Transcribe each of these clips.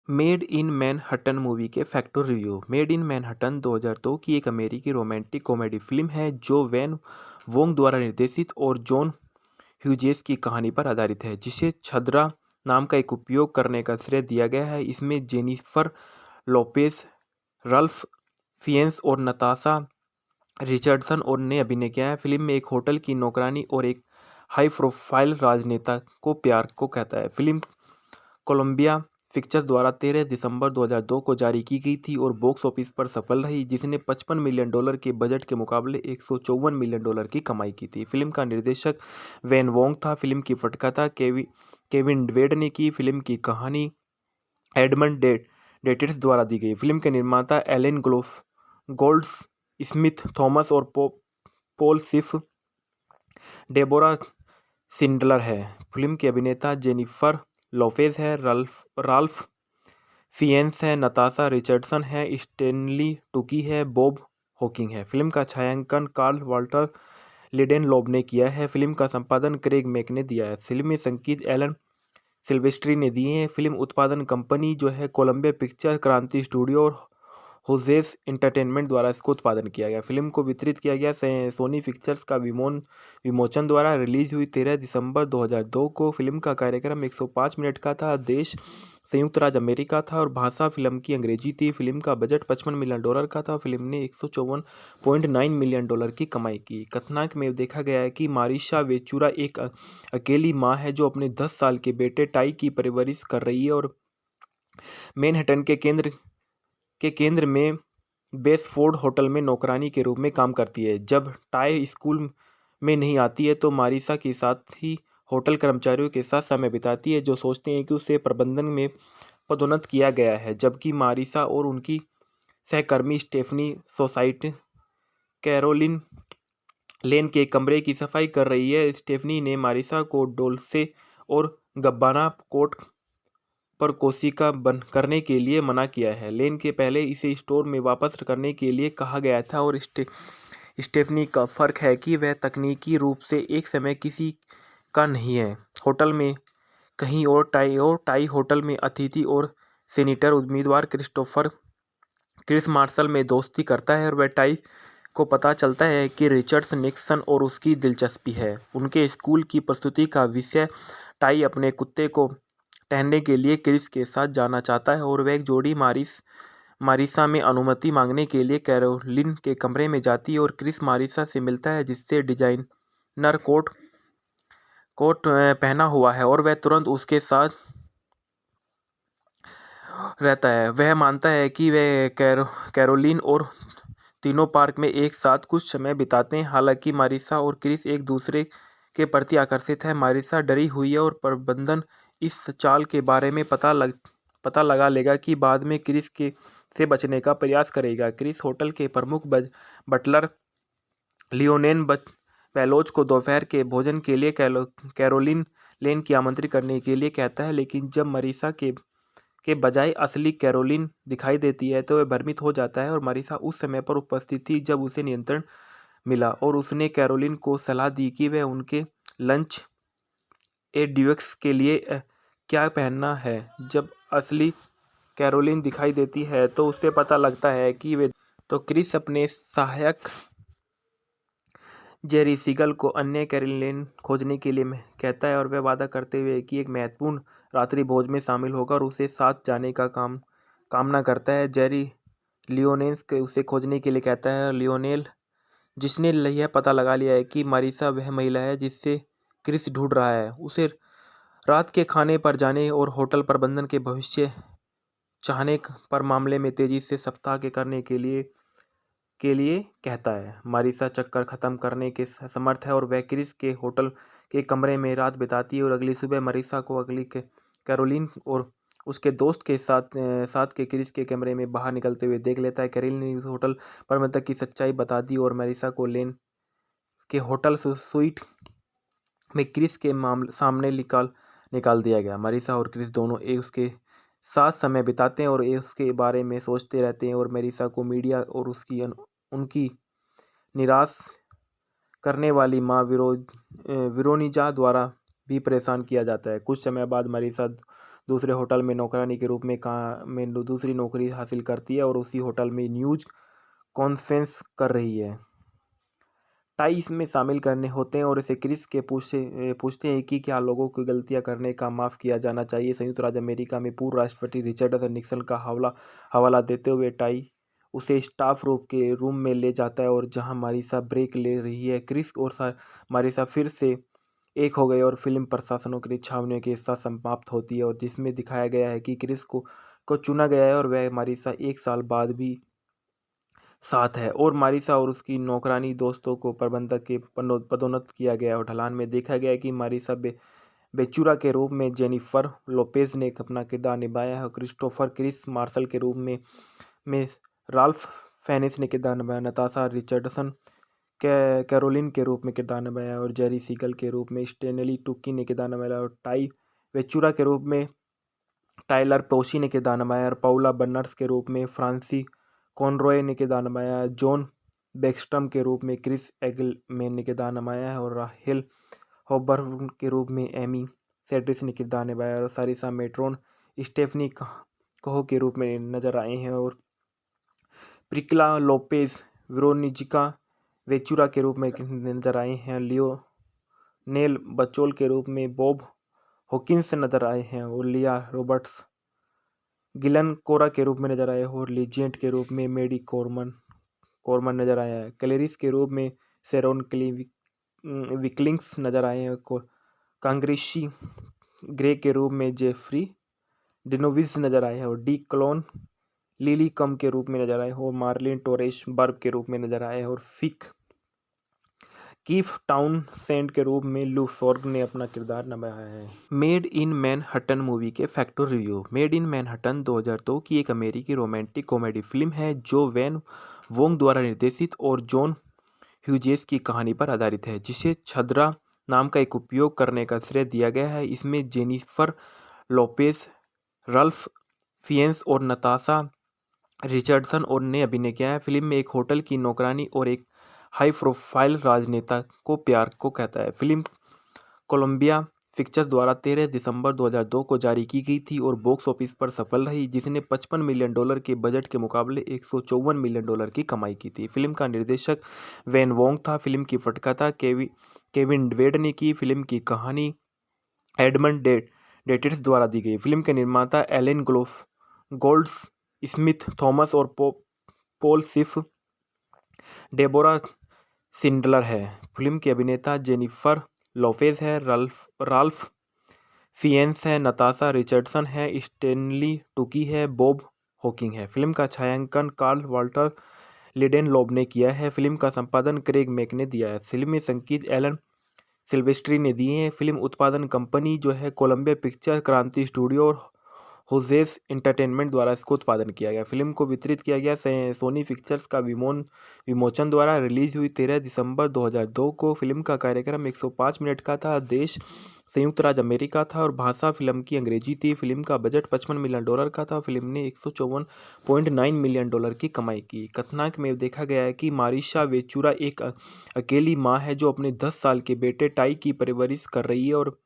Made in Manhattan movie के factor review. Made in Manhattan 2002 की एक अमेरिकी रोमांटिक कॉमेडी फिल्म है जो वैन वोंग द्वारा निर्देशित और जॉन ह्यूजेस की कहानी पर आधारित है, जिसे छद्रा नाम का एक उपयोग करने का श्रेय दिया गया है। इसमें जेनिफर लोपेज, रल्फ फिएन्स और नताशा रिचर्डसन और ने अभिनय किया है। फिल्म में एक होटल की नौकरानी और एक हाई प्रोफाइल राजनेता को प्यार को कहता है। फिल्म कोलंबिया पिक्चर्स द्वारा 13 दिसंबर 2002 को जारी की गई थी और बॉक्स ऑफिस पर सफल रही, जिसने $55 मिलियन के बजट के मुकाबले $154 मिलियन की कमाई की थी। फिल्म का निर्देशक वैन वोंग था। फिल्म की पटकथा केविन ड्वेड ने की। फिल्म की कहानी एडमंड डेटिस द्वारा दी गई। फिल्म के निर्माता एलेन गोल्ड स्मिथ थॉमस और पॉल सिफ डेबोरा सिंडलर है। फिल्म के अभिनेता जेनिफर लोपेज है, राल्फ फिएन्स है, नताशा रिचर्डसन है, स्टेनली टुकी है, बॉब हॉकिंग है। फिल्म का छायांकन कार्ल वाल्टर लिडेनलॉब ने किया है। फिल्म का संपादन क्रेग मैक ने दिया है। फिल्म में संगीत एलन सिल्वेस्ट्री ने दिए हैं। फिल्म उत्पादन कंपनी जो है कोलंबिया पिक्चर, क्रांति स्टूडियो और होजेस एंटरटेनमेंट द्वारा इसको उत्पादन किया गया। फिल्म को वितरित किया गया सोनी पिक्चर्स का विमोचन द्वारा। रिलीज हुई 13 दिसंबर 2002 को। फिल्म का कार्यक्रम 105 मिनट का था। देश संयुक्त राज्य अमेरिका था और भाषा फिल्म की अंग्रेजी थी। फिल्म का बजट $55 मिलियन का था। फिल्म ने $154.9 मिलियन की कमाई की। कथानक में देखा गया है कि मारिशा वेचूरा एक अकेली माँ है जो अपने 10 साल के बेटे टाई की परवरिश कर रही है और मैनहट्टन के केंद्र में बेसफोर्ड होटल में नौकरानी के रूप में काम करती है। जब टाई स्कूल में नहीं आती है तो मारिसा के साथ ही होटल कर्मचारियों के साथ समय बिताती है, जो सोचते हैं कि उसे प्रबंधन में पदोन्नत किया गया है। जबकि मारिसा और उनकी सहकर्मी स्टेफनी सोसाइटी कैरोलिन लेन के कमरे की सफाई कर रही है। स्टेफनी ने मारिसा को डोल्से और गब्बाना कोट पर कोशिका बंद करने के लिए मना किया है। लेन के पहले इसे स्टोर में वापस करने के लिए कहा गया था और स्टेफनी का फर्क है कि वह तकनीकी रूप से एक समय किसी का नहीं है। होटल में कहीं और टाई होटल में अतिथि और सीनेटर उम्मीदवार क्रिस मार्शल में दोस्ती करता है और वह टाई को पता चलता है कि रिचर्ड्स निक्सन और उसकी दिलचस्पी है। उनके स्कूल की प्रस्तुति का विषय टाई अपने कुत्ते को टहलने के लिए क्रिस के साथ जाना चाहता है और वह एक जोड़ी मारिसा में अनुमति मांगने के लिए कैरोलिन के कमरे में जाती है और क्रिस मारिसा से मिलता है जिससे डिजाइनर कोट पहना हुआ है और वह तुरंत उसके साथ रहता है। वह मानता है कि वह कैरोलिन और तीनों पार्क में एक साथ कुछ समय बिताते हैं। हालांकि मारिसा और क्रिस एक दूसरे के प्रति आकर्षित है। मारिसा डरी हुई है और प्रबंधन इस चाल के बारे में पता लगा लेगा कि बाद में क्रिस से बचने का प्रयास करेगा। क्रिस होटल के प्रमुख बटलर लियोनेल बेलोच को दोपहर के भोजन के लिए कैरोलिन लेन की आमंत्रित करने के लिए कहता है, लेकिन जब मारिसा के बजाय असली कैरोलिन दिखाई देती है तो वह भ्रमित हो जाता है। और मारिसा उस समय पर उपस्थित थी जब उसे नियंत्रण मिला और उसने कैरोलिन को सलाह दी कि वह उनके लंच ड्यूक्स के लिए क्या पहनना है। जब असली कैरोलिन दिखाई देती है तो उसे पता लगता है कि वे तो क्रिस अपने सहायक जेरी सीगल को अन्य कैरोलिन खोजने के लिए कहता है और वह वादा करते हुए कि एक महत्वपूर्ण रात्रि भोज में शामिल होकर उसे साथ जाने का कामना करता है। जेरी लियोनेल के उसे खोजने के लिए कहता है। लियोनेल, जिसने यह पता लगा लिया है कि मारिसा वह महिला है जिससे क्रिस ढूंढ रहा है, उसे रात के खाने पर जाने और होटल प्रबंधन के भविष्य चाहने पर मामले में तेजी से सप्ताह के करने के लिए कहता है। मारिसा चक्कर खत्म करने के समर्थ है और वह क्रिस के होटल के कमरे में रात बिताती है और अगली सुबह मारिसा को अगली कैरोलिन और उसके दोस्त के साथ के क्रिस के कमरे में बाहर निकलते हुए देख लेता है। कैरोलिन ने होटल प्रबंधक की सच्चाई बता दी और मारिसा को लेन के होटल स्वीट में क्रिस के सामने निकाल दिया गया। मारिसा और क्रिस दोनों एक उसके साथ समय बिताते हैं और उसके बारे में सोचते रहते हैं और मारिसा को मीडिया और उनकी निराश करने वाली माँ वेरोनिजा द्वारा भी परेशान किया जाता है। कुछ समय बाद मारिसा दूसरे होटल में नौकरानी के रूप में दूसरी नौकरी हासिल करती है और उसी होटल में न्यूज़ कॉन्फ्रेंस कर रही है। टाई इसमें शामिल करने होते हैं और इसे क्रिस के पूछते हैं कि क्या लोगों को गलतियां करने का माफ़ किया जाना चाहिए। संयुक्त राज्य अमेरिका में पूर्व राष्ट्रपति रिचर्ड निक्सन का हवाला देते हुए टाई उसे स्टाफ रूम में ले जाता है और जहां मारिसा ब्रेक ले रही है, क्रिस और मारिसा फिर से एक हो गए और फिल्म प्रशासनों की छावनियों के साथ समाप्त होती है और जिसमें दिखाया गया है कि क्रिस को चुना गया है और वह मारिसा 1 साल बाद भी साथ है और मारिसा और उसकी नौकरानी दोस्तों को प्रबंधक के पदोन्नत किया गया और ढलान में देखा गया कि मारिसा बेचूरा के रूप में जेनिफर लोपेज ने अपना किरदार निभाया है और क्रिस्टोफर क्रिस मार्शल के रूप में राल्फ फेनिस ने किरदार निभाया। नताशा रिचर्डसन कैरोलिन के रूप में किरदार निभाया और जेरी सीगल के रूप में स्टेनली टुकी ने किरदार निभाया और टाई वेचूरा के रूप में टाइलर पोशी ने किरदार निभाया और पाउला बर्नर्स के रूप में फ्रांसी कॉनरॉय ने किरदार निभाया। जॉन बेक्स्टम के रूप में क्रिस एगलमैन ने किरदार निभाया है और राहेल हॉबर्न के रूप में एमी सेड्रिस ने किरदार निभाया और सारिसा मेट्रोन स्टेफनी कहो के रूप में नजर आए हैं और प्रिक्ला लोपेज वेरोनिका वेचूरा के रूप में नजर आए हैं। लियोनेल बचोल के रूप में बॉब हॉकिंस नजर आए हैं और लिया रॉबर्ट्स गिलन कोरा के रूप में नजर आए और लीजेंट के रूप में मेडी कोरमन नजर आया है। क्लेरिस के रूप में शेरोन विकलिंग्स नजर आए हैं। कांग्रेसी ग्रे के रूप में जेफरी डिनोविस नजर आए हैं और डी क्लोन लिली कम के रूप में नजर आए और मार्लिन टोरेस बर्ब के रूप में नजर आए और फिक कीफ टाउनसेंड के रूप में लू फॉर्ग ने अपना किरदार निभाया है। मेड इन मैनहट्टन मूवी के factor review. Made in Manhattan 2002 की एक अमेरिकी रोमांटिक कॉमेडी फिल्म है जो वैन वोंग द्वारा निर्देशित और जॉन ह्यूजेस की कहानी पर आधारित है, जिसे छद्रा नाम का एक उपयोग करने का श्रेय दिया गया है। इसमें जेनिफर लोपेज, रल्फ फिएंस और नताशा रिचर्डसन और ने अभिनय किया है। फिल्म में एक होटल की नौकरानी और एक हाई प्रोफाइल राजनेता को प्यार को कहता है। फिल्म कोलंबिया पिक्चर्स द्वारा 13 दिसंबर 2002 को जारी की गई थी और बॉक्स ऑफिस पर सफल रही, जिसने $55 मिलियन के बजट के मुकाबले $154 मिलियन की कमाई की थी। फिल्म का निर्देशक वैन वोंग था। फिल्म की पटकथा केविन वेड ने की। फिल्म की कहानी एडमंड डेटिस द्वारा दी गई। फिल्म के निर्माता एलेन गोल्ड स्मिथ थॉमस और पॉल सिफ डेबोरा सिंडलर है। फिल्म की अभिनेता जेनिफर लोपेज है, राल्फ फिएंस है, नताशा रिचर्डसन है, स्टेनली टुकी है, बॉब हॉकिंग है। फिल्म का छायांकन कार्ल वाल्टर लिडेनलॉब ने किया है। फिल्म का संपादन क्रेग मैक ने दिया है। फिल्म में संगीत एलन सिल्वेस्ट्री ने दिए हैं। फिल्म उत्पादन कंपनी जो है कोलंबिया पिक्चर, क्रांति स्टूडियो और होजेस एंटरटेनमेंट द्वारा इसको उत्पादन किया गया। फिल्म को वितरित किया गया सोनी पिक्चर्स का विमोचन द्वारा। रिलीज हुई 13 दिसंबर 2002 को। फिल्म का कार्यक्रम 105 मिनट का था। देश संयुक्त राज्य अमेरिका था और भाषा फिल्म की अंग्रेजी थी। फिल्म का बजट $55 मिलियन का था। फिल्म ने $154.9 मिलियन की कमाई की। कथानक में देखा गया है कि मारिशा वेचूरा एक अकेली माँ है जो अपने 10 साल के बेटे टाई की परवरिश कर रही है और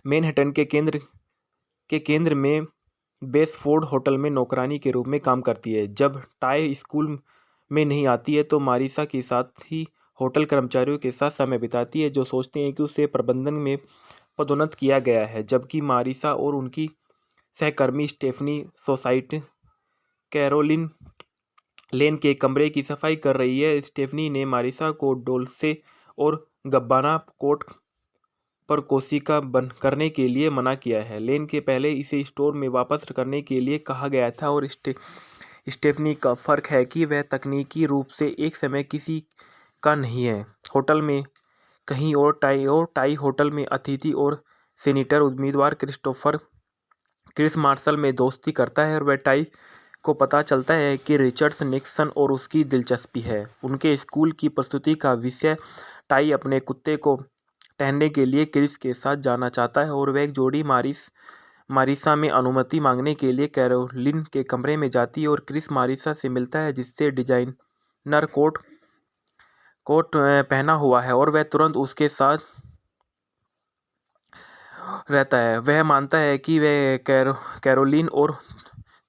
मैनहट्टन के केंद्र में बेसफोर्ड होटल में नौकरानी के रूप में काम करती है। जब टाई स्कूल में नहीं आती है तो मारिसा के साथ ही होटल कर्मचारियों के साथ समय बिताती है, जो सोचते हैं कि उसे प्रबंधन में पदोन्नत किया गया है, जबकि मारिसा और उनकी सहकर्मी स्टेफनी सोसाइटी कैरोलिन लेन के कमरे की सफाई कर रही है। स्टेफनी ने मारिसा को डोल्से और गब्बाना कोट पर कोशिका बंद करने के लिए मना किया है। लेन के पहले इसे स्टोर में वापस करने के लिए कहा गया था और स्टेफनी का फर्क है कि वह तकनीकी रूप से एक समय किसी का नहीं है। होटल में कहीं और टाई होटल में अतिथि और सीनेटर उम्मीदवार क्रिस मार्शल में दोस्ती करता है और वह टाई को पता चलता है कि रिचर्ड निक्सन और उसकी दिलचस्पी है। उनके स्कूल की प्रस्तुति का विषय टाई अपने कुत्ते को टहलने के लिए क्रिस के साथ जाना चाहता है और वह एक जोड़ी मारिसा में अनुमति मांगने के लिए कैरोलिन के कमरे में जाती है और क्रिस मारिसा से मिलता है, जिससे डिजाइनर कोट पहना हुआ है और वह तुरंत उसके साथ रहता है। वह मानता है कि वह कैरोलिन और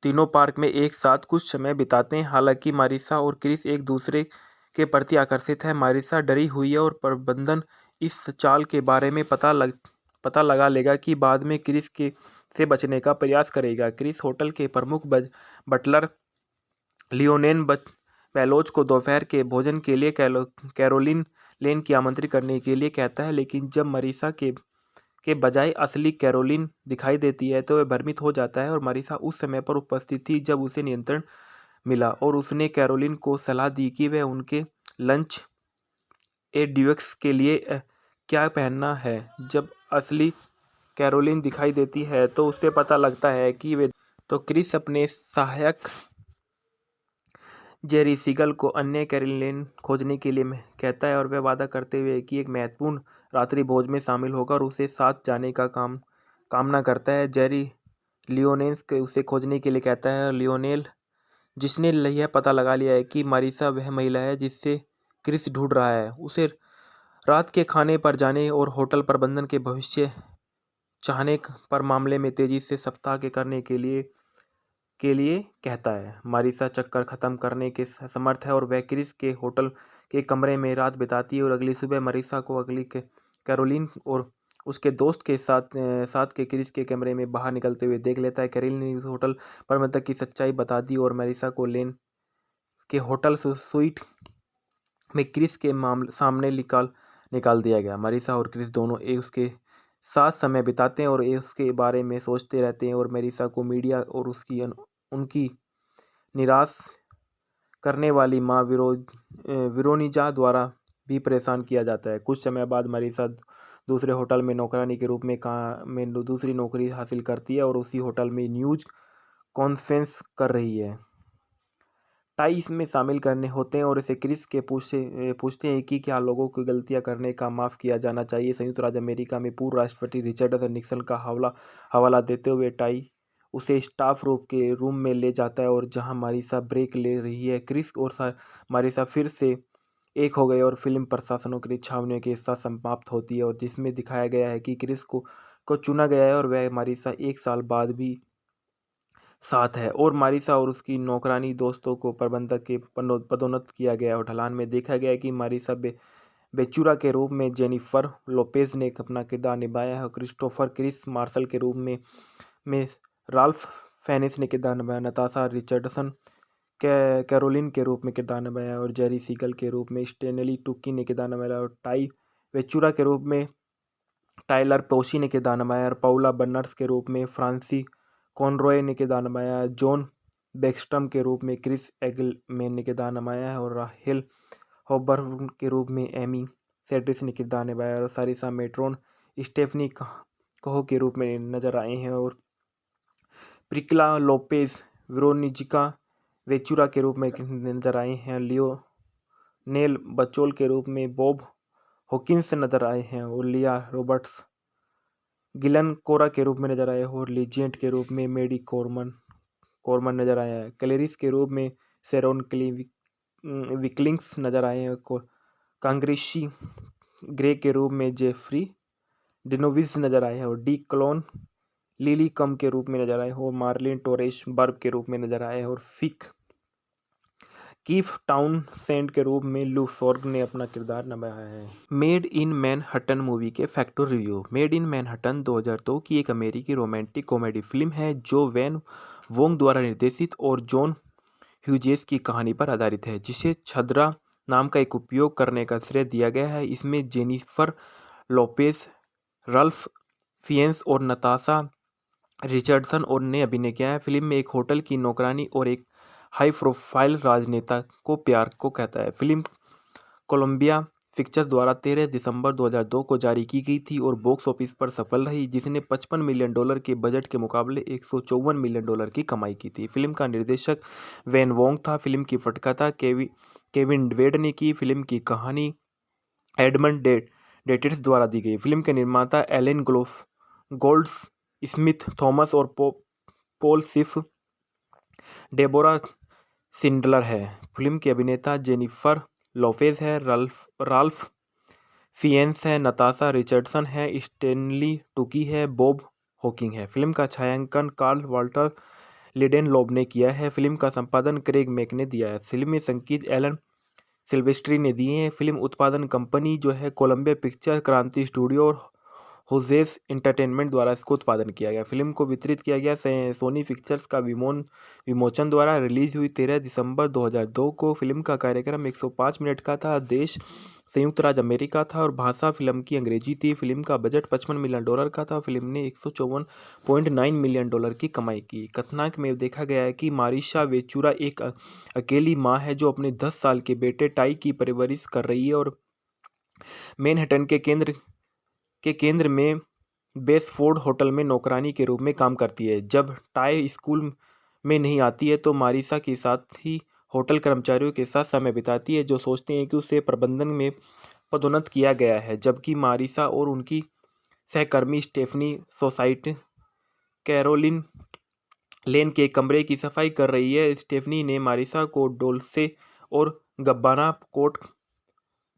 तीनों पार्क में एक साथ कुछ समय बिताते हैं। हालांकि मारिसा और क्रिस एक दूसरे के प्रति आकर्षित है। मारिसा डरी हुई है और प्रबंधन इस चाल के बारे में पता लगा लेगा कि बाद में क्रिस के से बचने का प्रयास करेगा। क्रिस होटल के प्रमुख बटलर लियोनेल बेलोच को दोपहर के भोजन के लिए कैरोलिन लेन की आमंत्रित करने के लिए कहता है, लेकिन जब मरीसा के बजाय असली कैरोलिन दिखाई देती है तो वह भ्रमित हो जाता है। और मरीसा उस समय पर उपस्थित थी जब उसे नियंत्रण मिला और उसने कैरोलिन को सलाह दी कि वह उनके लंच ड्यूक्स के लिए क्या पहनना है। जब असली कैरोलिन दिखाई देती है तो उसे पता लगता है कि वे तो क्रिस अपने सहायक जेरी सीगल को अन्य कैरोलिन खोजने के लिए कहता है और वह वादा करते हुए कि एक महत्वपूर्ण रात्रि भोज में शामिल होगा और उसे साथ जाने का कामना करता है। जेरी लियोनेल्स के उसे खोजने के लिए कहता है और लियोनेल जिसने यह पता लगा लिया है कि मारिसा वह महिला है जिससे क्रिस ढूंढ रहा है, उसे रात के खाने पर जाने और होटल प्रबंधन के भविष्य चाहने पर मामले में तेजी से सप्ताह के करने के लिए कहता है। मारिसा चक्कर खत्म करने के समर्थ है और वह क्रिस के होटल के कमरे में रात बिताती है और अगली सुबह मारिसा को अगली कैरोलिन और उसके दोस्त के साथ के क्रिस के कमरे में बाहर निकलते हुए देख लेता है। कैरोलिन ने उस होटल प्रबंधक की सच्चाई बता दी और मारिसा को लेन के होटल स्वीट में क्रिस के सामने निकाल दिया गया। मारिसा और क्रिस दोनों उसके साथ समय बिताते हैं और उसके बारे में सोचते रहते हैं और मारिसा को मीडिया और उनकी निराश करने वाली माँ विरोनिजा द्वारा भी परेशान किया जाता है। कुछ समय बाद मारिसा दूसरे होटल में नौकरानी के रूप में दूसरी नौकरी हासिल करती है और उसी होटल में न्यूज कॉन्फ्रेंस कर रही है। टाई इसमें शामिल करने होते हैं और इसे क्रिस के पूछते हैं कि क्या लोगों को गलतियां करने का माफ़ किया जाना चाहिए। संयुक्त राज्य अमेरिका में पूर्व राष्ट्रपति रिचर्ड निक्सन का हवाला देते हुए टाई उसे स्टाफ रूम में ले जाता है और जहां मारिसा ब्रेक ले रही है, क्रिस और मारिसा फिर से एक हो गए और फिल्म प्रशासनों की छावनियों के साथ समाप्त होती है और जिसमें दिखाया गया है कि क्रिस को चुना गया है और वह मारिसा एक साल बाद भी साथ है और मारिसा और उसकी नौकरानी दोस्तों को प्रबंधक के पदोन्नत किया गया और ढलान में देखा गया कि मारिसा बेचुरा के रूप में जेनिफर लोपेज ने अपना किरदार निभाया है और क्रिस्टोफर क्रिस मार्शल के रूप में राल्फ फेनिस ने किरदार निभाया। नताशा रिचर्डसन कैरोलिन के रूप में किरदार निभाया और जेरी सीगल के रूप में स्टेनली टुकी ने किरदार निभाया और टाई वेचुरा के रूप में टाइलर पोशी ने किरदार निभाया और पाउला बर्नर्स के रूप में फ्रांसी कॉनरॉय ने किरदार निभाया। जॉन बेक्स्ट्रम के रूप में क्रिस एगलमैन ने किरदार निभाया है और राहेल हॉबर्न के रूप में एमी सेड्रिस ने किरदार निभाया और सारिसा मेट्रोन स्टेफनी कहो के रूप में नजर आए हैं और प्रिक्ला लोपेज वेरोनिका वेचुरा के रूप में नजर आए हैं। लियोनेल बचोल के रूप में बॉब हॉकिंस नजर आए हैं और लिया रॉबर्ट्स गिलन कोरा के रूप में नजर आए और लीजेंट के रूप में मेडी कॉर्मन नजर आया है। क्लेरिस के रूप में शेरोन विकलिंग्स नजर आए हैं। कांग्रेसी ग्रे के रूप में जेफरी डिनोविस नजर आए हैं और डी क्लोन लिली कम के रूप में नजर आए और मार्लिन टोरेस बर्ब के रूप में नजर आए और फिक कीफ टाउनसेंड के रूप में लू फॉर्ग ने अपना किरदार निभाया है। मेड इन मैनहट्टन मूवी के factor review. Made in Manhattan 2002 की एक अमेरिकी रोमांटिक कॉमेडी फिल्म है जो वैन वोंग द्वारा निर्देशित और जॉन ह्यूजेस की कहानी पर आधारित है, जिसे छद्रा नाम का एक उपयोग करने का श्रेय दिया गया है। इसमें जेनिफर लोपेज, रल्फ फिएन्स और नताशा रिचर्डसन और ने अभिनय किया है। फिल्म में एक होटल की नौकरानी और एक हाई प्रोफाइल राजनेता को प्यार को कहता है। फिल्म कोलंबिया पिक्चर्स द्वारा 13 दिसंबर 2002 को जारी की गई थी और बॉक्स ऑफिस पर सफल रही, जिसने $55 मिलियन के बजट के मुकाबले $154 मिलियन की कमाई की थी। फिल्म का निर्देशक वैन वोंग था। फिल्म की पटकथा केविन वेड ने की। फिल्म की कहानी एडमंड डेटिस द्वारा दी गई। फिल्म के निर्माता एलेन गोल्ड्स स्मिथ थॉमस और पॉल सिफ डेबोरा सिंडलर है। फिल्म की अभिनेता जेनिफर लोपेज है। राल्फ फियेंस है, नताशा रिचर्डसन है, स्टेनली टुकी है, बॉब हॉकिंग है। फिल्म का छायांकन कार्ल वाल्टर लिडेनलॉब ने किया है। फिल्म का संपादन क्रेग मैक ने दिया है। फिल्म में संगीत एलन सिल्वेस्ट्री ने दिए हैं। फिल्म उत्पादन कंपनी जो है कोलंबिया पिक्चर, क्रांति स्टूडियो और होजेस एंटरटेनमेंट द्वारा इसको उत्पादन किया गया। फिल्म को वितरित किया गया सोनी पिक्चर्स का विमोचन द्वारा। रिलीज हुई 13 दिसंबर 2002 को। फिल्म का कार्यक्रम 105 मिनट का था। देश संयुक्त राज्य अमेरिका था और भाषा फिल्म की अंग्रेजी थी। फिल्म का बजट $55 मिलियन का था। फिल्म ने $154.9 मिलियन की कमाई की। कथानक में देखा गया है कि मारिशा वेचुरा एक अकेली माँ है जो अपने 10 साल के बेटे टाई की परवरिश कर रही है और मैनहट्टन के केंद्र में बेसफोर्ड होटल में नौकरानी के रूप में काम करती है। जब टाई स्कूल में नहीं आती है तो मारिसा के साथ ही होटल कर्मचारियों के साथ समय बिताती है जो सोचते हैं कि उसे प्रबंधन में पदोन्नत किया गया है। जबकि मारिसा और उनकी सहकर्मी स्टेफनी सोसाइटी कैरोलिन लेन के कमरे की सफाई कर रही है। स्टेफनी ने मारिसा को डोल्से और गब्बाना कोट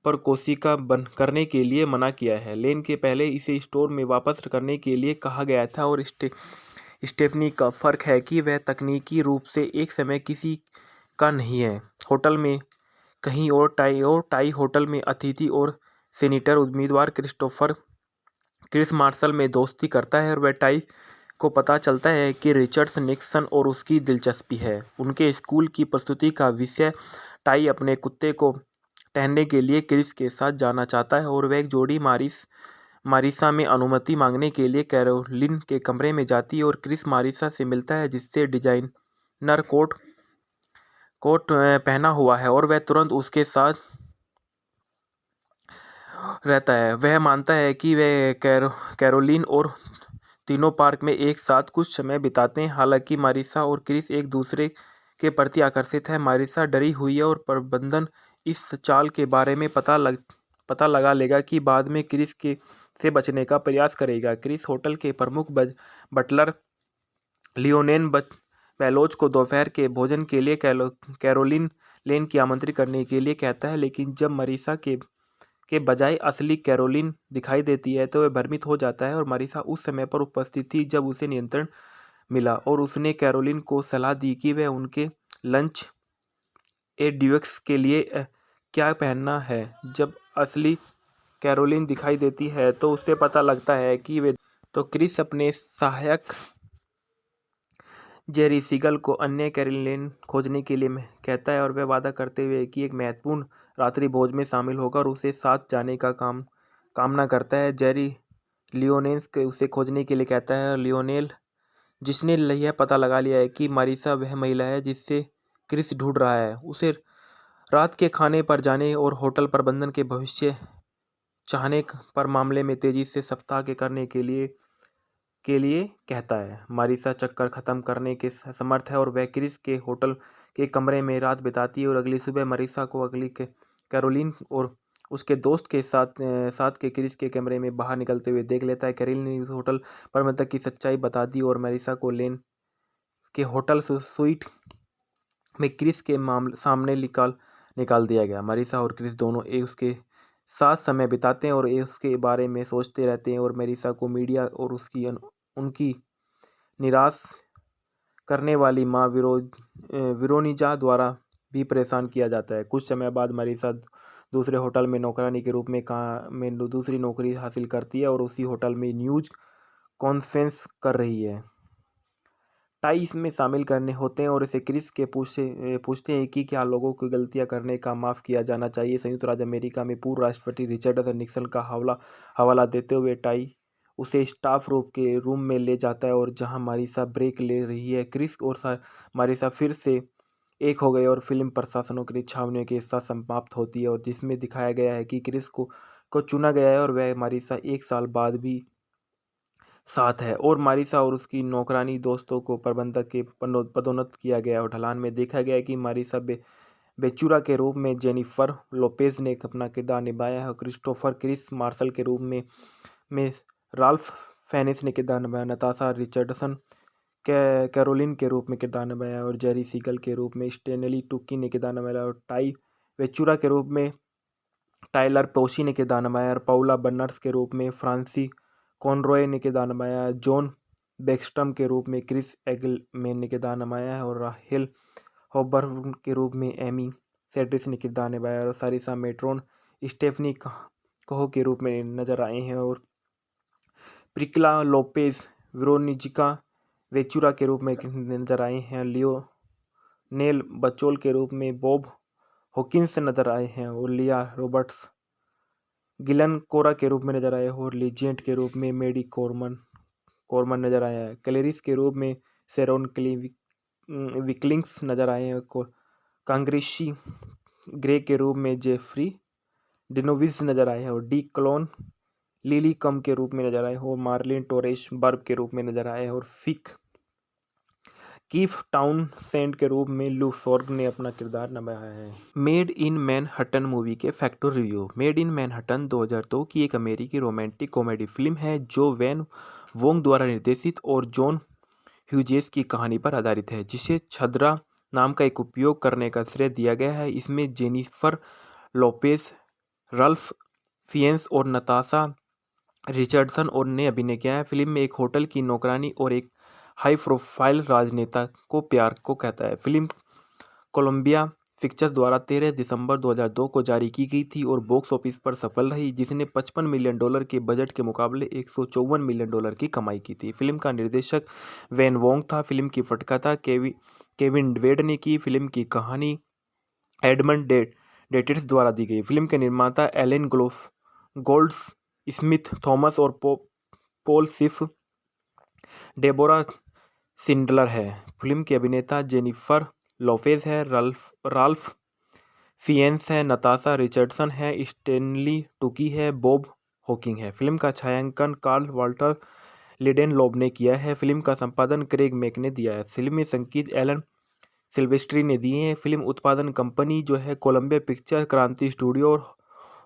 पर कोशिका बंद करने के लिए मना किया है। लेन के पहले इसे स्टोर में वापस करने के लिए कहा गया था और स्टेफनी का फर्क है कि वह तकनीकी रूप से एक समय किसी का नहीं है। होटल में कहीं और टाई होटल में अतिथि और सीनेटर उम्मीदवार क्रिस मार्शल में दोस्ती करता है और वह टाई को पता चलता है कि रिचर्ड्स निक्सन और उसकी दिलचस्पी है। उनके स्कूल की प्रस्तुति का विषय टाई अपने कुत्ते को टहलने के लिए क्रिस के साथ जाना चाहता है और वह एक जोड़ी मारिसा में अनुमति मांगने के लिए कैरोलिन के कमरे में जाती है और क्रिस मारिसा से मिलता है जिससे डिजाइनर कोट पहना हुआ है और वह तुरंत उसके साथ रहता है। वह मानता है कि वह कैरोलिन और तीनों पार्क में एक साथ कुछ समय बिताते हैं। हालांकि मारिसा और क्रिस एक दूसरे के प्रति आकर्षित है। मारिसा डरी हुई है और प्रबंधन इस चाल के बारे में पता लगा लेगा कि बाद में क्रिस से बचने का प्रयास करेगा। क्रिस होटल के प्रमुख बटलर लियोनेल बेलोच को दोपहर के भोजन के लिए कैरोलिन लेन की आमंत्रित करने के लिए कहता है, लेकिन जब मारिसा के बजाय असली कैरोलिन दिखाई देती है तो वह भ्रमित हो जाता है। और मारिसा उस समय पर उपस्थित थी जब उसे नियंत्रण मिला और उसने कैरोलिन को सलाह दी कि वह उनके लंच ड्यूक्स के लिए क्या पहनना है। जब असली कैरोलिन दिखाई देती है तो उसे पता लगता है कि वे तो क्रिस अपने सहायक जेरी सीगल को अन्य कैरोलिन खोजने के लिए कहता है और वह वादा करते हुए कि एक महत्वपूर्ण रात्रि भोज में शामिल होगा और उसे साथ जाने का कामना करता है। जेरी लियोनेल्स के उसे खोजने के लिए कहता है। लियोनेल जिसने यह पता लगा लिया है कि मारिसा वह महिला है जिससे क्रिस ढूंढ रहा है, उसे रात के खाने पर जाने और होटल प्रबंधन के भविष्य चाहने पर मामले में तेजी से सप्ताह के करने के लिए कहता है। मारिसा चक्कर खत्म करने के समर्थ है और वह क्रिस के होटल के कमरे में रात बिताती है और अगली सुबह मारिसा को अगली कैरोलिन और उसके दोस्त के साथ के क्रिस के कमरे में बाहर निकलते हुए देख लेता है। कैरोलिन ने उस होटल प्रबंधक की सच्चाई बता दी और मारिसा को लेन के होटल स्वीट में क्रिस के सामने निकाल दिया गया। मारिसा और क्रिस दोनों उसके साथ समय बिताते हैं और उसके बारे में सोचते रहते हैं और मारिसा को मीडिया और उनकी निराश करने वाली माँ विरोनिजा द्वारा भी परेशान किया जाता है। कुछ समय बाद मारिसा दूसरे होटल में नौकरानी के रूप में दूसरी नौकरी हासिल करती है और उसी होटल में न्यूज कॉन्फ्रेंस कर रही है। टाई इसमें शामिल करने होते हैं और इसे क्रिस के पूछते हैं कि क्या लोगों को गलतियां करने का माफ़ किया जाना चाहिए। संयुक्त राज्य अमेरिका में पूर्व राष्ट्रपति रिचर्ड निक्सन का हवाला देते हुए टाई उसे स्टाफ रूम में ले जाता है और जहां मारिसा ब्रेक ले रही है, क्रिस और मारिसा फिर से एक हो गए और फिल्म प्रशासनों की छावनियों के साथ समाप्त होती है और जिसमें दिखाया गया है कि क्रिस को चुना गया है और वह मारिसा 1 साल बाद भी साथ है और मारिसा और उसकी नौकरानी दोस्तों को प्रबंधक के पदोन्नत किया गया और ढलान में देखा गया कि मारिसा बेचुरा के रूप में जेनिफर लोपेज ने अपना किरदार निभाया है और क्रिस्टोफर क्रिस मार्शल के रूप में राल्फ फेनिस ने किरदार निभाया। नताशा रिचर्डसन कैरोलिन के रूप में किरदार निभाया और जेरी सीगल के रूप में स्टेनली टुकी ने किरदार निभाया और टाई वेचुरा के रूप में टाइलर पोशी ने किरदार निभाया, पाउला बर्नर्स के रूप में फ्रांसी कॉनरॉय ने किरदार निभाया, जॉन बेकस्ट्रम के रूप में क्रिस एगलमैन ने किरदार निभाया है और राहेल हॉबर्न के रूप में एमी सेड्रिस ने किरदार निभाया और सारिसा मेट्रोन स्टेफनी कहो के रूप में नजर आए हैं और प्रिक्ला लोपेज वेरोनिका वेचुरा के रूप में नजर आए हैं, लियोनेल बचोल के रूप में बॉब हॉकिंस नजर आए हैं और लिया रॉबर्ट्स गिलन कोरा के रूप में नजर आए और लीजेंट के रूप में मेडी कॉर्मन नजर आया है, क्लेरिस के रूप में शेरोन विकलिंग्स नजर आए हैं, कांग्रेसी ग्रे के रूप में जेफरी डिनोविस नजर आए हैं और डी क्लोन लिली कम के रूप में नजर आए और मार्लिन टोरेस बर्ब के रूप में नजर आए और फिक कीफ टाउनसेंड के रूप में लू फॉर्ग ने अपना किरदार निभाया है। मेड इन मैनहट्टन मूवी के factor review. Made in Manhattan 2002 की एक अमेरिकी रोमांटिक कॉमेडी फिल्म है जो वैन वोंग द्वारा निर्देशित और जॉन ह्यूजेस की कहानी पर आधारित है, जिसे छद्रा नाम का एक उपयोग करने का श्रेय दिया गया है। इसमें जेनिफर लोपेज, रल्फ फिएन्स और नताशा रिचर्डसन और ने अभिनय किया है। फिल्म में एक होटल की नौकरानी और एक हाई प्रोफाइल राजनेता को प्यार को कहता है। फिल्म कोलंबिया पिक्चर्स द्वारा 13 दिसंबर 2002 को जारी की गई थी और बॉक्स ऑफिस पर सफल रही, जिसने $55 मिलियन के बजट के मुकाबले $154 मिलियन की कमाई की थी। फिल्म का निर्देशक वैन वोंग था। फिल्म की पटकथा केविन वेड ने की। फिल्म की कहानी एडमंड डेटिस द्वारा दी गई। फिल्म के निर्माता एलन गोल्ड्स स्मिथ थॉमस और पॉल सिफ डेबोरा सिंडलर है। फिल्म के अभिनेता जेनिफर लोपेज है, राल्फ फिएन्स है, नताशा रिचर्डसन है, स्टेनली टुकी है, बॉब हॉकिंग है। फिल्म का छायांकन कार्ल वाल्टर लिडेनलॉब ने किया है। फिल्म का संपादन क्रेग मैक ने दिया है। फिल्म में संगीत एलन सिल्वेस्ट्री ने दिए हैं। फिल्म उत्पादन कंपनी जो है कोलंबिया पिक्चर, क्रांति स्टूडियो और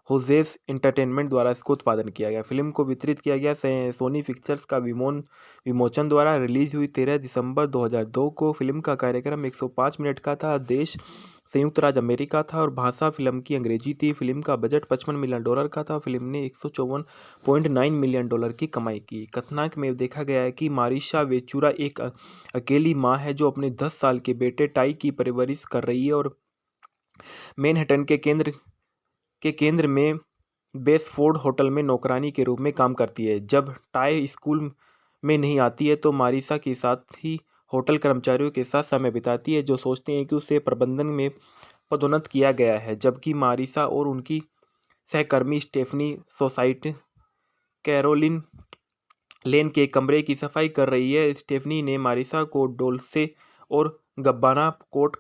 होजेस एंटरटेनमेंट द्वारा इसको उत्पादन किया गया। फिल्म को वितरित किया गया सोनी पिक्चर्स का विमोचन द्वारा। रिलीज हुई 13 दिसंबर 2002 को। फिल्म का कार्यक्रम 105 मिनट का था। देश संयुक्त राज्य अमेरिका था और भाषा फिल्म की अंग्रेजी थी। फिल्म का बजट $55 मिलियन का था। फिल्म ने $154.9 मिलियन की कमाई की। कथानक में देखा गया है कि मारिशा वेचुरा एक अकेली माँ है जो अपने 10 साल के बेटे टाई की परवरिश कर रही है और मैनहट्टन के केंद्र में बेसफोर्ड होटल में नौकरानी के रूप में काम करती है। जब टाई स्कूल में नहीं आती है तो मारिसा के साथ ही होटल कर्मचारियों के साथ समय बिताती है, जो सोचते हैं कि उसे प्रबंधन में पदोन्नत किया गया है, जबकि मारिसा और उनकी सहकर्मी स्टेफनी सोसाइटी कैरोलिन लेन के कमरे की सफाई कर रही है। स्टेफनी ने मारिसा को डोल्से और गब्बाना कोट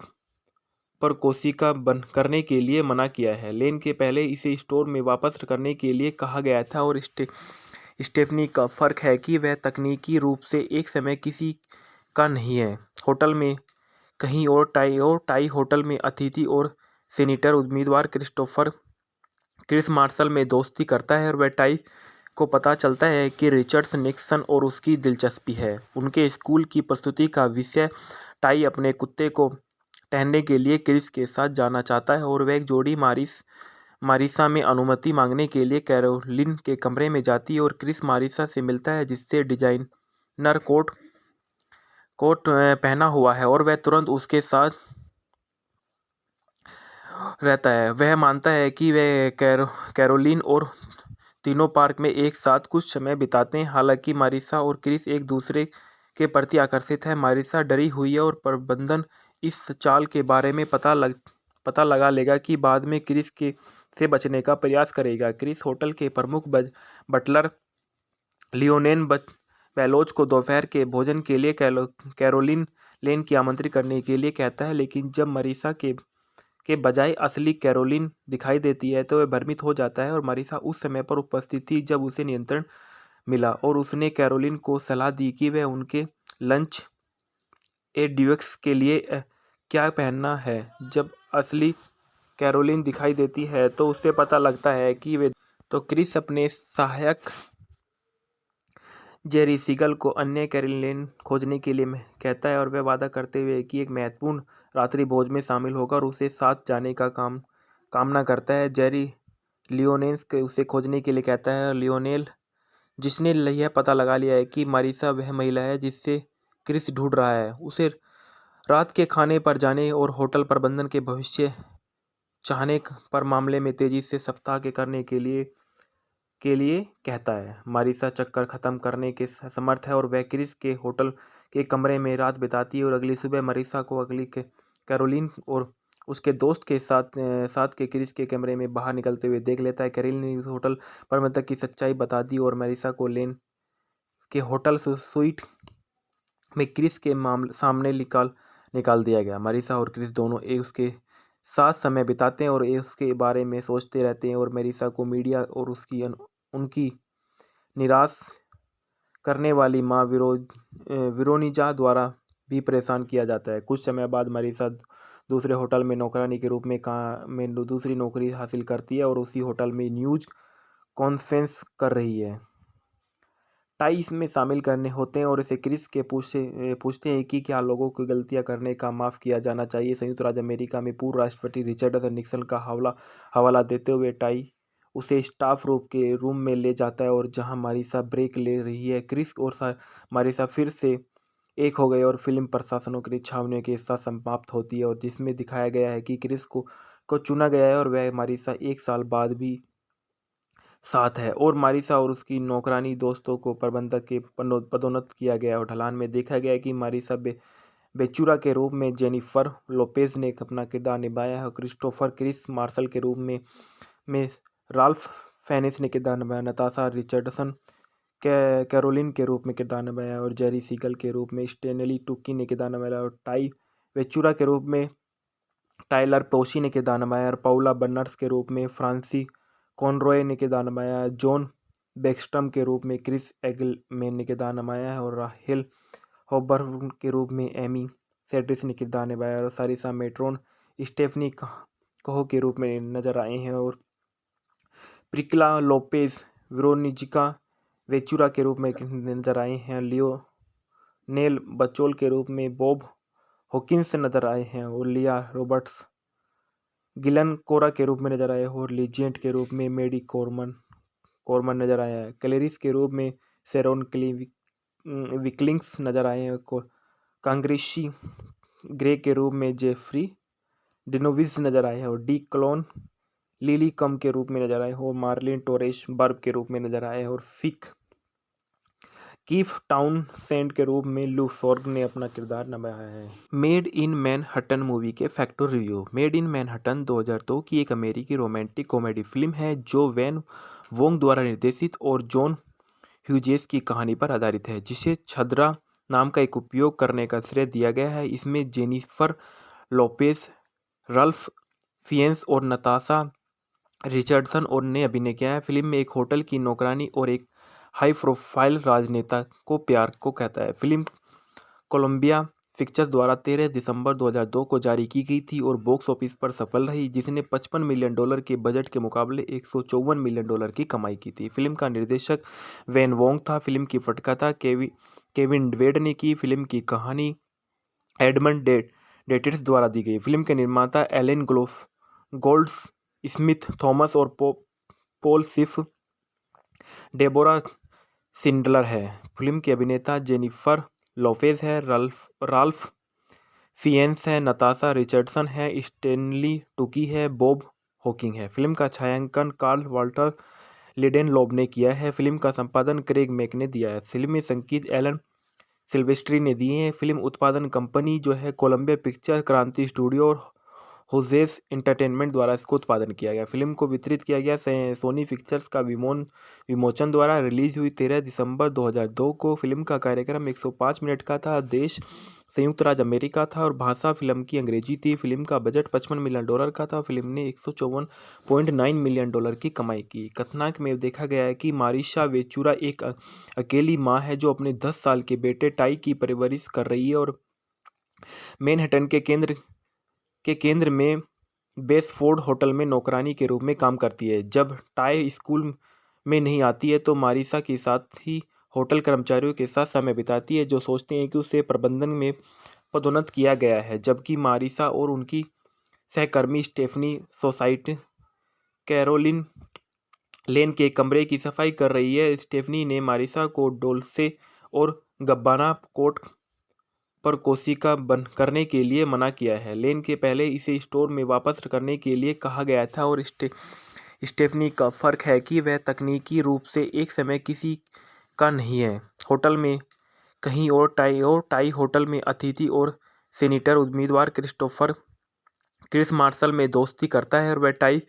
पर कोशिका बंद करने के लिए मना किया है। लेन के पहले इसे स्टोर में वापस करने के लिए कहा गया था और स्टेफनी का फर्क है कि वह तकनीकी रूप से एक समय किसी का नहीं है। होटल में कहीं और टाई होटल में अतिथि और सीनेटर उम्मीदवार क्रिस मार्शल में दोस्ती करता है और वह टाई को पता चलता है कि रिचर्ड्स निक्सन और उसकी दिलचस्पी है। उनके स्कूल की प्रस्तुति का विषय टाई अपने कुत्ते को टहलने के लिए क्रिस के साथ जाना चाहता है और वह एक जोड़ी मारिसा में अनुमति मांगने के लिए कैरोलिन के कमरे में जाती है और क्रिस मारिसा से मिलता है जिससे डिजाइनर कोट पहना हुआ है और वह तुरंत उसके साथ रहता है। वह मानता है कि वह कैरोलिन और तीनों पार्क में एक साथ कुछ समय बिताते हैं। हालांकि मारिसा और क्रिस एक दूसरे के प्रति आकर्षित है। मारिसा डरी हुई है और प्रबंधन इस चाल के बारे में पता लगा लेगा कि बाद में क्रिस से बचने का प्रयास करेगा। क्रिस होटल के प्रमुख बटलर लियोनेल बेलोच को दोपहर के भोजन के लिए कैरोलिन लेन की आमंत्रित करने के लिए कहता है, लेकिन जब मारिसा के बजाय असली कैरोलिन दिखाई देती है तो वह भ्रमित हो जाता है और मारिसा उस समय पर उपस्थित थी जब उसे नियंत्रण मिला और उसने कैरोलिन को सलाह दी कि वह उनके लंच ड्यूक्स के लिए क्या पहनना है। जब असली कैरोलिन दिखाई देती है तो उसे पता लगता है कि वे तो क्रिस अपने सहायक जेरी सीगल को अन्य कैरोलिन खोजने के लिए कहता है और वह वादा करते हुए कि एक महत्वपूर्ण रात्रि भोज में शामिल होगा और उसे साथ जाने का कामना करता है। जेरी लियोनेल्स के उसे खोजने के लिए कहता है। लियोनेल, जिसने यह पता लगा लिया है कि मारिसा वह महिला है जिससे क्रिस ढूंढ रहा है, उसे रात के खाने पर जाने और होटल प्रबंधन के भविष्य चाहने पर मामले में तेजी से सप्ताह के करने के लिए कहता है। मारिसा चक्कर खत्म करने के समर्थ है और वह क्रिस के होटल के कमरे में रात बिताती है और अगली सुबह मारिसा को अगली कैरोलिन और उसके दोस्त के साथ के क्रिस के कमरे में बाहर निकलते हुए देख लेता है। कैरोलिन ने उस होटल प्रबंधक की सच्चाई बता दी और मारिसा को लेन के होटल स्वीट में क्रिस के सामने निकाल दिया गया। मारिसा और क्रिस दोनों एक उसके साथ समय बिताते हैं और उसके बारे में सोचते रहते हैं और मारिसा को मीडिया और उनकी निराश करने वाली माँ विरोनिजा द्वारा भी परेशान किया जाता है। कुछ समय बाद मारिसा दूसरे होटल में नौकरानी के रूप में दूसरी नौकरी हासिल करती है और उसी होटल में न्यूज कॉन्फ्रेंस कर रही है। टाई इसमें शामिल करने होते हैं और इसे क्रिस के पूछते हैं कि क्या लोगों को गलतियां करने का माफ़ किया जाना चाहिए। संयुक्त राज्य अमेरिका में पूर्व राष्ट्रपति रिचर्ड निक्सन का हवाला देते हुए टाई उसे स्टाफ रूम में ले जाता है और जहां मारिसा ब्रेक ले रही है, क्रिस और मारिसा फिर से एक हो गए और फिल्म प्रशासनों की छावनियों के साथ समाप्त होती है और जिसमें दिखाया गया है कि क्रिस को चुना गया है और वह मारिसा 1 साल बाद भी साथ है और मारिसा और उसकी नौकरानी दोस्तों को प्रबंधक के पदोन्नत किया गया और ढलान में देखा गया है कि मारिसा बेचूरा के रूप में जेनिफर लोपेज ने अपना किरदार निभाया है और क्रिस्टोफर क्रिस मार्शल के रूप में राल्फ फेनिस ने किरदार निभाया। नताशा रिचर्डसन कैरोलिन के रूप में किरदार निभाया और जेरी सीगल के रूप में स्टेनली टुकी ने किरदार निभाया और टाई वेचूरा के रूप में टाइलर पोशी ने किरदार निभाया और पाउला बर्नर्स के रूप में फ्रांसी कॉनरॉय ने किरदार निभाया है। जॉन बेक्स्टम के रूप में क्रिस एगलमैन ने किरदार निभाया है और राहेल हॉबर्न के रूप में एमी सेड्रिस ने किरदार निभाया और सारिसा मेट्रोन स्टेफनी कहो के रूप में नजर आए हैं और प्रिक्ला लोपेज विरोनिजिका वेचुरा के रूप में नजर आए हैं। लियोनेल बचोल के रूप में बॉब हॉकिंस नजर आए हैं और लिया रॉबर्ट्स गिलन कोरा के रूप में नजर आए और लीजेंट के रूप में मेडी कॉर्मन नजर आया है। क्लेरिस के रूप में शेरोन विकलिंग्स नजर आए हैं। कांग्रेसी ग्रे के रूप में जेफरी डिनोविस नजर आए हैं और डी क्लोन लिली कम के रूप में नजर आए और मार्लिन टोरेस बर्ब के रूप में नजर आए और फिक कीफ टाउनसेंड के रूप में लू फॉर्ग ने अपना किरदार निभाया है। मेड इन मैनहट्टन मूवी के factor review. Made in Manhattan 2002 की एक अमेरिकी रोमांटिक कॉमेडी फिल्म है जो वैन वोंग द्वारा निर्देशित और जॉन ह्यूजेस की कहानी पर आधारित है, जिसे छद्रा नाम का एक उपयोग करने का श्रेय दिया गया है। इसमें जेनिफर लोपेज, रल्फ फिएंस और नताशा रिचर्डसन और ने अभिनय किया है। फिल्म में एक होटल की नौकरानी और एक हाई प्रोफाइल राजनेता को प्यार को कहता है। फिल्म कोलंबिया पिक्चर्स द्वारा 13 दिसंबर 2002 को जारी की गई थी और बॉक्स ऑफिस पर सफल रही, जिसने $55 मिलियन के बजट के मुकाबले $154 मिलियन की कमाई की थी। फिल्म का निर्देशक वैन वोंग था। फिल्म की पटकथा केविन ड्वेड ने की। फिल्म की कहानी एडमंड डेटिस द्वारा दी गई। फिल्म के निर्माता एलेन गोल्ड स्मिथ थॉमस और पॉल सिफ डेबोरा सिंडलर है। फिल्म की अभिनेता जेनिफर लोपेज है, राल्फ फिएंस है, नताशा रिचर्डसन है, स्टेनली टुकी है, बॉब हॉकिंग है। फिल्म का छायांकन कार्ल वाल्टर लिडेनलॉब ने किया है। फिल्म का संपादन क्रेग मैक ने दिया है। फिल्म में संगीत एलन सिल्वेस्ट्री ने दिए हैं। फिल्म उत्पादन कंपनी जो है कोलंबिया पिक्चर, क्रांति स्टूडियो और होजेस एंटरटेनमेंट द्वारा इसको उत्पादन किया गया। फिल्म को वितरित किया गया सोनी पिक्चर्स का विमोचन द्वारा। रिलीज हुई 13 दिसंबर 2002 को। फिल्म का कार्यक्रम 105 मिनट का था। देश संयुक्त राज्य अमेरिका था और भाषा फिल्म की अंग्रेजी थी। फिल्म का बजट $55 मिलियन का था। फिल्म ने $154.9 मिलियन की कमाई की। कथानक में देखा गया है कि मारिशा वेचूरा एक अकेली माँ है जो अपने 10 साल के बेटे टाई की परवरिश कर रही है और मैनहट्टन के केंद्र में बेसफोर्ड होटल में नौकरानी के रूप में काम करती है। जब टाई स्कूल में नहीं आती है तो मारिसा के साथ ही होटल कर्मचारियों के साथ समय बिताती है, जो सोचते हैं कि उसे प्रबंधन में पदोन्नत किया गया है, जबकि मारिसा और उनकी सहकर्मी स्टेफनी कैरोलिन लेन के कमरे की सफाई कर रही है। स्टेफनी ने मारिसा को डोल्से और गब्बाना कोट पर कोशिका बंद करने के लिए मना किया है। लेन के पहले इसे स्टोर में वापस करने के लिए कहा गया था और स्टेफनी का फर्क है कि वह तकनीकी रूप से एक समय किसी का नहीं है। होटल में कहीं और टाई होटल में अतिथि और सीनेटर उम्मीदवार क्रिस मार्शल में दोस्ती करता है और वह टाई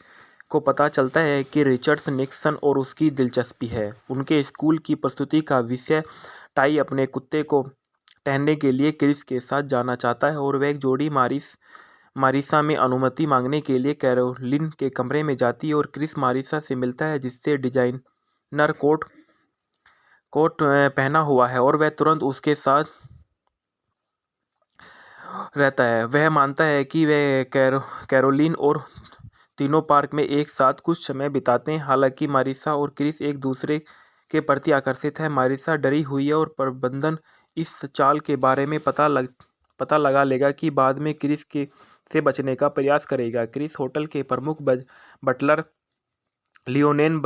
को पता चलता है कि रिचर्ड निक्सन और उसकी दिलचस्पी है। उनके स्कूल की प्रस्तुति का विषय टाई अपने कुत्ते को टहलने के लिए क्रिस के साथ जाना चाहता है और वह एक जोड़ी मारिसा में अनुमति मांगने के लिए कैरोलिन के कमरे में जाती है और क्रिस मारिसा से मिलता है जिससे डिजाइनर कोट पहना हुआ है और वह तुरंत उसके साथ रहता है। वह मानता है कि वह कैरोलिन और तीनों पार्क में एक साथ कुछ समय बिताते हैं। हालांकि मारिसा और क्रिस एक दूसरे के प्रति आकर्षित है। मारिसा डरी हुई है और प्रबंधन इस चाल के बारे में पता लगा लेगा कि बाद में क्रिस से बचने का प्रयास करेगा। क्रिस होटल के प्रमुख बटलर लियोनेल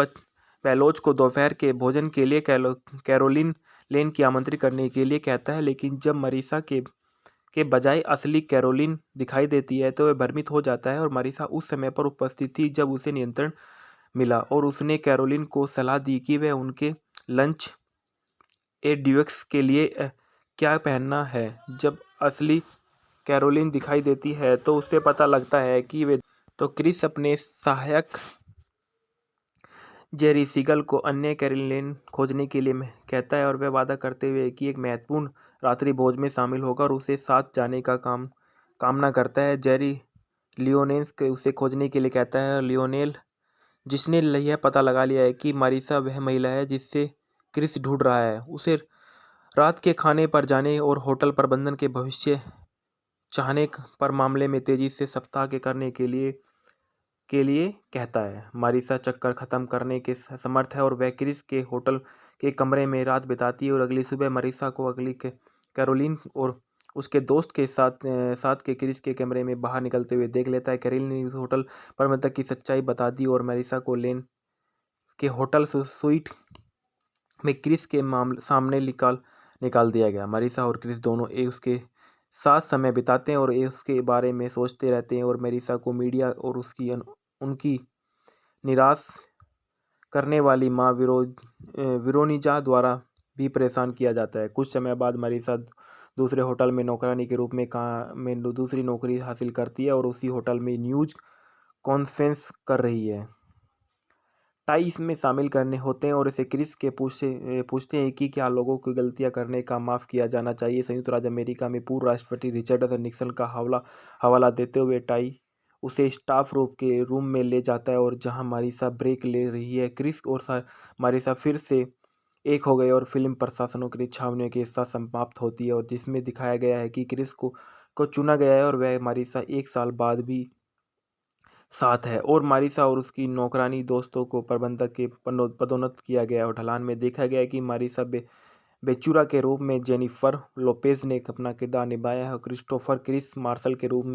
बेलोच को दोपहर के भोजन के लिए कैरोलिन लेन की आमंत्रित करने के लिए कहता है, लेकिन जब मारिसा के बजाय असली कैरोलिन दिखाई देती है तो वह भ्रमित हो जाता है। और मारिसा उस समय पर उपस्थित थी जब उसे नियंत्रण मिला और उसने कैरोलिन को सलाह दी कि वह उनके लंच ड्यूक्स के लिए क्या पहनना है। जब असली कैरोलिन दिखाई देती है तो उसे पता लगता है कि वे तो क्रिस अपने सहायक जेरी सीगल को अन्य कैरोलिन खोजने के लिए कहता है और वह वादा करते हुए कि एक महत्वपूर्ण रात्रि भोज में शामिल होगा और उसे साथ जाने का कामना करता है। जेरी लियोनेल के उसे खोजने के लिए कहता है। लियोनेल, जिसने यह पता लगा लिया है कि मारिसा वह महिला है जिससे क्रिस ढूंढ रहा है, उसे रात के खाने पर जाने और होटल प्रबंधन के भविष्य चाहने पर मामले में तेजी से सप्ताह के करने के लिए कहता है। मारिसा चक्कर खत्म करने के समर्थ है और वह क्रिस के होटल के कमरे में रात बिताती है और अगली सुबह मारिसा को अगली कैरोलिन और उसके दोस्त के साथ के क्रिस के कमरे में बाहर निकलते हुए देख लेता है। कैरोलिन ने उस होटल प्रबंधक की सच्चाई बता दी और मारिसा को लेन के होटल स्वीट में क्रिस के सामने निकाल दिया गया। मारिसा और क्रिस दोनों उसके साथ समय बिताते हैं और उसके बारे में सोचते रहते हैं और मारिसा को मीडिया और उनकी निराश करने वाली माँ विरोनिजा द्वारा भी परेशान किया जाता है। कुछ समय बाद मारिसा दूसरे होटल में नौकरानी के रूप में दूसरी नौकरी हासिल करती है और उसी होटल में न्यूज कॉन्फ्रेंस कर रही है। टाई इसमें शामिल करने होते हैं और इसे क्रिस के पूछते हैं कि क्या लोगों को गलतियां करने का माफ़ किया जाना चाहिए। संयुक्त राज्य अमेरिका में पूर्व राष्ट्रपति रिचर्ड निक्सन का हवाला देते हुए टाई उसे स्टाफ रूम में ले जाता है और जहां मारिसा ब्रेक ले रही है, क्रिस और मारिसा फिर से एक हो गए और फिल्म प्रशासनों की छावनियों के साथ समाप्त होती है और जिसमें दिखाया गया है कि क्रिस को चुना गया है और वह मारिसा एक साल बाद भी साथ है और मारिसा और उसकी नौकरानी दोस्तों को प्रबंधक के पदोन्नत किया गया और ढलान में देखा गया कि मारिसा बेचुरा के रूप में जेनिफर लोपेज ने अपना किरदार निभाया है और क्रिस्टोफर क्रिस मार्शल के रूप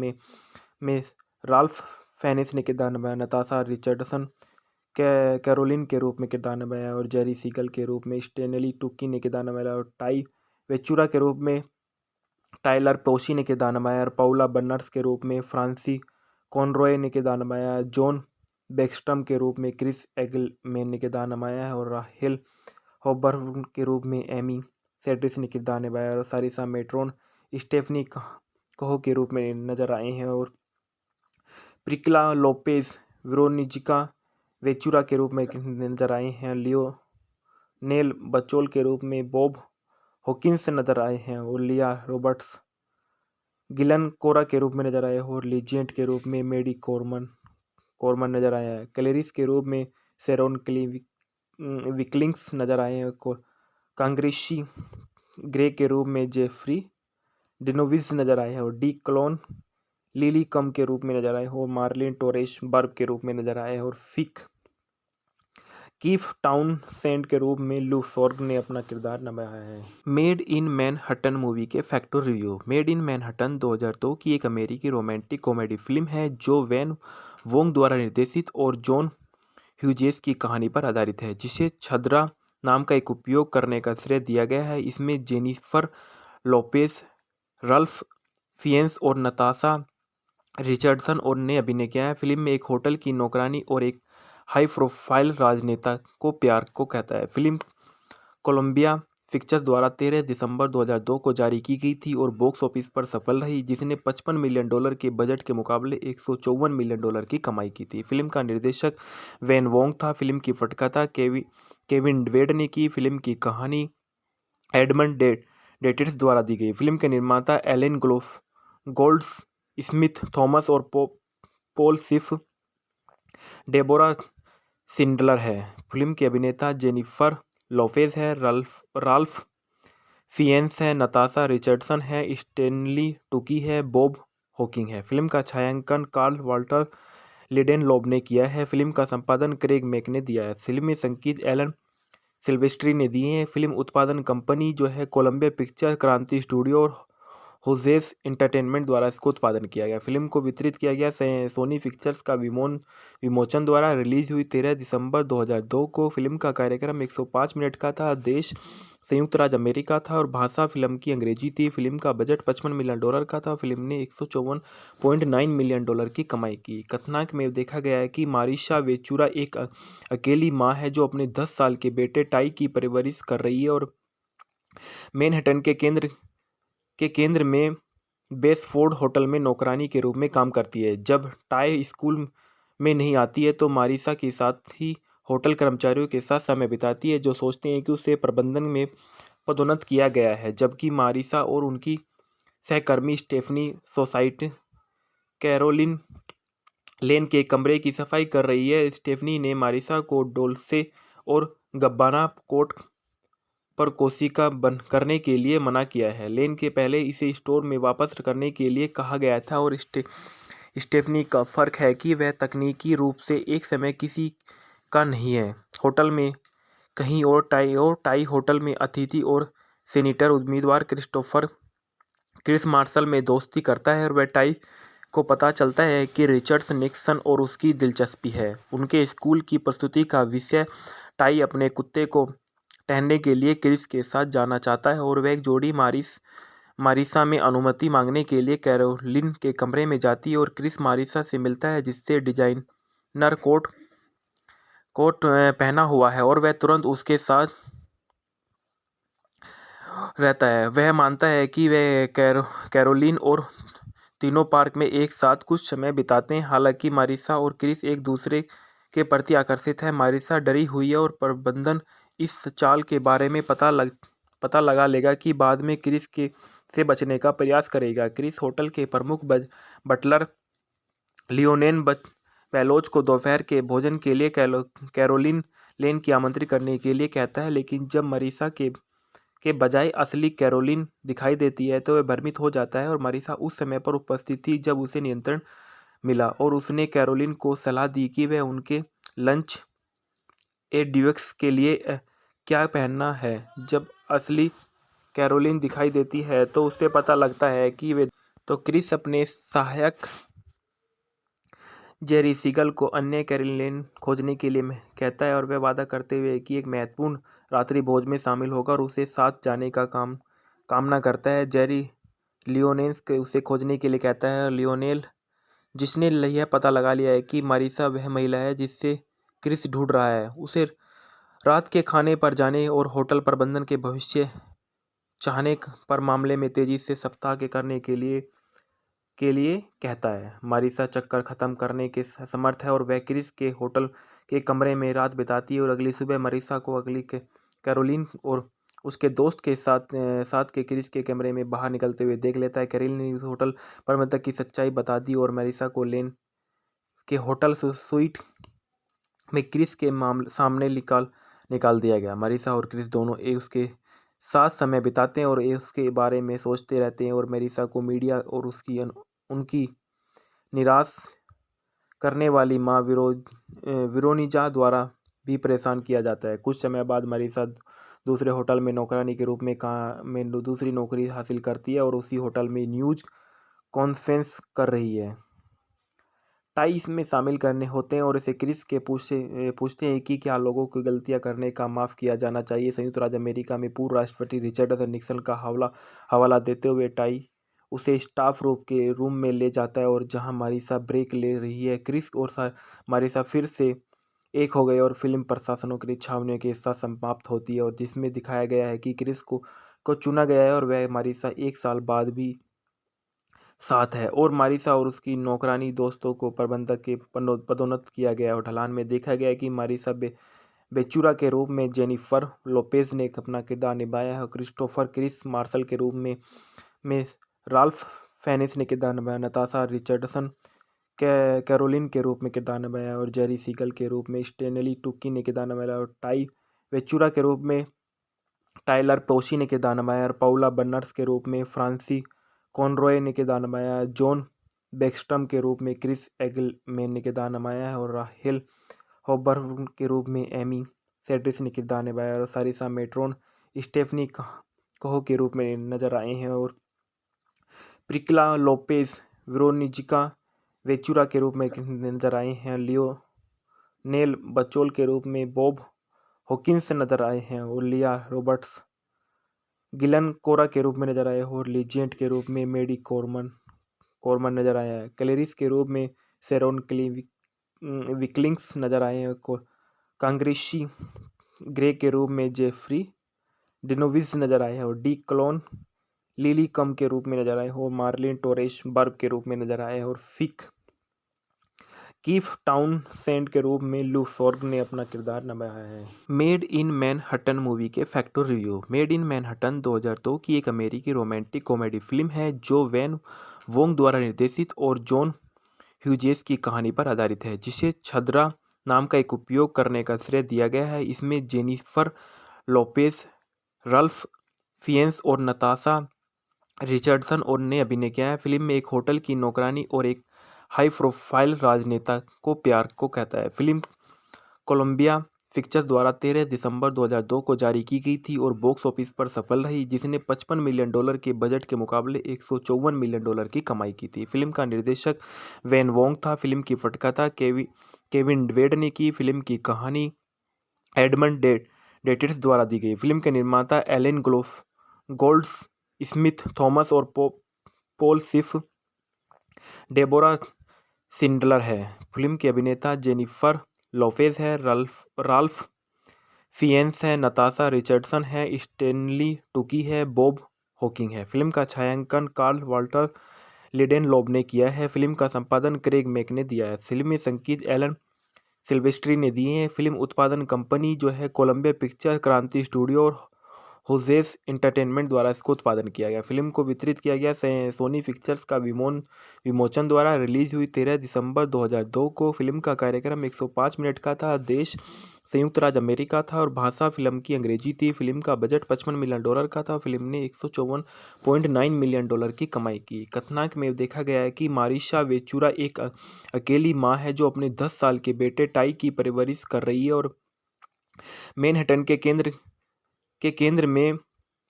में राल्फ फेनिस ने किरदार निभाया। नताशा रिचर्डसन कैरोलिन के रूप में किरदार निभाया और जेरी सीगल के रूप में स्टेनली टुकी ने किरदार निभाया और टाई वेचुरा के रूप में टाइलर पोशी ने किरदार निभाया और पाउला बर्नर्स के रूप में फ्रांसी कॉनरॉय ने किरदार निभाया। जॉन बेक्स्टम के रूप में क्रिस एगलमैन ने किरदार निभाया है और राहेल हॉबर्न के रूप में एमी सेड्रिस ने किरदार निभाया और सारिसा मेट्रोन स्टेफनी कहो के रूप में नजर आए हैं और प्रिक्ला लोपेज विरोनिजिका वेचुरा के रूप में नजर आए हैं। लियोनेल बचोल के रूप में बॉब हॉकिंस नजर आए हैं और लिया रॉबर्ट्स गिलन कोरा के रूप में नजर आए और लीजेंट के रूप में मेडी कोरमन नजर आया है। क्लेरिस के रूप में शेरोन विकलिंग्स नजर आए हैं। कांग्रेसी ग्रे के रूप में जेफरी डिनोविज नजर आए हैं और डी क्लोन लिली कम के रूप में नजर आए और मार्लिन टोरेस बर्ब के रूप में नजर आए और फिक कीफ टाउनसेंड के रूप में लू फॉर्ग ने अपना किरदार निभाया है। मेड इन मैनहट्टन मूवी के factor review. Made in Manhattan 2002 की एक अमेरिकी रोमांटिक कॉमेडी फिल्म है जो वैन वोंग द्वारा निर्देशित और जॉन ह्यूजेस की कहानी पर आधारित है, जिसे छद्रा नाम का एक उपयोग करने का श्रेय दिया गया है। इसमें जेनिफर लोपेज, रल्फ फिएन्स और नताशा रिचर्डसन और ने अभिनय किया है। फिल्म में एक होटल की नौकरानी और एक हाई प्रोफाइल राजनेता को प्यार को कहता है। फिल्म कोलंबिया पिक्चर्स द्वारा 13 दिसंबर 2002 को जारी की गई थी और बॉक्स ऑफिस पर सफल रही, जिसने $55 मिलियन के बजट के मुकाबले $154 मिलियन की कमाई की थी। फिल्म का निर्देशक वैन वोंग था। फिल्म की पटकथा केविन ड्वेड ने की। फिल्म की कहानी एडमंड डेटिस द्वारा दी गई। फिल्म के निर्माता एलेन गोल्ड्स स्मिथ, थॉमस और पॉल सिफ, डेबोरा सिंडलर है। फिल्म के अभिनेता जेनिफर लोपेज है, राल्फ फिएन्स है, नताशा रिचर्डसन है, स्टेनली टुकी है, बॉब हॉकिंग है। फिल्म का छायांकन कार्ल वाल्टर लिडेनलॉब ने किया है। फिल्म का संपादन क्रेग मैक ने दिया है। फिल्म में संगीत एलन सिल्वेस्ट्री ने दिए हैं। फिल्म उत्पादन कंपनी जो है कोलंबिया पिक्चर, क्रांति स्टूडियो और होजेस एंटरटेनमेंट द्वारा इसको उत्पादन किया गया। फिल्म को वितरित किया गया सोनी पिक्चर्स का विमोचन द्वारा। रिलीज हुई 13 दिसंबर 2002 को। फिल्म का कार्यक्रम 105 मिनट का था। देश संयुक्त राज्य अमेरिका था और भाषा फिल्म की अंग्रेजी थी। फिल्म का बजट $55 मिलियन का था। फिल्म ने $154.9 मिलियन की कमाई की। कथानक में देखा गया है कि मारिशा वेचुरा एक अकेली माँ है जो अपने 10 साल के बेटे टाई की परवरिश कर रही है और मैनहट्टन के केंद्र में बेसफोर्ड होटल में नौकरानी के रूप में काम करती है। जब टाई स्कूल में नहीं आती है तो मारिसा के साथ ही होटल कर्मचारियों के साथ समय बिताती है, जो सोचते हैं कि उसे प्रबंधन में पदोन्नत किया गया है। जबकि मारिसा और उनकी सहकर्मी स्टेफनी सोसाइटी कैरोलिन लेन के कमरे की सफाई कर रही है। स्टेफनी ने मारिसा को डोल्से और गब्बाना कोट पर कोशिका बंद करने के लिए मना किया है। लेन के पहले इसे स्टोर में वापस करने के लिए कहा गया था और स्टेफनी का फर्क है कि वह तकनीकी रूप से एक समय किसी का नहीं है। होटल में कहीं और टाई होटल में अतिथि और सीनेटर उम्मीदवार क्रिस मार्शल में दोस्ती करता है और वह टाई को पता चलता है कि रिचर्ड्स निक्सन और उसकी दिलचस्पी है। उनके स्कूल की प्रस्तुति का विषय टाई अपने कुत्ते को टहलने के लिए क्रिस के साथ जाना चाहता है और वह एक जोड़ी मारिसा में अनुमति मांगने के लिए कैरोलिन के कमरे में जाती है और क्रिस मारिसा से मिलता है, जिससे डिजाइनर कोट पहना हुआ है और वह तुरंत उसके साथ रहता है। वह मानता है कि वह कैरोलिन और तीनों पार्क में एक साथ कुछ समय बिताते हैं। हालांकि मारिसा और क्रिस एक दूसरे के प्रति आकर्षित है। मारिसा डरी हुई है और प्रबंधन इस चाल के बारे में पता लगा लेगा कि बाद में क्रिस से बचने का प्रयास करेगा। क्रिस होटल के प्रमुख बटलर लियोनेल बेलोच को दोपहर के भोजन के लिए कैरोलिन लेन की आमंत्रित करने के लिए कहता है, लेकिन जब मारिसा के बजाय असली कैरोलिन दिखाई देती है तो वह भ्रमित हो जाता है। और मारिसा उस समय पर उपस्थित थी जब उसे नियंत्रण मिला और उसने कैरोलिन को सलाह दी कि वह उनके लंच ड्यूक्स के लिए क्या पहनना है। जब असली कैरोलिन दिखाई देती है तो उससे पता लगता है कि वे तो क्रिस अपने सहायक जेरी सीगल को अन्य कैरोलिन खोजने के लिए कहता है और वह वादा करते हुए कि एक महत्वपूर्ण रात्रि भोज में शामिल होगा और उसे साथ जाने का कामना करता है। जेरी लियोनेल के उसे खोजने के लिए कहता है। लियोनेल, जिसने यह पता लगा लिया है कि मारिसा वह महिला है जिससे क्रिस ढूंढ रहा है, उसे रात के खाने पर जाने और होटल प्रबंधन के भविष्य चाहने पर मामले में तेजी से सप्ताह के करने के लिए कहता है। मारिसा चक्कर खत्म करने के समर्थ है और वह क्रिस के होटल के कमरे में रात बिताती है और अगली सुबह मारिसा को अगली कैरोलिन और उसके दोस्त के साथ के क्रिस के कमरे में बाहर निकलते हुए देख लेता है। कैरोलिन ने उस होटल प्रबंधक की सच्चाई बता दी और मारिसा को लेन के होटल स्वीट में क्रिस के सामने निकाल दिया गया। मारिसा और क्रिस दोनों उसके साथ समय बिताते हैं और उसके बारे में सोचते रहते हैं और मारिसा को मीडिया और उनकी निराश करने वाली माँ विरोनिजा द्वारा भी परेशान किया जाता है। कुछ समय बाद मारिसा दूसरे होटल में नौकरानी के रूप में दूसरी नौकरी हासिल करती है और उसी होटल में न्यूज कॉन्फ्रेंस कर रही है। टाई इसमें शामिल करने होते हैं और इसे क्रिस के पूछते हैं कि क्या लोगों को गलतियां करने का माफ़ किया जाना चाहिए। संयुक्त राज्य अमेरिका में पूर्व राष्ट्रपति रिचर्डसन निक्सन का हवाला देते हुए टाई उसे स्टाफ रूम में ले जाता है और जहां मारिसा ब्रेक ले रही है, क्रिस और मारिसा फिर से एक हो गए और फिल्म प्रशासनों की छावनियों के साथ समाप्त होती है और जिसमें दिखाया गया है कि क्रिस को चुना गया है और वह मारिसा 1 साल बाद भी साथ है और मारिसा और उसकी नौकरानी दोस्तों को प्रबंधक के पदोन्नत किया गया और ढलान में देखा गया कि मारिसा बेचूरा के रूप में जेनिफर लोपेज ने अपना किरदार निभाया है और क्रिस्टोफर क्रिस मार्शल के रूप में राल्फ फेनिस ने किरदार निभाया, नताशा रिचर्डसन कैरोलिन के रूप में किरदार निभाया और जेरी सीगल के रूप में स्टेनली टुकी ने किरदार निभाया और टाई वेचूरा के रूप में टाइलर पोशी ने किरदार निभाया और पाउला बर्नर्स के रूप में फ्रांसी कॉनरॉय ने किरदार निभाया, जॉन बेक्स्टम के रूप में क्रिस एगलमैन ने किरदार निभाया है और राहेल हॉबर्न के रूप में एमी सेड्रिस ने किरदार निभाया और सारिसा मेट्रोन स्टेफनी कहो के रूप में नजर आए हैं और प्रिक्ला लोपेज वेरोनिका वेचूरा के रूप में नजर आए हैं, लियोनेल बचोल के रूप में बॉब हॉकिंस नजर आए हैं और लिया रॉबर्ट्स गिलन कोरा के रूप में नजर आए और लीजेंट के रूप में मेडी कोरमन नजर आया है, क्लेरिस के रूप में शेरोन विकलिंग्स नजर आए हैं, कांग्रेसी ग्रे के रूप में जेफरी डिनोविस नजर आए हैं और डी क्लोन लिली कम के रूप में नजर आए और मार्लिन टोरेस बर्ब के रूप में नजर आए और फिक कीफ टाउनसेंड के रूप में लू फॉर्ग ने अपना किरदार निभाया है। मेड इन मैनहट्टन मूवी के factor review. Made in Manhattan 2002 की एक अमेरिकी रोमांटिक कॉमेडी फिल्म है जो वैन वोंग द्वारा निर्देशित और जॉन ह्यूजेस की कहानी पर आधारित है, जिसे छद्रा नाम का एक उपयोग करने का श्रेय दिया गया है। इसमें जेनिफर लोपेज, रल्फ फिएंस और नताशा रिचर्डसन और ने अभिनय किया है। फिल्म में एक होटल की नौकरानी और एक हाई प्रोफाइल राजनेता को प्यार को कहता है। फिल्म कोलंबिया पिक्चर्स द्वारा 13 दिसंबर 2002 को जारी की गई थी और बॉक्स ऑफिस पर सफल रही, जिसने $55 मिलियन के बजट के मुकाबले $154 मिलियन की कमाई की थी। फिल्म का निर्देशक वैन वोंग था। फिल्म की पटकथा केविन वेड ने की। फिल्म की कहानी एडमंड डेटिस द्वारा दी गई। फिल्म के निर्माता एलेन गोल्ड्स स्मिथ थॉमस और पॉल सिफ डेबोरा सिंडलर है। फिल्म के अभिनेता जेनिफर लोपेज है, राल्फ फिएंस है, नताशा रिचर्डसन है, स्टेनली टुकी है, बॉब हॉकिंग है। फिल्म का छायांकन कार्ल वाल्टर लिडेनलॉब ने किया है। फिल्म का संपादन क्रेग मैक ने दिया है। फिल्म में संगीत एलन सिल्वेस्ट्री ने दिए हैं। फिल्म उत्पादन कंपनी जो है कोलंबिया पिक्चर, क्रांति स्टूडियो और होजेस एंटरटेनमेंट द्वारा इसको उत्पादन किया गया। फिल्म को वितरित किया गया सोनी पिक्चर्स का विमोचन द्वारा। रिलीज हुई 13 दिसंबर 2002 को। फिल्म का कार्यक्रम 105 मिनट का था। देश संयुक्त राज्य अमेरिका था और भाषा फिल्म की अंग्रेजी थी। फिल्म का बजट $55 मिलियन का था। फिल्म ने $154.9 मिलियन की कमाई की। कथानक में देखा गया है कि मारिशा वेचूरा एक अकेली माँ है जो अपने 10 साल के बेटे टाई की परवरिश कर रही है और मैनहट्टन के केंद्र में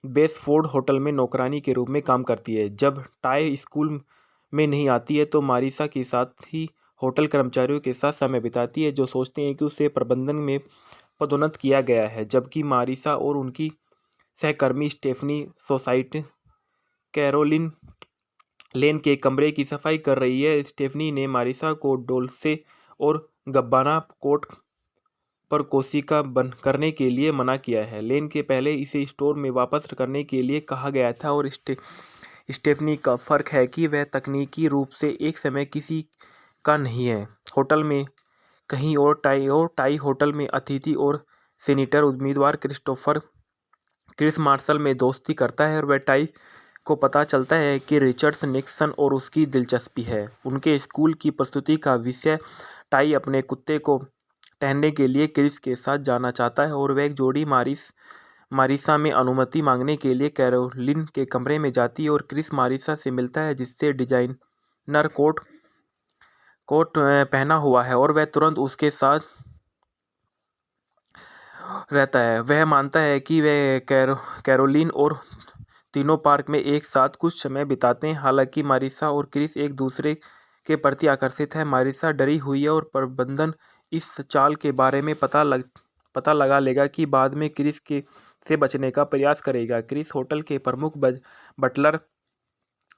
बेसफोर्ड होटल में नौकरानी के रूप में काम करती है। जब टाई स्कूल में नहीं आती है तो मारिसा के साथ ही होटल कर्मचारियों के साथ समय बिताती है, जो सोचते हैं कि उसे प्रबंधन में पदोन्नत किया गया है, जबकि मारिसा और उनकी सहकर्मी स्टेफनी सोसाइटी कैरोलिन लेन के कमरे की सफाई कर रही है। स्टेफनी ने मारिसा को डोल्से और गब्बाना कोट पर कोशिका बंद करने के लिए मना किया है। लेन के पहले इसे स्टोर में वापस करने के लिए कहा गया था और स्टेफनी का फर्क है कि वह तकनीकी रूप से एक समय किसी का नहीं है होटल में कहीं और टाई होटल में अतिथि और सीनेटर उम्मीदवार क्रिस मार्शल में दोस्ती करता है और वह टाई को पता चलता है कि रिचर्ड निक्सन और उसकी दिलचस्पी है। उनके स्कूल की प्रस्तुति का विषय टाई अपने कुत्ते को टहलने के लिए क्रिस के साथ जाना चाहता है और वह एक जोड़ी मारिसा में अनुमति मांगने के लिए कैरोलिन के कमरे में जाती है और क्रिस मारिसा से मिलता है जिससे डिजाइनर कोट पहना हुआ है और वह तुरंत उसके साथ रहता है। वह मानता है कि वह कैरोलिन और तीनों पार्क में एक साथ कुछ समय बिताते हैं। हालांकि मारिसा और क्रिस एक दूसरे के प्रति आकर्षित है। मारिसा डरी हुई है और प्रबंधन इस चाल के बारे में पता लगा लेगा कि बाद में क्रिस के से बचने का प्रयास करेगा। क्रिस होटल के प्रमुख बटलर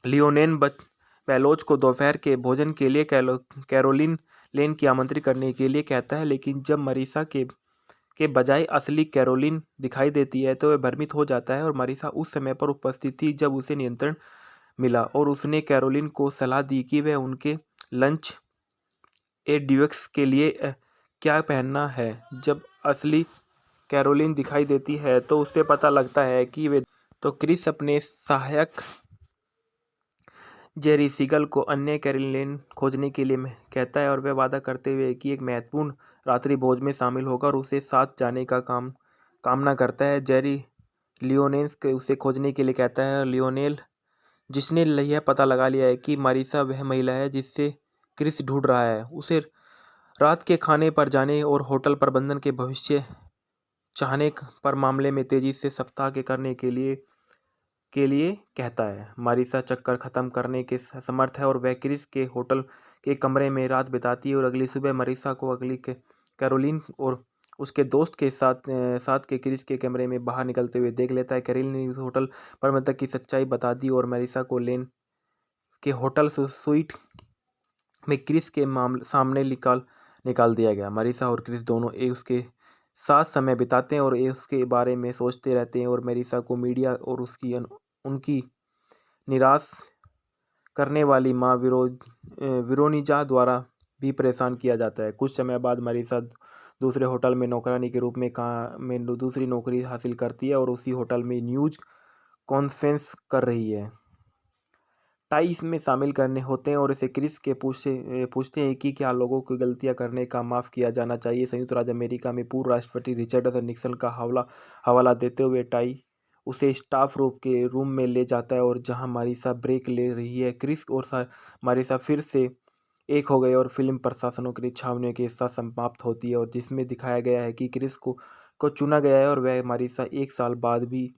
लियोनेल बेलोच को दोपहर के भोजन के लिए कैरोलिन लेन की आमंत्रित करने के लिए कहता है, लेकिन जब मरीसा के बजाय असली कैरोलिन दिखाई देती है तो वह भ्रमित हो जाता है। और मरीसा उस समय पर उपस्थित थी जब उसे नियंत्रण मिला और उसने कैरोलिन को सलाह दी कि वह उनके लंच ड्यूक्स के लिए क्या पहनना है। जब असली कैरोलिन दिखाई देती है तो उससे पता लगता है कि वे तो क्रिस अपने सहायक जेरी सीगल को अन्य कैरोलिन खोजने के लिए कहता है और वह वादा करते हुए कि एक महत्वपूर्ण रात्रि भोज में शामिल होगा और उसे साथ जाने का कामना करता है। जेरी लियोनेल्स के उसे खोजने के लिए कहता है। लियोनेल, जिसने यह पता लगा लिया है कि मारिसा वह महिला है जिससे क्रिस ढूंढ रहा है, उसे रात के खाने पर जाने और होटल प्रबंधन के भविष्य चाहने पर मामले में तेजी से सप्ताह के करने के लिए कहता है। मारिसा चक्कर खत्म करने के समर्थ है और वह क्रिस के होटल के कमरे में रात बिताती है और अगली सुबह मारिसा को अगली कैरोलिन और उसके दोस्त के साथ के क्रिस के कमरे में बाहर निकलते हुए देख लेता है। कैरोलिन ने होटल प्रबंधक की सच्चाई बता दी और मारिसा को लेन के होटल स्वीट में क्रिस के सामने निकाल दिया गया। मारिसा और क्रिस दोनों उसके साथ समय बिताते हैं और उसके बारे में सोचते रहते हैं और मारिसा को मीडिया और उनकी निराश करने वाली माँ विरोनिजा द्वारा भी परेशान किया जाता है। कुछ समय बाद मारिसा दूसरे होटल में नौकरानी के रूप में दूसरी नौकरी हासिल करती है और उसी होटल में न्यूज कॉन्फ्रेंस कर रही है। टाई इसमें शामिल करने होते हैं और इसे क्रिस के पूछते हैं कि क्या लोगों को गलतियां करने का माफ़ किया जाना चाहिए। संयुक्त राज्य अमेरिका में पूर्व राष्ट्रपति रिचर्ड निक्सन का हवाला देते हुए टाई उसे स्टाफ रूम में ले जाता है और जहां मारिसा ब्रेक ले रही है, क्रिस और मारिसा फिर से एक हो गए और फिल्म प्रशासनों की छावनियों के साथ समाप्त होती है और जिसमें दिखाया गया है कि क्रिस को चुना गया है और वह मारिसा 1 साल बाद भी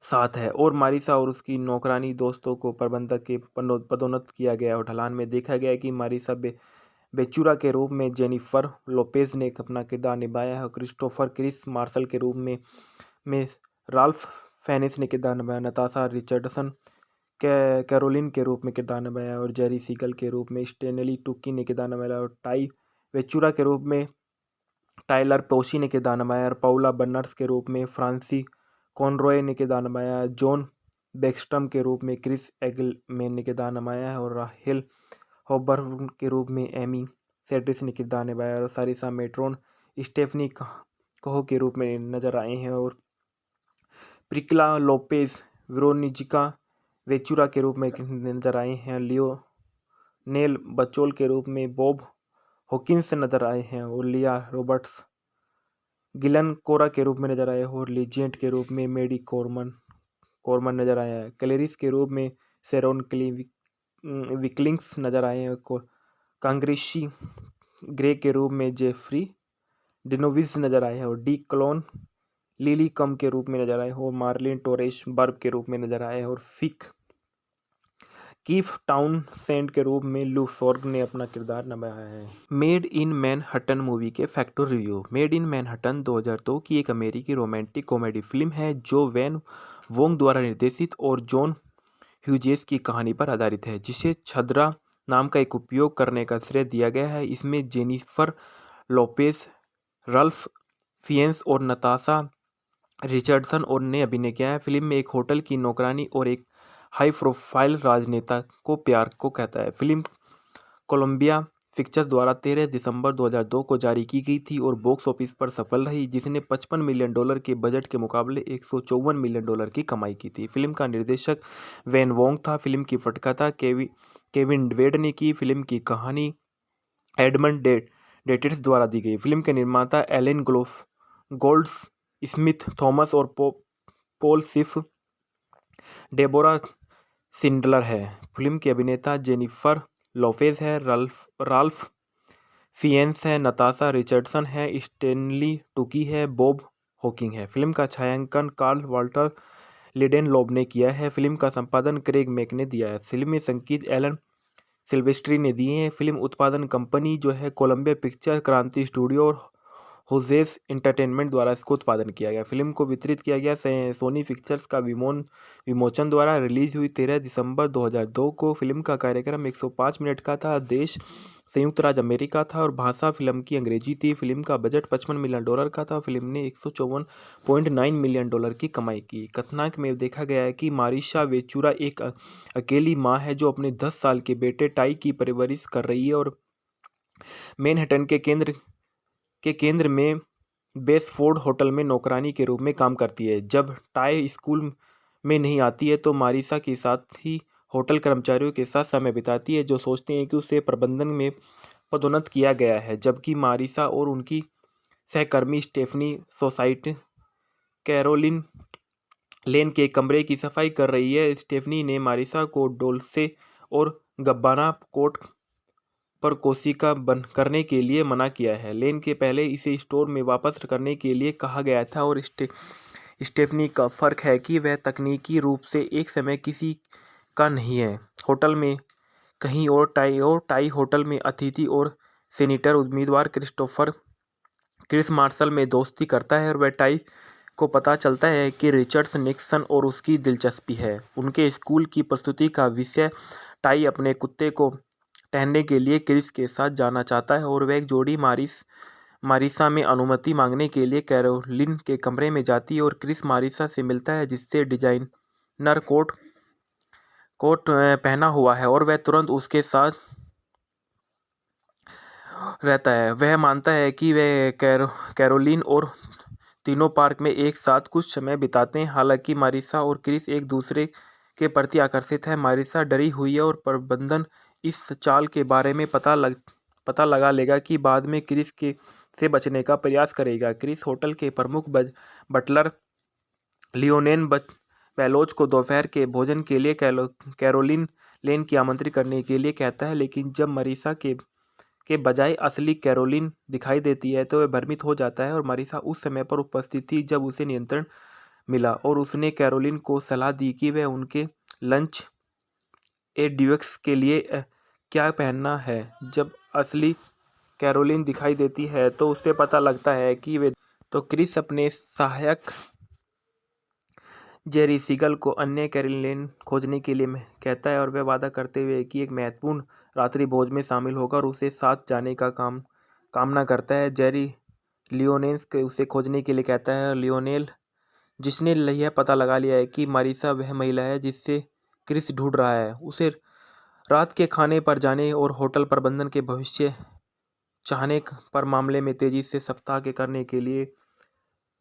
साथ है और मारिसा और उसकी नौकरानी दोस्तों को प्रबंधक के पदोन्नत किया गया और ढलान में देखा गया है कि मारिसा बेचूरा के रूप में जेनिफर लोपेज ने अपना किरदार निभाया है और क्रिस्टोफर क्रिस मार्शल के रूप में राल्फ फेनिस ने किरदार निभाया। नताशा रिचर्डसन कैरोलिन के रूप में किरदार निभाया और जेरी सीगल के रूप में स्टेनली टुकी ने किरदार निभाया और टाई वेचूरा के रूप में टाइलर पोशी ने किरदार निभाया और पाउला बर्नर्स के रूप में फ्रांसी कॉनरॉय ने किरदार निभाया। जॉन बेक्स्टम के रूप में क्रिस एगलमैन ने किरदार निभाया है और राहेल हॉबर्न के रूप में एमी सेड्रिस ने किरदार निभाया और सारिसा मेट्रोन स्टेफनी कहो के रूप में नजर आए हैं और प्रिक्ला लोपेज विरोनिजिका वेचूरा के रूप में नजर आए हैं। लियोनेल बचोल के रूप में बॉब हॉकिंस नजर आए हैं और लिया रॉबर्ट्स गिलन कोरा के रूप में नजर आए और लीजेंट के रूप में मेडी कॉर्मन नजर आया है। क्लेरिस के रूप में शेरोन विकलिंग्स नजर आए हैं। कांग्रेसी ग्रे के रूप में जेफरी डिनोविस नजर आए हैं और डी क्लोन लिली कम के रूप में नजर आए और मार्लिन टोरेस बर्ब के रूप में नजर आए और कीफ टाउनसेंड के रूप में लू फॉर्ग ने अपना किरदार निभाया है। मेड इन मैनहट्टन मूवी के factor review. Made in Manhattan 2002 की एक अमेरिकी रोमांटिक कॉमेडी फिल्म है जो वैन वोंग द्वारा निर्देशित और जॉन ह्यूजेस की कहानी पर आधारित है, जिसे छद्रा नाम का एक उपयोग करने का श्रेय दिया गया है। इसमें जेनिफर लोपेज, रल्फ फिएंस और नताशा रिचर्डसन और ने अभिनय किया है। फिल्म में एक होटल की नौकरानी और एक हाई प्रोफाइल राजनेता को प्यार को कहता है। फिल्म कोलंबिया पिक्चर्स द्वारा 13 दिसंबर 2002 को जारी की गई थी और बॉक्स ऑफिस पर सफल रही, जिसने $55 मिलियन के बजट के मुकाबले $154 मिलियन की कमाई की थी। फिल्म का निर्देशक वैन वोंग था। फिल्म की पटकथा केविन वेड ने की। फिल्म की कहानी एडमंड डेटिस द्वारा दी गई। फिल्म के निर्माता एलन गोल्ड स्मिथ थॉमस और पॉल सिफ डेबोरा सिंडलर है। फिल्म की अभिनेता जेनिफर लोपेज है, राल्फ फिएंस है, नताशा रिचर्डसन है, स्टेनली टुकी है, बॉब हॉकिंग है। फिल्म का छायांकन कार्ल वाल्टर लिडेनलॉब ने किया है। फिल्म का संपादन क्रेग मैक ने दिया है। फिल्म में संगीत एलन सिल्वेस्ट्री ने दिए हैं। फिल्म उत्पादन कंपनी जो है कोलंबिया पिक्चर, क्रांति स्टूडियो और होजेस एंटरटेनमेंट द्वारा इसको उत्पादन किया गया। फिल्म को वितरित किया गया सोनी पिक्चर्स का विमोचन द्वारा। रिलीज हुई 13 दिसंबर 2002 को। फिल्म का कार्यक्रम 105 मिनट का था। देश संयुक्त राज्य अमेरिका था और भाषा फिल्म की अंग्रेजी थी। फिल्म का बजट $55 मिलियन का था। फिल्म ने $154.9 मिलियन की कमाई की। कथानक में देखा गया है कि मारिशा वेचूरा एक अकेली माँ है जो अपने 10 साल के बेटे टाई की परवरिश कर रही है और मैनहट्टन के केंद्र में बेसफोर्ड होटल में नौकरानी के रूप में काम करती है। जब टाई स्कूल में नहीं आती है तो मारिसा के साथ ही होटल कर्मचारियों के साथ समय बिताती है जो सोचते हैं कि उसे प्रबंधन में पदोन्नत किया गया है, जबकि मारिसा और उनकी सहकर्मी स्टेफनी सोसाइटी कैरोलिन लेन के कमरे की सफाई कर रही है। स्टेफनी ने मारिसा को डोल्से और गब्बाना कोट पर कोशिका बंद करने के लिए मना किया है। लेन के पहले इसे स्टोर में वापस करने के लिए कहा गया था और स्टेफनी का फर्क है कि वह तकनीकी रूप से एक समय किसी का नहीं है। होटल में कहीं और टाई होटल में अतिथि और सीनेटर उम्मीदवार क्रिस मार्शल में दोस्ती करता है और वह टाई को पता चलता है कि रिचर्ड निक्सन और उसकी दिलचस्पी है। उनके स्कूल की प्रस्तुति का विषय टाई अपने कुत्ते को टहलने के लिए क्रिस के साथ जाना चाहता है और वह एक जोड़ी मारिसा में अनुमति मांगने के लिए कैरोलिन के कमरे में जाती है और क्रिस मारिसा से मिलता है जिससे डिजाइनर कोट पहना हुआ है और वह तुरंत उसके साथ रहता है। वह मानता है कि वह कैरोलिन और तीनों पार्क में एक साथ कुछ समय बिताते हैं। हालांकि मारिसा और क्रिस एक दूसरे के प्रति आकर्षित है। मारिसा डरी हुई है और प्रबंधन इस चाल के बारे में पता लगा लेगा कि बाद में क्रिस से बचने का प्रयास करेगा। क्रिस होटल के प्रमुख बटलर लियोनेल बेलोच को दोपहर के भोजन के लिए कैरोलिन लेन की आमंत्रित करने के लिए कहता है, लेकिन जब मारिसा के बजाय असली कैरोलिन दिखाई देती है तो वह भ्रमित हो जाता है और मारिसा उस समय पर उपस्थित थी जब उसे नियंत्रण मिला और उसने कैरोलिन को सलाह दी कि वह उनके लंच ड्यूक्स के लिए क्या पहनना है। जब असली कैरोलिन दिखाई देती है तो उसे पता लगता है कि वे तो क्रिस अपने सहायक जेरी सीगल को अन्य कैरोलिन खोजने के लिए कहता है और वह वादा करते हुए कि एक महत्वपूर्ण रात्रि भोज में शामिल होकर उसे साथ जाने का कामना करता है। जेरी लियोनेल के उसे खोजने के लिए कहता है। लियोनेल, जिसने यह पता लगा लिया है कि मारिसा वह महिला है जिससे क्रिस ढूंढ रहा है, उसे रात के खाने पर जाने और होटल प्रबंधन के भविष्य चाहने पर मामले में तेजी से सप्ताह के करने के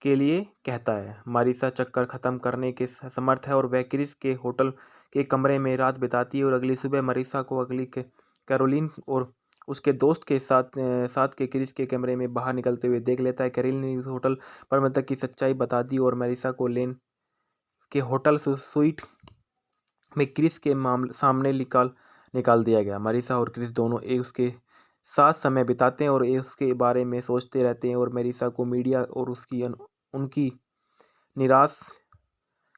लिए कहता है। मारिसा चक्कर खत्म करने के समर्थ है और वह क्रिस के होटल के कमरे में रात बिताती है और अगली सुबह मारिसा को अगली कैरोलिन और उसके दोस्त के साथ के क्रिस के कमरे में बाहर निकलते हुए देख लेता है। कैरोलिन ने उस होटल प्रबंधक की सच्चाई बता दी और मारिसा को लेन के होटल स्वीट में क्रिस के सामने निकाल दिया गया। मारिसा और क्रिस दोनों उसके साथ समय बिताते हैं और उसके बारे में सोचते रहते हैं और मारिसा को मीडिया और उनकी निराश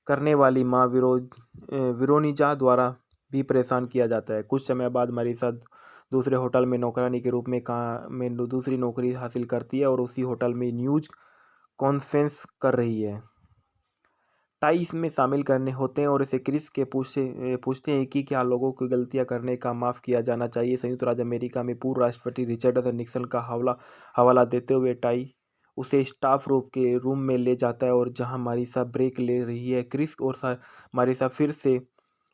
करने वाली माँ विरोनिजा द्वारा भी परेशान किया जाता है। कुछ समय बाद मारिसा दूसरे होटल में नौकरानी के रूप में दूसरी नौकरी हासिल करती है और उसी होटल में न्यूज कॉन्फ्रेंस कर रही है। टाई इसमें शामिल करने होते हैं और इसे क्रिस के पूछते हैं कि क्या लोगों को गलतियां करने का माफ़ किया जाना चाहिए। संयुक्त राज्य अमेरिका में पूर्व राष्ट्रपति रिचर्ड निक्सन का हवाला देते हुए टाई उसे स्टाफ रूम में ले जाता है और जहां मारिसा ब्रेक ले रही है, क्रिस और मारिसा फिर से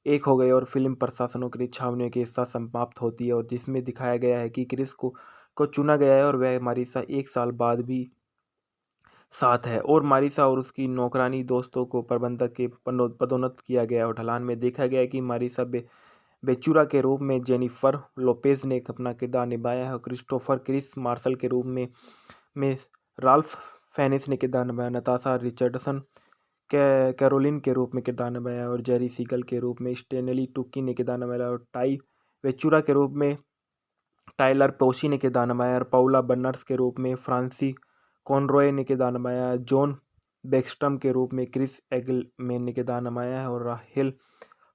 एक हो गए और फिल्म प्रशासनों की छावनियों के साथ समाप्त होती है और जिसमें दिखाया गया है कि क्रिस को चुना गया है और वह मारिसा 1 साल बाद भी साथ है और मारिसा और उसकी नौकरानी दोस्तों को प्रबंधक के पदोन्नत किया गया और ढलान में देखा गया कि मारिसा बेचूरा के रूप में जेनिफर लोपेज ने अपना किरदार निभाया है और क्रिस्टोफर क्रिस मार्शल के रूप में राल्फ फेनिस ने किरदार निभाया। नताशा रिचर्डसन कैरोलिन के रूप में किरदार निभाया और जेरी सीगल के रूप में स्टेनली टुकी ने किरदार निभाया और टाई वेचूरा के रूप में टाइलर पोशी ने किरदार निभाया और पाउला बर्नर्स के रूप में फ्रांसी कॉनरॉय ने किरदार निभाया। जॉन बेक्स्टम के रूप में क्रिस एगलमैन ने किरदार निभाया है और राहेल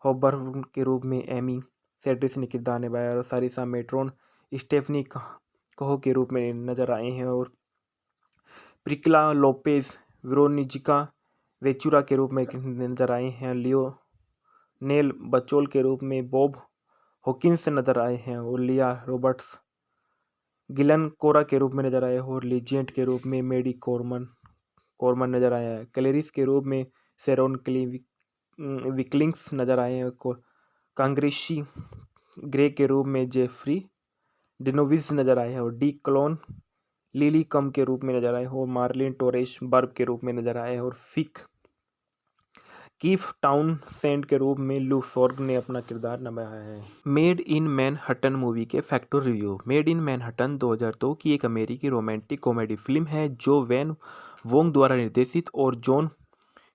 हॉबर्न के रूप में एमी सेड्रिस ने किरदार निभाया और सारिसा मेट्रोन स्टेफनी कहो के रूप में नजर आए हैं और प्रिक्ला लोपेज वेरोनिका वेचुरा के रूप में नजर आए हैं। लियोनेल बचोल के रूप में बॉब हॉकिंस नजर आए हैं और लिया रॉबर्ट्स गिलन कोरा के रूप में नजर आए और लीजेंट के रूप में मेडी कोरमन नजर आया है। क्लेरिस के रूप में शेरोन विकलिंग्स नजर आए हैं। कांग्रेसी ग्रे के रूप में जेफरी डिनोविस नजर आए हैं और डी क्लोन लिली कम के रूप में नजर आए और मार्लिन टोरेस बर्ब के रूप में नजर आए और फिक कीफ टाउनसेंड के रूप में लू फॉर्ग ने अपना किरदार निभाया है। मेड इन मैनहट्टन मूवी के factor review. Made in Manhattan 2002 की एक अमेरिकी रोमांटिक कॉमेडी फिल्म है जो वैन वोंग द्वारा निर्देशित और जॉन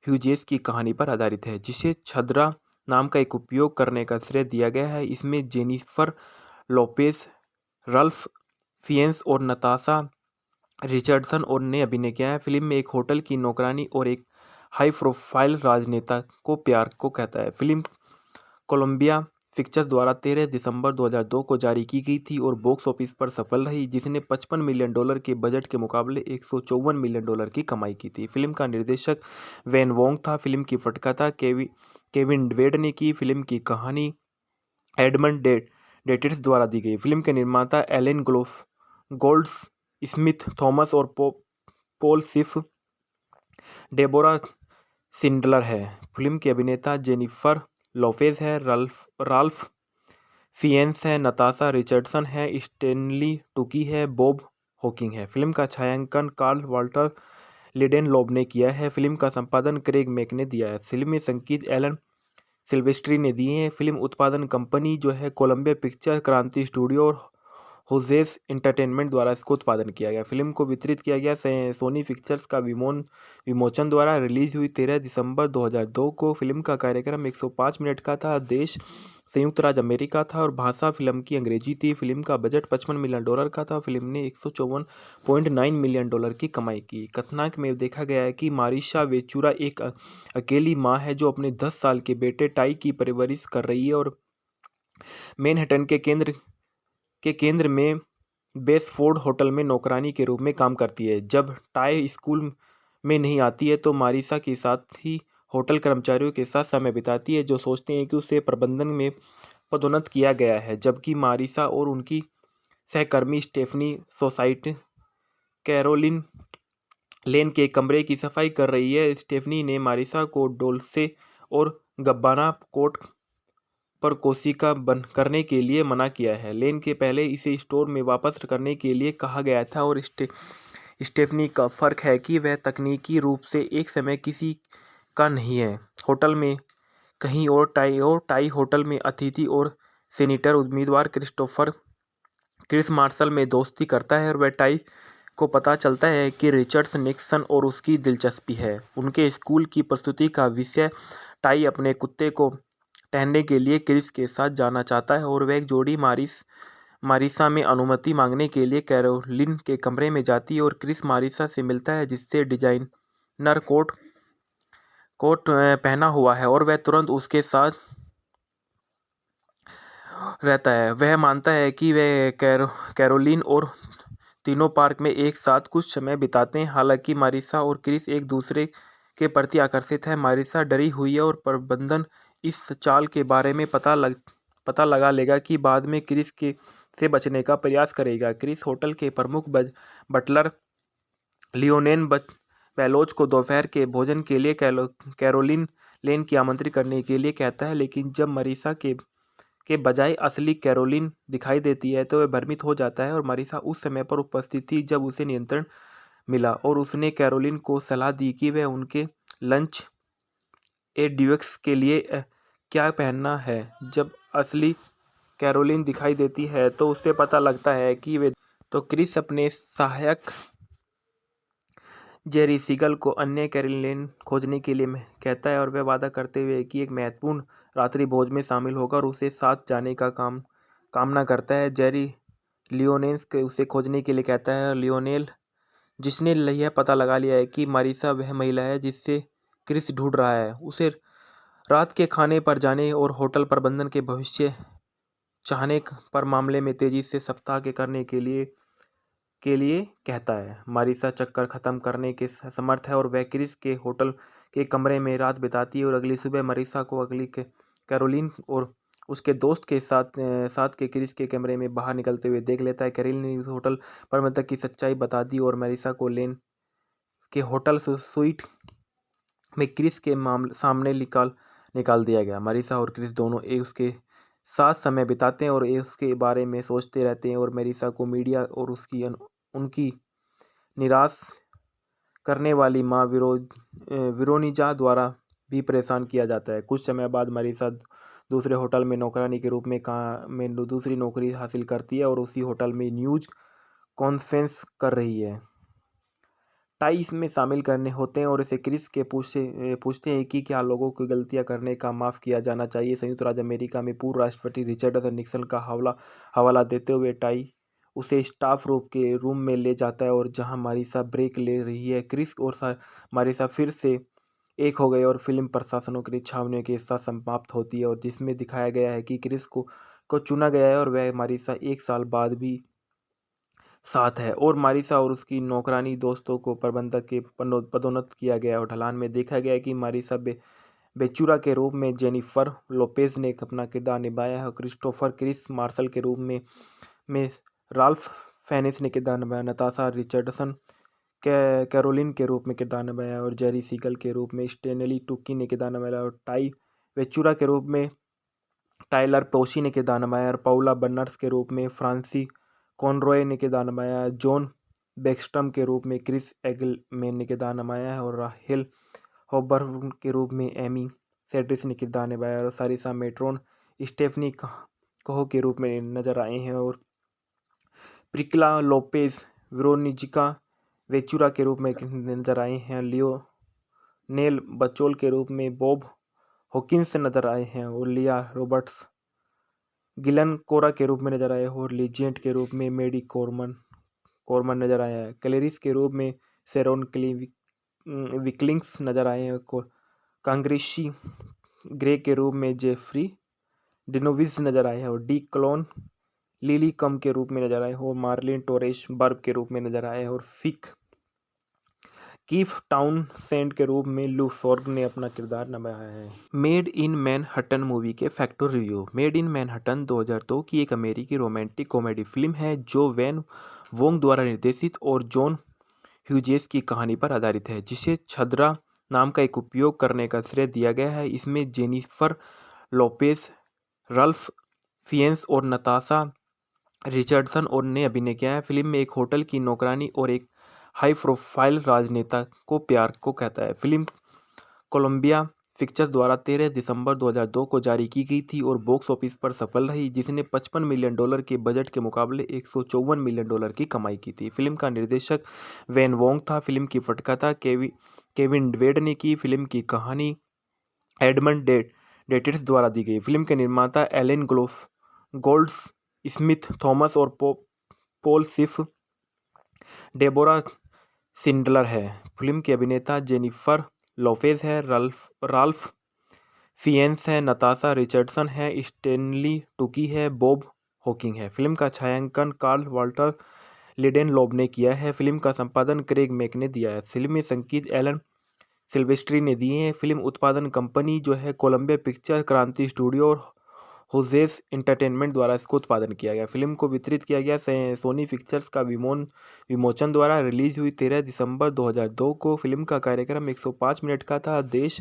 ह्यूजेस की कहानी पर आधारित है, जिसे छद्रा नाम का एक उपयोग करने का श्रेय दिया गया है। इसमें जेनिफर लोपेज, रल्फ फिएन्स और नताशा रिचर्डसन और ने अभिनय किया है। फिल्म में एक होटल की नौकरानी और एक हाई प्रोफाइल राजनेता को प्यार को कहता है। फिल्म कोलंबिया पिक्चर्स द्वारा 13 दिसंबर 2002 को जारी की गई थी और बॉक्स ऑफिस पर सफल रही, जिसने $55 मिलियन के बजट के मुकाबले $154 मिलियन की कमाई की थी। फिल्म का निर्देशक वैन वोंग था। फिल्म की पटकथा केविन ड्वेड ने की। फिल्म की कहानी एडमंड डेटिस द्वारा दी गई। फिल्म के निर्माता एलेन गोल्ड स्मिथ थॉमस और पॉल सिफ डेबोरा सिंडलर है। फिल्म के अभिनेता जेनिफर लोपेज है, राल्फ फिएन्स है, नताशा रिचर्डसन है, स्टेनली टुकी है, बॉब हॉकिंग है। फिल्म का छायांकन कार्ल वाल्टर लिडेनलॉब ने किया है। फिल्म का संपादन क्रेग मैक ने दिया है। फिल्म में संगीत एलन सिल्वेस्ट्री ने दिए हैं। फिल्म उत्पादन कंपनी जो है कोलंबिया पिक्चर, क्रांति स्टूडियो और होजेस एंटरटेनमेंट द्वारा इसको उत्पादन किया गया। फिल्म को वितरित किया गया सोनी पिक्चर्स का विमोचन द्वारा। रिलीज हुई 13 दिसंबर 2002 को। फिल्म का कार्यक्रम 105 मिनट का था। देश संयुक्त राज्य अमेरिका था और भाषा फिल्म की अंग्रेजी थी। फिल्म का बजट $55 मिलियन का था। फिल्म ने $154.9 मिलियन की कमाई की। कथानक में देखा गया है कि मारिशा वेचुरा एक अकेली माँ है जो अपने 10 साल के बेटे टाई की परवरिश कर रही है और मैनहट्टन के केंद्र में बेसफोर्ड होटल में नौकरानी के रूप में काम करती है। जब टाई स्कूल में नहीं आती है तो मारिसा के साथ ही होटल कर्मचारियों के साथ समय बिताती है, जो सोचते हैं कि उसे प्रबंधन में पदोन्नत किया गया है। जबकि मारिसा और उनकी सहकर्मी स्टेफनी सोसाइटी कैरोलिन लेन के कमरे की सफाई कर रही है। स्टेफनी ने मारिसा को डोल्से और गब्बाना कोट पर कोशिका बंद करने के लिए मना किया है। लेन के पहले इसे स्टोर में वापस करने के लिए कहा गया था और स्टेफनी का फर्क है कि वह तकनीकी रूप से एक समय किसी का नहीं है। होटल में कहीं और टाई होटल में अतिथि और सीनेटर उम्मीदवार क्रिस मार्शल में दोस्ती करता है और वह टाई को पता चलता है कि रिचर्ड निक्सन और उसकी दिलचस्पी है। उनके स्कूल की प्रस्तुति का विषय टाई अपने कुत्ते को टहलने के लिए क्रिस के साथ जाना चाहता है और वह एक जोड़ी मारिसा में अनुमति मांगने के लिए कैरोलिन के कमरे में जाती है और क्रिस मारिसा से मिलता है, जिससे डिजाइनर कोट पहना हुआ है और वह तुरंत उसके साथ रहता है। वह मानता है कि वह कैरोलिन और तीनों पार्क में एक साथ कुछ समय बिताते हैं। हालांकि मारिसा और क्रिस एक दूसरे के प्रति आकर्षित है। मारिसा डरी हुई है और प्रबंधन इस चाल के बारे में पता लगा लेगा कि बाद में क्रिस से बचने का प्रयास करेगा। क्रिस होटल के प्रमुख बटलर लियोनेल बेलोच को दोपहर के भोजन के लिए कैरोलिन लेन की आमंत्रित करने के लिए कहता है, लेकिन जब मारिसा के बजाय असली कैरोलिन दिखाई देती है तो वह भ्रमित हो जाता है और मारिसा उस समय पर उपस्थित थी जब उसे नियंत्रण मिला और उसने कैरोलिन को सलाह दी कि वह उनके लंच ड्यूक्स के लिए क्या पहनना है। जब असली कैरोलिन दिखाई देती है तो उसे पता लगता है कि वे तो क्रिस अपने सहायक जेरी सीगल को अन्य कैरोलिन खोजने के लिए कहता है और वह वादा करते हुए कि एक महत्वपूर्ण रात्रि भोज में शामिल होकर उसे साथ जाने का कामना करता है। जेरी लियोनेल के उसे खोजने के लिए कहता है। लियोनेल, जिसने यह पता लगा लिया है कि मारिसा वह महिला है जिससे क्रिस ढूंढ रहा है, उसे रात के खाने पर जाने और होटल प्रबंधन के भविष्य चाहने पर मामले में तेजी से सप्ताह के करने के लिए कहता है। मारिसा चक्कर खत्म करने के समर्थ है और वह क्रिस के होटल के कमरे में रात बिताती है और अगली सुबह मारिसा को अगली कैरोलिन और उसके दोस्त के साथ के क्रिस के कमरे में बाहर निकलते हुए देख लेता है। कैरोलिन ने उस होटल प्रबंधक की सच्चाई बता दी और मारिसा को लेन के होटल स्वीट में क्रिस के सामने निकाल दिया गया। मारिसा और क्रिस दोनों उसके साथ समय बिताते हैं और उसके बारे में सोचते रहते हैं और मारिसा को मीडिया और उनकी निराश करने वाली माँ विरोनिजा द्वारा भी परेशान किया जाता है। कुछ समय बाद मारिसा दूसरे होटल में नौकरानी के रूप में दूसरी नौकरी हासिल करती है और उसी होटल में न्यूज कॉन्फ्रेंस कर रही है। टाई इसमें शामिल करने होते हैं और इसे क्रिस के पूछते हैं कि क्या लोगों को गलतियां करने का माफ़ किया जाना चाहिए। संयुक्त राज्य अमेरिका में पूर्व राष्ट्रपति रिचर्डसन निक्सन का हवाला देते हुए टाई उसे स्टाफ रूम में ले जाता है और जहां मारिसा ब्रेक ले रही है, क्रिस और मारिसा फिर से एक हो गए और फिल्म प्रशासनों की छावनियों के साथ समाप्त होती है और जिसमें दिखाया गया है कि क्रिस को चुना गया है और वह मारिसा 1 साल बाद भी साथ है और मारिसा और उसकी नौकरानी दोस्तों को प्रबंधक के पदोन्नत किया गया और ढलान में देखा गया कि मारिसा बेचुरा के रूप में जेनिफर लोपेज ने अपना किरदार निभाया है और क्रिस्टोफर क्रिस मार्शल के रूप में राल्फ फेनिस ने किरदार निभाया। नताशा रिचर्डसन कैरोलिन के रूप में किरदार निभाया और जेरी सीगल के रूप में स्टेनली टुकी ने किरदार निभाया और टाई वेचुरा के रूप में टाइलर पोशी ने किरदार निभाया और पाउला बर्नर्स के रूप में फ्रांसी कॉनरॉय ने किरदार निभाया। जॉन बेक्स्ट्रम के रूप में क्रिस एगलमैन ने किरदार निभाया है और राहेल हॉबर्न के रूप में एमी सेड्रिस ने किरदार निभाया और सारिसा मेट्रोन स्टेफनी कहो के रूप में नजर आए हैं और प्रिक्ला लोपेज वेरोनिका वेचुरा के रूप में नजर आए हैं। लियोनेल बचोल के रूप में बॉब हॉकिंस नजर आए हैं और लिया रॉबर्ट्स गिलन कोरा के रूप में नजर आए और लीजेंट के रूप में मेडी कोरमन नजर आया है। क्लेरिस के रूप में शेरोन विकलिंग्स नजर आए हैं। कांग्रेसी ग्रे के रूप में जेफरी डिनोविस नजर आए हैं और डी क्लोन लिली कम के रूप में नजर आए और मार्लिन टोरेस बर्ब के रूप में नजर आए और फिक कीफ टाउनसेंड के रूप में लू फॉर्ग ने अपना किरदार निभाया है। मेड इन मैनहट्टन मूवी के factor review. Made in Manhattan 2002 की एक अमेरिकी रोमांटिक कॉमेडी फिल्म है जो वैन वोंग द्वारा निर्देशित और जॉन ह्यूजेस की कहानी पर आधारित है, जिसे छद्रा नाम का एक उपयोग करने का श्रेय दिया गया है। इसमें जेनिफर लोपेज, रल्फ फिएंस और नताशा रिचर्डसन और ने अभिनय किया है। फिल्म में एक होटल की नौकरानी और एक हाई प्रोफाइल राजनेता को प्यार को कहता है। फिल्म कोलंबिया पिक्चर्स द्वारा 13 दिसंबर 2002 को जारी की गई थी और बॉक्स ऑफिस पर सफल रही, जिसने $55 मिलियन के बजट के मुकाबले $154 मिलियन की कमाई की थी। फिल्म का निर्देशक वैन वोंग था। फिल्म की पटकथा केविन वेड ने की। फिल्म की कहानी एडमंड डेटिस द्वारा दी गई। फिल्म के निर्माता एलेन गोल्ड्स स्मिथ थॉमस और पॉल सिफ डेबोरा सिंडलर है। फिल्म के अभिनेता जेनिफर लोपेज है, राल्फ फिएंस है, नताशा रिचर्डसन है, स्टेनली टुकी है, बॉब हॉकिंग है। फिल्म का छायांकन कार्ल वाल्टर लिडेनलॉब ने किया है। फिल्म का संपादन क्रेग मैक ने दिया है। फिल्म में संगीत एलन सिल्वेस्ट्री ने दिए हैं। फिल्म उत्पादन कंपनी जो है कोलंबिया पिक्चर, क्रांति स्टूडियो और होजेस एंटरटेनमेंट द्वारा इसको उत्पादन किया गया। फिल्म को वितरित किया गया सोनी पिक्चर्स का विमोचन द्वारा। रिलीज हुई 13 दिसंबर 2002 को। फिल्म का कार्यक्रम 105 मिनट का था। देश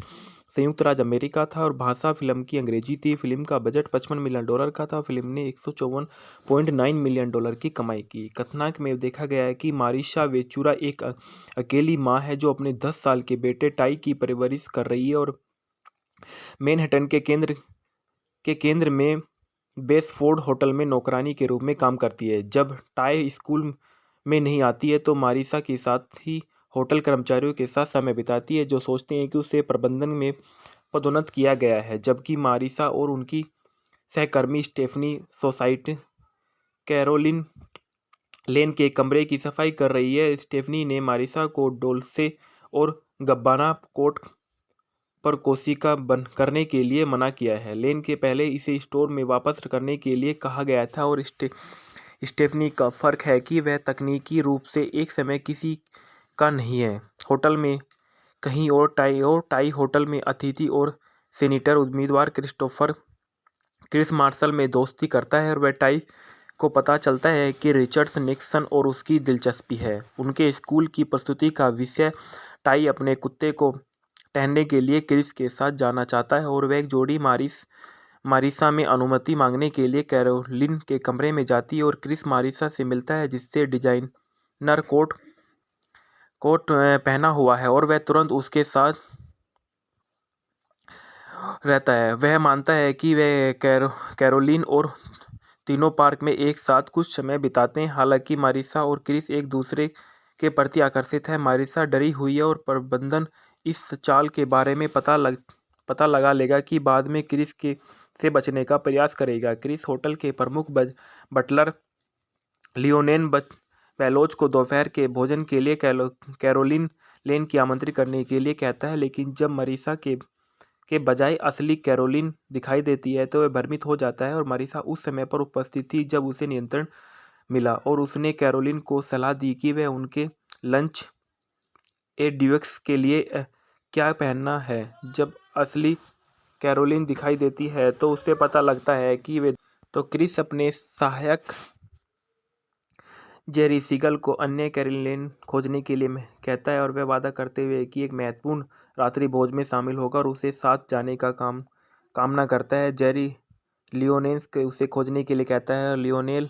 संयुक्त राज्य अमेरिका था और भाषा फिल्म की अंग्रेजी थी। फिल्म का बजट $55 मिलियन का था। फिल्म ने $154.9 मिलियन की कमाई की। कथानक में देखा गया है कि मारिशा वेचुरा एक अकेली माँ है जो अपने 10 साल के बेटे टाई की परवरिश कर रही है और मैनहट्टन के केंद्र में बेसफोर्ड होटल में नौकरानी के रूप में काम करती है। जब टाई स्कूल में नहीं आती है तो मारिसा के साथ ही होटल कर्मचारियों के साथ समय बिताती है, जो सोचते हैं कि उसे प्रबंधन में पदोन्नत किया गया है। जबकि मारिसा और उनकी सहकर्मी स्टेफनी सोसाइटी कैरोलिन लेन के कमरे की सफाई कर रही है। स्टेफनी ने मारिसा को डोल्से और गब्बाना कोट पर कोशिका बंद करने के लिए मना किया है। लेन के पहले इसे स्टोर में वापस करने के लिए कहा गया था और स्टेफनी का फ़र्क है कि वह तकनीकी रूप से एक समय किसी का नहीं है। होटल में कहीं और टाई होटल में अतिथि और सीनेटर उम्मीदवार क्रिस मार्शल में दोस्ती करता है और वह टाई को पता चलता है कि रिचर्ड निक्सन और उसकी दिलचस्पी है। उनके स्कूल की प्रस्तुति का विषय टाई अपने कुत्ते को टहलने के लिए क्रिस के साथ जाना चाहता है और वह एक जोड़ी मारिसा में अनुमति मांगने के लिए कैरोलिन के कमरे में जाती है और क्रिस मारिसा से मिलता है जिससे डिजाइनर कोट पहना हुआ है और वह तुरंत उसके साथ रहता है। वह मानता है कि वह कैरोलिन और तीनों पार्क में एक साथ कुछ समय बिताते हैं। हालांकि मारिसा और क्रिस एक दूसरे के प्रति आकर्षित है। मारिसा डरी हुई है और प्रबंधन इस चाल के बारे में पता लगा लेगा कि बाद में क्रिस से बचने का प्रयास करेगा। क्रिस होटल के प्रमुख बटलर लियोनेल वेलोज को दोपहर के भोजन के लिए कैरोलिन लेन की आमंत्रित करने के लिए कहता है, लेकिन जब मारिसा के बजाय असली कैरोलिन दिखाई देती है तो वह भ्रमित हो जाता है। और मारिसा उस समय पर उपस्थित थी जब उसे नियंत्रण मिला और उसने कैरोलिन को सलाह दी कि वह उनके लंच ड्यूक्स के लिए क्या पहनना है। जब असली कैरोलिन दिखाई देती है तो उससे पता लगता है कि वे तो क्रिस अपने सहायक जेरी सीगल को अन्य कैरोलिन खोजने के लिए कहता है और वह वादा करते हुए कि एक महत्वपूर्ण रात्रि भोज में शामिल होगा और उसे साथ जाने का कामना करता है। जेरी लियोनेल के उसे खोजने के लिए कहता है। लियोनेल,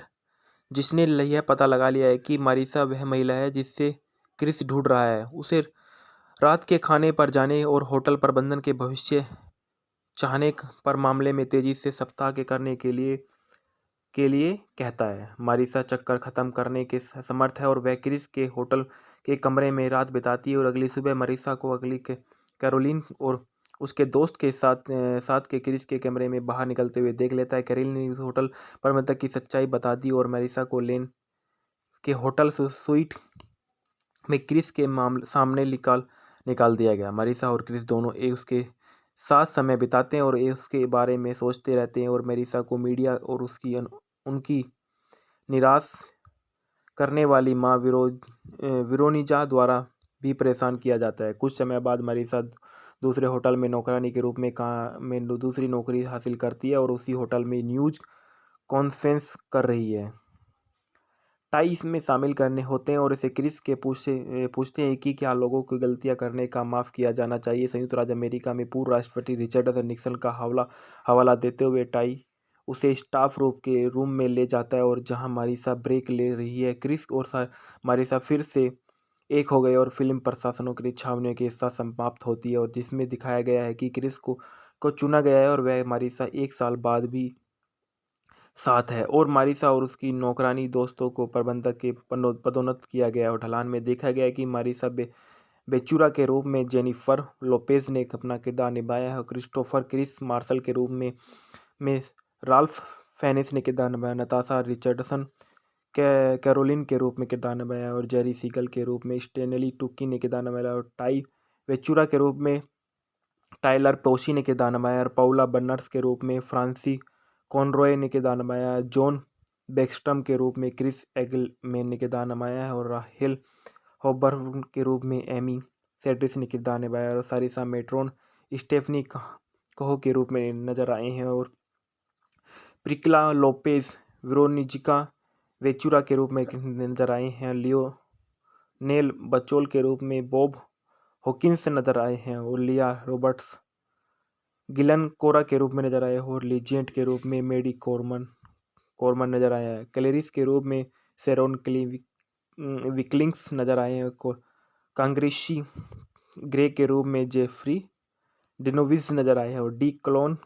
जिसने यह पता लगा लिया है कि मारिसा वह महिला है जिससे क्रिस ढूंढ रहा है, उसे रात के खाने पर जाने और होटल प्रबंधन के भविष्य चाहने पर मामले में तेजी से सप्ताह के करने के लिए कहता है। मारिसा चक्कर खत्म करने के समर्थ है और वह क्रिस के होटल के कमरे में रात बिताती है और अगली सुबह मारिसा को अगली कैरोलिन और उसके दोस्त के साथ के क्रिस के कमरे में बाहर निकलते हुए देख लेता है। कैरोलिन ने होटल प्रबंधक की सच्चाई बता दी और मारिसा को लेन के होटल स्वीट में क्रिस के सामने निकाल दिया गया। मारिसा और क्रिस दोनों उसके साथ समय बिताते हैं और उसके बारे में सोचते रहते हैं और मारिसा को मीडिया और उनकी निराश करने वाली माँ विरोनिजा द्वारा भी परेशान किया जाता है। कुछ समय बाद मारिसा दूसरे होटल में नौकरानी के रूप में दूसरी नौकरी हासिल करती है और उसी होटल में न्यूज कॉन्फ्रेंस कर रही है। टाई इसमें शामिल करने होते हैं और इसे क्रिस के पूछते हैं कि क्या लोगों को गलतियां करने का माफ़ किया जाना चाहिए। संयुक्त राज्य अमेरिका में पूर्व राष्ट्रपति रिचर्ड निक्सन का हवाला देते हुए टाई उसे स्टाफ रूम में ले जाता है और जहां मारिसा ब्रेक ले रही है। क्रिस और मारिसा फिर से एक हो गए और फिल्म प्रशासनों की छावनियों के साथ समाप्त होती है और जिसमें दिखाया गया है कि क्रिस को चुना गया है और वह मारिसा एक साल बाद भी साथ है और मारिसा और उसकी नौकरानी दोस्तों को प्रबंधक के पदोन्नत किया गया और ढलान में देखा गया कि मारिसा बेचुरा के रूप में जेनिफर लोपेज ने अपना किरदार निभाया है और क्रिस्टोफर क्रिस मार्शल के रूप में राल्फ फेनिस ने किरदार निभाया। नताशा रिचर्डसन कैरोलिन के रूप में किरदार निभाया और जेरी सीगल के रूप में स्टेनली टुकी ने किरदार निभाया और टाई वेचुरा के रूप में टाइलर पोशी ने किरदार निभाया और पाउला बर्नर्स के रूप में फ्रांसी कॉनरॉय ने किरदार निभाया। जॉन बेक्स्ट्रम के रूप में क्रिस एगलमैन ने किरदार निभाया है और राहेल हॉबर्न के रूप में एमी सेड्रिस ने किरदार निभाया और सारिसा मेट्रोन स्टेफनी कहो के रूप में नजर आए हैं और प्रिक्ला लोपेज विरोनिजिका वेचुरा के रूप में नजर आए हैं। लियोनेल बचोल के रूप में बॉब हॉकिंस नजर आए हैं और लिया रॉबर्ट्स गिलन कोरा के रूप में नजर आए और लीजेंट के रूप में मेडी कोरमन नजर आया है। क्लेरिस के रूप में शेरोन विकलिंग्स नजर आए हैं। कांग्रेसी ग्रे के रूप में जेफरी डिनोविस नजर आए हैं और डी क्लोन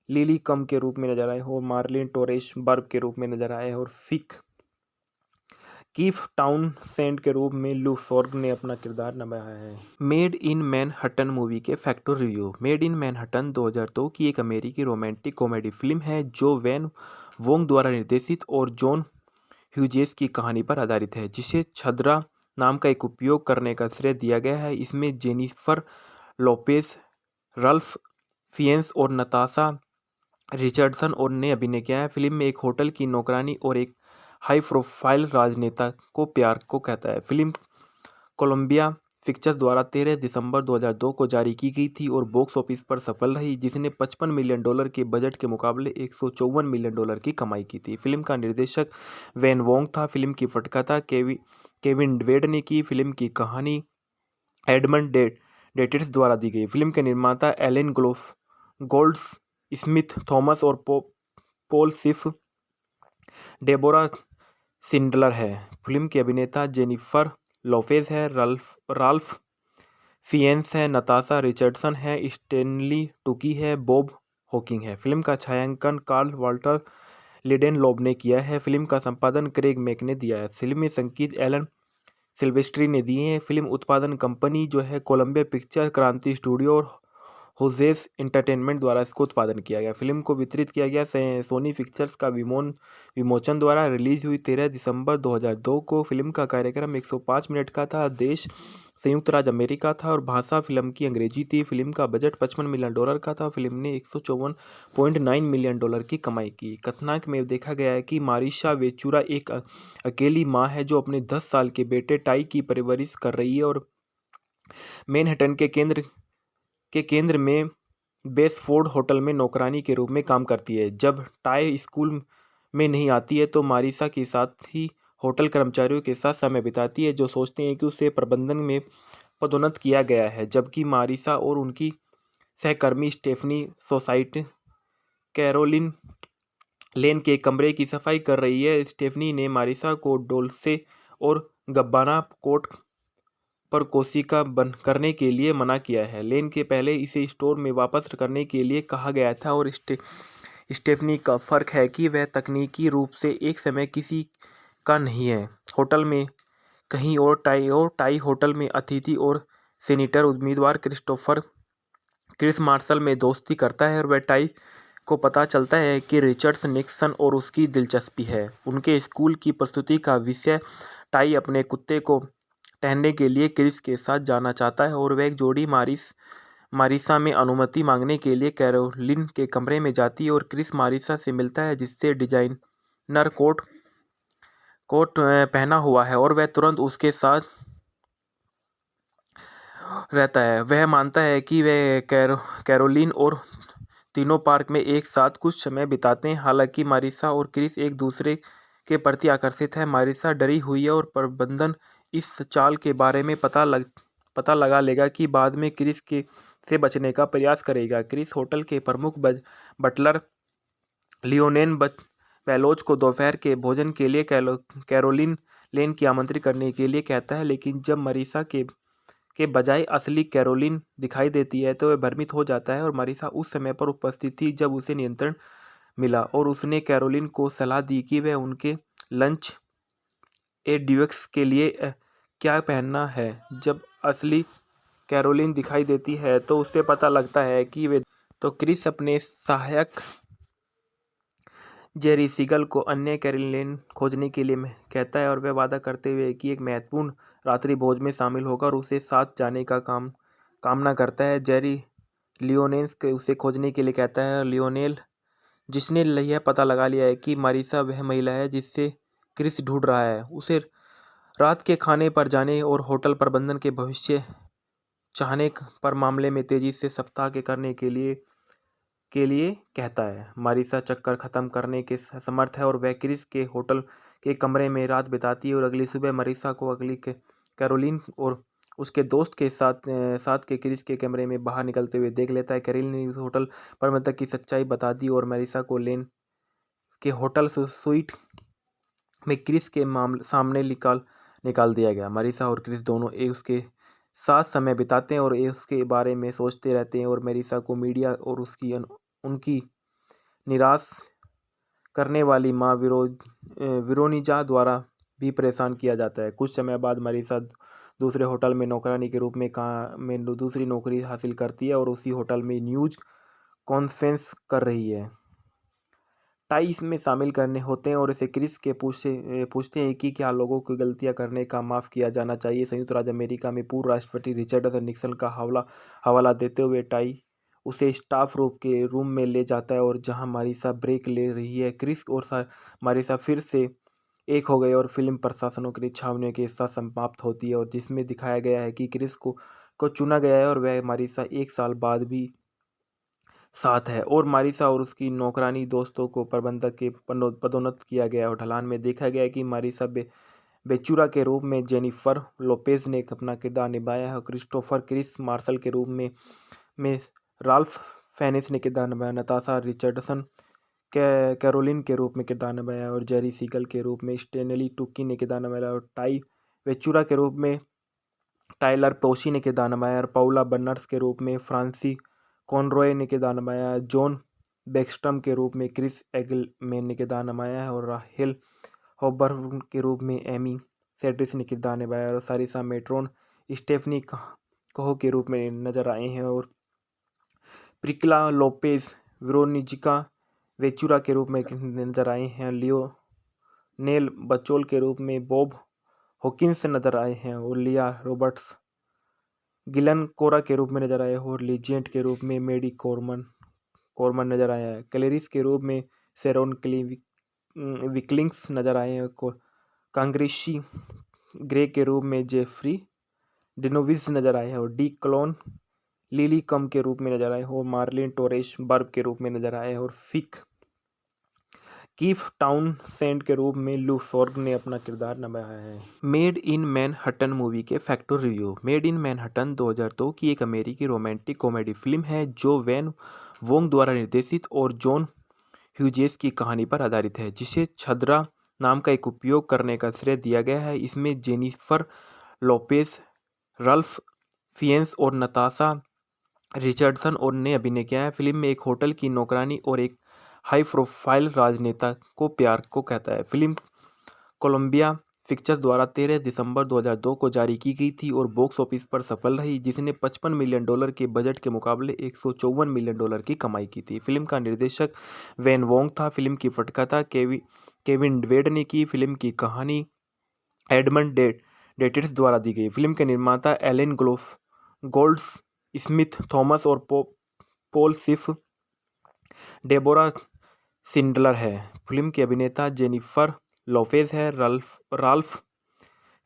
लिली कम के रूप में नजर आए और मार्लिन टोरेस बर्ब के रूप में नजर आए और कीफ टाउनसेंड के रूप में लू फॉर्ग ने अपना किरदार निभाया है। मेड इन मैनहट्टन मूवी के factor review. Made in Manhattan 2002 की एक अमेरिकी रोमांटिक कॉमेडी फिल्म है जो वैन वोंग द्वारा निर्देशित और जॉन ह्यूजेस की कहानी पर आधारित है, जिसे छद्रा नाम का एक उपयोग करने का श्रेय दिया गया है। इसमें जेनिफर लोपेज, रल्फ फिएंस और नताशा रिचर्डसन और ने अभिनय किया है। फिल्म में एक होटल की नौकरानी और एक हाई प्रोफाइल राजनेता को प्यार को कहता है। फिल्म कोलंबिया पिक्चर्स द्वारा 13 दिसंबर 2002 को जारी की गई थी और बॉक्स ऑफिस पर सफल रही, जिसने $55 मिलियन के बजट के मुकाबले $154 मिलियन की कमाई की थी। फिल्म का निर्देशक वैन वोंग था। फिल्म की पटकथा केविन ड्वेड ने की। फिल्म की कहानी एडमंड डेटिस द्वारा दी गई। फिल्म के निर्माता एलन गोल्ड्स स्मिथ थॉमस और पॉल सिफ डेबोरा सिंडलर है। फिल्म की अभिनेता जेनिफर लोपेज है, राल्फ फिएंस है, नताशा रिचर्डसन है, स्टेनली टुकी है, बॉब हॉकिंग है। फिल्म का छायांकन कार्ल वाल्टर लिडेनलॉब ने किया है। फिल्म का संपादन क्रेग मैक ने दिया है। फिल्म में संगीत एलन सिल्वेस्ट्री ने दिए हैं। फिल्म उत्पादन कंपनी जो है कोलंबिया पिक्चर, क्रांति स्टूडियो और होजेस एंटरटेनमेंट द्वारा इसको उत्पादन किया गया। फिल्म को वितरित किया गया सोनी पिक्चर्स का विमोचन द्वारा। रिलीज हुई 13 दिसंबर 2002 को। फिल्म का कार्यक्रम 105 मिनट का था। देश संयुक्त राज्य अमेरिका था और भाषा फिल्म की अंग्रेजी थी। फिल्म का बजट $55 मिलियन का था। फिल्म ने $154.9 मिलियन की कमाई की। कथानक में देखा गया है कि मारिशा वेचुरा एक अकेली माँ है जो अपने 10 साल के बेटे टाई की परवरिश कर रही है और मैनहट्टन के केंद्र में बेसफोर्ड होटल में नौकरानी के रूप में काम करती है। जब टाई स्कूल में नहीं आती है तो मारिसा के साथ ही होटल कर्मचारियों के साथ समय बिताती है, जो सोचते हैं कि उसे प्रबंधन में पदोन्नत किया गया है। जबकि मारिसा और उनकी सहकर्मी स्टेफनी सोसाइटी कैरोलिन लेन के कमरे की सफाई कर रही है। स्टेफनी ने मारिसा को डोल्से और गब्बाना कोट पर कोशिका बंद करने के लिए मना किया है। लेन के पहले इसे स्टोर में वापस करने के लिए कहा गया था और स्टेफनी का फर्क है कि वह तकनीकी रूप से एक समय किसी का नहीं है। होटल में कहीं और टाई होटल में अतिथि और सीनेटर उम्मीदवार क्रिस मार्शल में दोस्ती करता है और वह टाई को पता चलता है कि रिचर्ड निक्सन और उसकी दिलचस्पी है। उनके स्कूल की प्रस्तुति का विषय टाई अपने कुत्ते को टहलने के लिए क्रिस के साथ जाना चाहता है और वह एक जोड़ी मारिसा में अनुमति मांगने के लिए कैरोलिन के कमरे में जाती है और क्रिस मारिसा से मिलता है जिससे डिजाइनर कोट पहना हुआ है और वह तुरंत उसके साथ रहता है। वह मानता है कि वह कैरोलिन और तीनों पार्क में एक साथ कुछ समय बिताते हैं। हालांकि मारिसा और क्रिस एक दूसरे के प्रति आकर्षित है। मारिसा डरी हुई है और प्रबंधन इस चाल के बारे में पता लगा लेगा कि बाद में क्रिस से बचने का प्रयास करेगा। क्रिस होटल के प्रमुख बटलर लियोनेल वेलोज को दोपहर के भोजन के लिए कैरोलिन लेन की आमंत्रित करने के लिए कहता है, लेकिन जब मारिसा के बजाय असली कैरोलिन दिखाई देती है तो वह भ्रमित हो जाता है और मारिसा उस समय पर उपस्थित थी जब उसे नियंत्रण मिला और उसने कैरोलिन को सलाह दी कि वह उनके लंच ड्यूक्स के लिए क्या पहनना है। जब असली कैरोलिन दिखाई देती है तो उसे पता लगता है कि वे तो क्रिस अपने सहायक जेरी सीगल को अन्य कैरोलिन खोजने के लिए कहता है और वह वादा करते हुए कि एक महत्वपूर्ण रात्रि भोज में शामिल होकर और उसे साथ जाने का कामना करता है। जेरी लियोनेल उसे खोजने के लिए कहता है। लियोनेल, जिसने यह पता लगा लिया है कि मारिसा वह महिला है जिससे क्रिस ढूंढ रहा है, उसे रात के खाने पर जाने और होटल प्रबंधन के भविष्य चाहने पर मामले में तेजी से सप्ताह के करने के लिए कहता है। मारिसा चक्कर खत्म करने के समर्थ है और वह क्रिस के होटल के कमरे में रात बिताती है और अगली सुबह मारिसा को अगली कैरोलिन और उसके दोस्त के साथ के क्रिस के कमरे में बाहर निकलते हुए देख लेता है। कैरोलिन ने होटल प्रबंधक की सच्चाई बता दी और मारिसा को लेन के होटल स्वीट में क्रिस के सामने निकाल दिया गया। मारिसा और क्रिस दोनों उसके साथ समय बिताते हैं और उसके बारे में सोचते रहते हैं और मारिसा को मीडिया और उनकी निराश करने वाली माँ विरोनिजा द्वारा भी परेशान किया जाता है। कुछ समय बाद मारिसा दूसरे होटल में नौकरानी के रूप में दूसरी नौकरी हासिल करती है और उसी होटल में न्यूज कॉन्फ्रेंस कर रही है। टाई इसमें शामिल करने होते हैं और इसे क्रिस के पूछते हैं कि क्या लोगों को गलतियां करने का माफ़ किया जाना चाहिए। संयुक्त राज्य अमेरिका में पूर्व राष्ट्रपति रिचर्ड निक्सन का हवाला देते हुए टाई उसे स्टाफ रूम में ले जाता है और जहां मारिसा ब्रेक ले रही है, क्रिस और मारिसा फिर से एक हो गए और फिल्म प्रशासनों की छावनियों के साथ समाप्त होती है और जिसमें दिखाया गया है कि क्रिस को चुना गया है और वह मारिसा 1 साल बाद भी साथ है और मारिसा और उसकी नौकरानी दोस्तों को प्रबंधक के पदोन्नत किया गया और ढलान में देखा गया है कि मारिसा बेचूरा के रूप में जेनिफर लोपेज ने अपना किरदार निभाया है और क्रिस्टोफर क्रिस मार्शल के रूप में राल्फ फेनिस ने किरदार निभाया, नताशा रिचर्डसन कैरोलिन के रूप में किरदार निभाया और जेरी सीगल के रूप में स्टेनली टुकी ने किरदार निभाया और टाई वेचूरा के रूप में टाइलर पोशी ने किरदार निभाया और पाउला बर्नर्स के रूप में फ्रांसी कॉनरॉय ने किरदार निभाया, जॉन बेक्स्टम के रूप में क्रिस एगलमैन ने किरदार निभाया है और राहेल हॉबर्न के रूप में एमी सेड्रिस ने किरदार निभाया और सारिसा मेट्रोन स्टेफनी कहो के रूप में नजर आए हैं और प्रिक्ला लोपेज वेरोनिका वेचूरा के रूप में नजर आए हैं, लियोनेल बचोल के रूप में बॉब हॉकिंस नजर आए हैं और लिया रॉबर्ट्स गिलन कोरा के रूप में नजर आए और लीजेंट के रूप में मेडी कॉर्मन नजर आया है, क्लेरिस के रूप में शेरोन विकलिंग्स नजर आए हैं, कांग्रेसी ग्रे के रूप में जेफरी डिनोविस नजर आए हैं और डी क्लोन लिली कम के रूप में नजर आए और मार्लिन टोरेस बर्ब के रूप में नजर आए और फिक कीफ टाउनसेंड के रूप में लू फॉर्ग ने अपना किरदार निभाया है। मेड इन मैनहट्टन मूवी के factor review. Made in Manhattan 2002 की एक अमेरिकी रोमांटिक कॉमेडी फिल्म है जो वैन वोंग द्वारा निर्देशित और जॉन ह्यूजेस की कहानी पर आधारित है, जिसे छद्रा नाम का एक उपयोग करने का श्रेय दिया गया है। इसमें जेनिफर लोपेज, रल्फ फिएंस और नताशा रिचर्डसन और ने अभिनय किया है। फिल्म में एक होटल की नौकरानी और एक हाई प्रोफाइल राजनेता को प्यार को कहता है। फिल्म कोलंबिया पिक्चर्स द्वारा 13 दिसंबर 2002 को जारी की गई थी और बॉक्स ऑफिस पर सफल रही, जिसने $55 मिलियन के बजट के मुकाबले $154 मिलियन की कमाई की थी। फिल्म का निर्देशक वैन वोंग था। फिल्म की पटकथा केविन वेड ने की। फिल्म की कहानी एडमंड डेटिस द्वारा दी गई। फिल्म के निर्माता एलन गोल्ड स्मिथ थॉमस और पॉल सिफ डेबोरा सिंडलर है। फिल्म की अभिनेता जेनिफर लोपेज है, राल्फ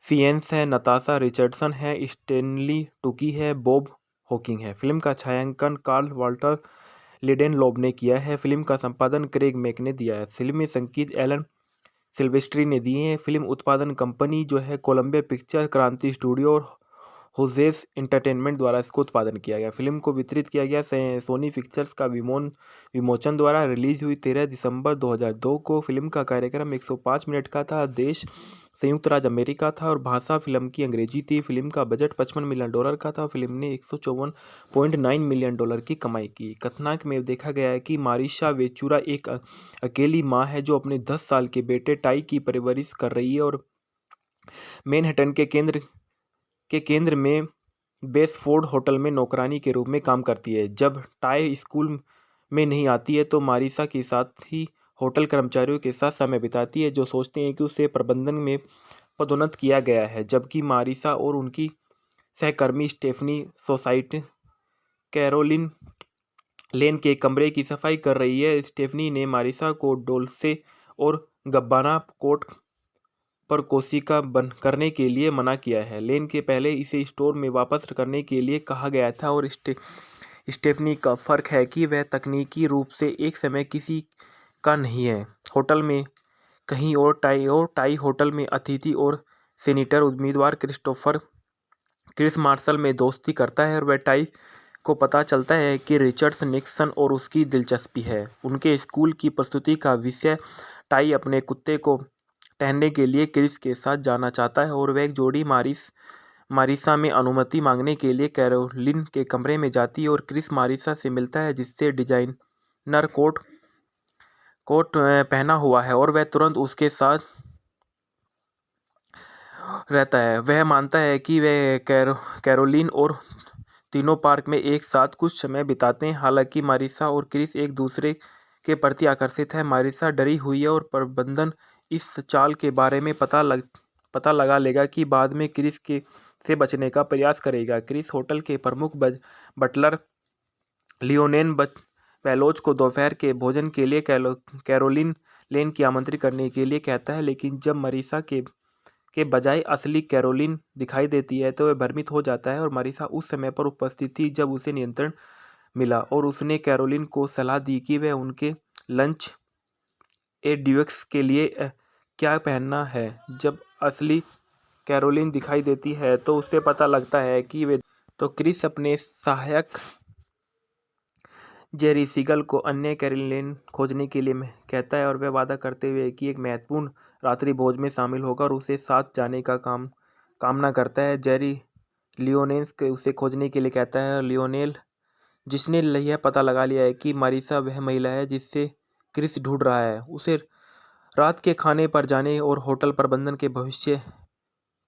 फिएंस है, नताशा रिचर्डसन है, स्टेनली टुकी है, बॉब हॉकिंग है। फिल्म का छायांकन कार्ल वाल्टर लिडेनलॉब ने किया है। फिल्म का संपादन क्रेग मैक ने दिया है। फिल्म में संगीत एलन सिल्वेस्ट्री ने दिए हैं। फिल्म उत्पादन कंपनी जो है कोलंबिया पिक्चर, क्रांति स्टूडियो और होजेस एंटरटेनमेंट द्वारा इसको उत्पादन किया गया। फिल्म को वितरित किया गया सोनी पिक्चर्स का विमोचन द्वारा। रिलीज हुई 13 दिसंबर 2002 को। फिल्म का कार्यक्रम 105 मिनट का था। देश संयुक्त राज्य अमेरिका था और भाषा फिल्म की अंग्रेजी थी। फिल्म का बजट $55 मिलियन का था। फिल्म ने $154.9 मिलियन की कमाई की। कथानक में देखा गया है कि मारिशा वेचूरा एक अकेली माँ है जो अपने 10 साल के बेटे टाई की परवरिश कर रही है और मैनहट्टन के केंद्र में बेसफोर्ड होटल में नौकरानी के रूप में काम करती है। जब टाई स्कूल में नहीं आती है तो मारिसा के साथ ही होटल कर्मचारियों के साथ समय बिताती है, जो सोचते हैं कि उसे प्रबंधन में पदोन्नत किया गया है। जबकि मारिसा और उनकी सहकर्मी स्टेफनी सोसाइटी कैरोलिन लेन के कमरे की सफाई कर रही है। स्टेफनी ने मारिसा को डोल्से और गब्बाना कोट पर कोशिका बंद करने के लिए मना किया है। लेन के पहले इसे स्टोर में वापस करने के लिए कहा गया था और स्टेफनी का फर्क है कि वह तकनीकी रूप से एक समय किसी का नहीं है। होटल में कहीं और टाई होटल में अतिथि और सीनेटर उम्मीदवार क्रिस मार्शल में दोस्ती करता है और वह टाई को पता चलता है कि रिचर्ड निक्सन और उसकी दिलचस्पी है। उनके स्कूल की प्रस्तुति का विषय टाई अपने कुत्ते को टहलने के लिए क्रिस के साथ जाना चाहता है और वह एक जोड़ी मारिसा में अनुमति मांगने के लिए कैरोलिन के कमरे में जाती है और क्रिस मारिसा से मिलता है जिससे डिजाइनर कोट पहना हुआ है और वह तुरंत उसके साथ रहता है। वह मानता है कि वह कैरोलिन और तीनों पार्क में एक साथ कुछ समय बिताते हैं। हालांकि मारिसा और क्रिस एक दूसरे के प्रति आकर्षित है। मारिसा डरी हुई है और प्रबंधन इस चाल के बारे में पता लगा लेगा कि बाद में क्रिस से बचने का प्रयास करेगा। क्रिस होटल के प्रमुख बटलर लियोनेल बेलोच को दोपहर के भोजन के लिए कैरोलिन लेन की आमंत्रित करने के लिए कहता है, लेकिन जब मरीसा के बजाय असली कैरोलिन दिखाई देती है तो वह भ्रमित हो जाता है। और मरीसा उस समय पर उपस्थित थी जब उसे नियंत्रण मिला और उसने कैरोलिन को सलाह दी कि वह उनके लंच ड्यूक्स के लिए क्या पहनना है। जब असली कैरोलिन दिखाई देती है तो उसे पता लगता है कि वे तो क्रिस अपने सहायक जेरी सीगल को अन्य कैरोलिन खोजने के लिए कहता है और वह वादा करते हुए कि एक महत्वपूर्ण रात्रि भोज में शामिल होकर उसे साथ जाने का कामना करता है। जेरी लियोनेल के उसे खोजने के लिए कहता है और लियोनेल, जिसने यह पता लगा लिया है कि मारिसा वह महिला है जिससे क्रिस ढूंढ रहा है, उसे रात के खाने पर जाने और होटल प्रबंधन के भविष्य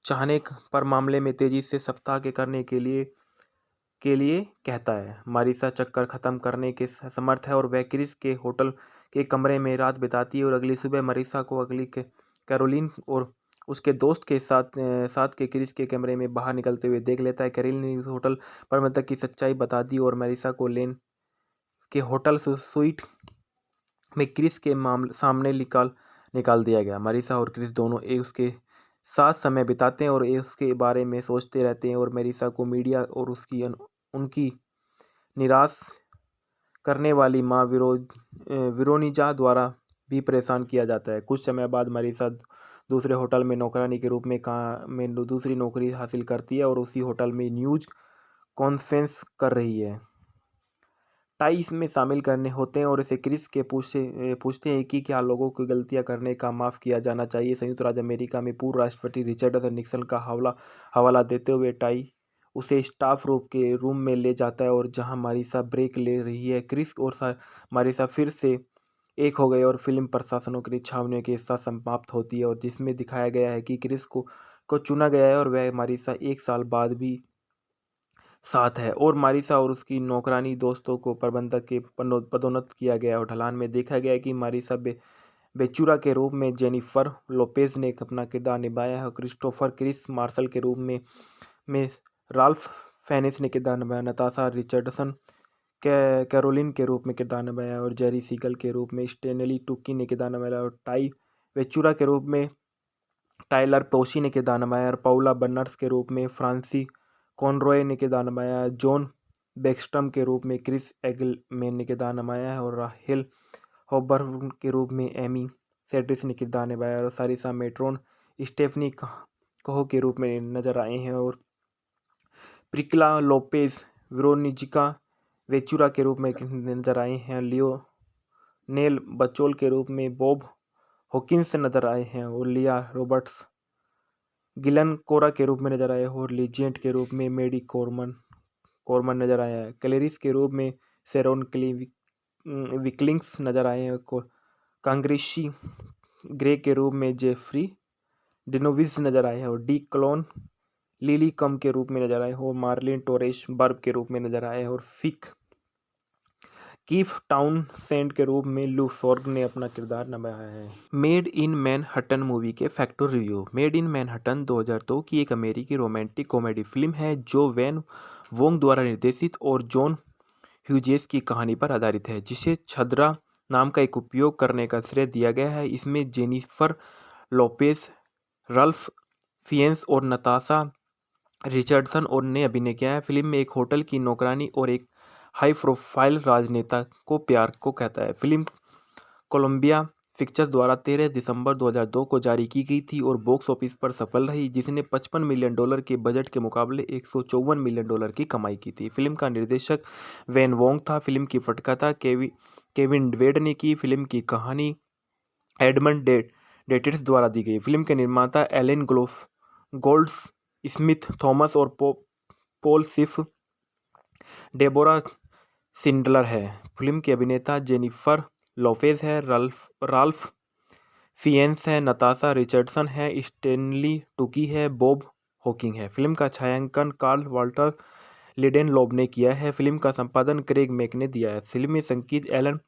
चाहने पर मामले में तेजी से सप्ताह के करने के लिए कहता है। मारिसा चक्कर खत्म करने के समर्थ है और वह क्रिस के होटल के कमरे में रात बिताती है और अगली सुबह मारिसा को अगली कैरोलिन और उसके दोस्त के साथ के क्रिस के कमरे में बाहर निकलते हुए देख लेता है। कैरोलिन ने उस होटल प्रबंधक की सच्चाई बता दी और मारिसा को लेन के होटल स्वीट में क्रिस के सामने निकाल दिया गया। मारिसा और क्रिस दोनों उसके साथ समय बिताते हैं और उसके बारे में सोचते रहते हैं और मारिसा को मीडिया और उनकी निराश करने वाली माँ विरोनिजा द्वारा भी परेशान किया जाता है। कुछ समय बाद मारिसा दूसरे होटल में नौकरानी के रूप में दूसरी नौकरी हासिल करती है और उसी होटल में न्यूज कॉन्फ्रेंस कर रही है। टाई इसमें शामिल करने होते हैं और इसे क्रिस के पूछते हैं कि क्या लोगों को गलतियां करने का माफ़ किया जाना चाहिए। संयुक्त राज्य अमेरिका में पूर्व राष्ट्रपति रिचर्ड निक्सन का हवाला देते हुए टाई उसे स्टाफ रूम में ले जाता है और जहां मारिसा ब्रेक ले रही है, क्रिस और मारिसा फिर से एक हो गए और फिल्म प्रशासनों की छावनियों के साथ समाप्त होती है और जिसमें दिखाया गया है कि क्रिस को चुना गया है और वह मारिसा 1 साल बाद भी साथ है और मारिसा और उसकी नौकरानी दोस्तों को प्रबंधक के पदोन्नत किया गया और ढलान में देखा गया कि मारिसा बेचूरा के रूप में जेनिफर लोपेज ने अपना किरदार निभाया है और क्रिस्टोफर क्रिस मार्शल के रूप में राल्फ फेनिस ने किरदार निभाया। नताशा रिचर्डसन कैरोलिन के रूप में किरदार निभाया और जेरी सीगल के रूप में स्टेनली टुकी ने किरदार निभाया और टाई वेचूरा के रूप में टाइलर पोशी ने किरदार निभाया और पाउला बर्नर्स के रूप में फ्रांसी कॉनरॉय ने किरदार निभाया। जॉन बेक्स्टम के रूप में क्रिस एगलमैन ने किरदार निभाया है और राहेल हॉबर्न के रूप में एमी सेड्रिस ने किरदार निभाया और सारिसा मेट्रोन स्टेफनी कहो के रूप में नजर आए हैं और प्रिक्ला लोपेज विरोनिजिका वेचुरा के रूप में नजर आए हैं। लियोनेल बचोल के रूप में बॉब हॉकिंस नजर आए हैं और लिया रॉबर्ट्स गिलन कोरा के रूप में नजर आए और लीजेंट के रूप में मेडी कोरमन नजर आया है। क्लेरिस के रूप में शेरोन विकलिंग्स नजर आए हैं। कांग्रेसी ग्रे के रूप में जेफरी डिनोविस नजर आए हैं और डी क्लोन लिली कम के रूप में नजर आए और मार्लिन टोरेस बर्ब के रूप में नजर आए और फिक कीफ टाउनसेंड के रूप में लू फॉर्ग ने अपना किरदार निभाया है। मेड इन मैनहट्टन मूवी के factor review. Made in Manhattan 2002 की एक अमेरिकी रोमांटिक कॉमेडी फिल्म है जो वैन वोंग द्वारा निर्देशित और जॉन ह्यूजेस की कहानी पर आधारित है, जिसे छद्रा नाम का एक उपयोग करने का श्रेय दिया गया है। इसमें जेनिफर लोपेज, रल्फ फिएंस और नताशा रिचर्डसन और ने अभिनय किया है। फिल्म में एक होटल की नौकरानी और एक हाई प्रोफाइल राजनेता को प्यार को कहता है। फिल्म कोलंबिया पिक्चर्स द्वारा 13 दिसंबर 2002 को जारी की गई थी और बॉक्स ऑफिस पर सफल रही, जिसने $55 मिलियन के बजट के मुकाबले $154 मिलियन की कमाई की थी। फिल्म का निर्देशक वैन वोंग था। फिल्म की पटकथा केविन वेड ने की। फिल्म की कहानी एडमंड डेटिस द्वारा दी गई। फिल्म के निर्माता एलेन गोल्ड स्मिथ थॉमस और पॉल सिफ डेबोरा सिंडलर है। फिल्म की अभिनेता जेनिफर लोपेज है, राल्फ फिएंस है, नताशा रिचर्डसन है, स्टेनली टुकी है, बॉब हॉकिंग है। फिल्म का छायांकन कार्ल वाल्टर लिडेनलॉब ने किया है। फिल्म का संपादन क्रेग मैक ने दिया है। फिल्म में संगीत एलन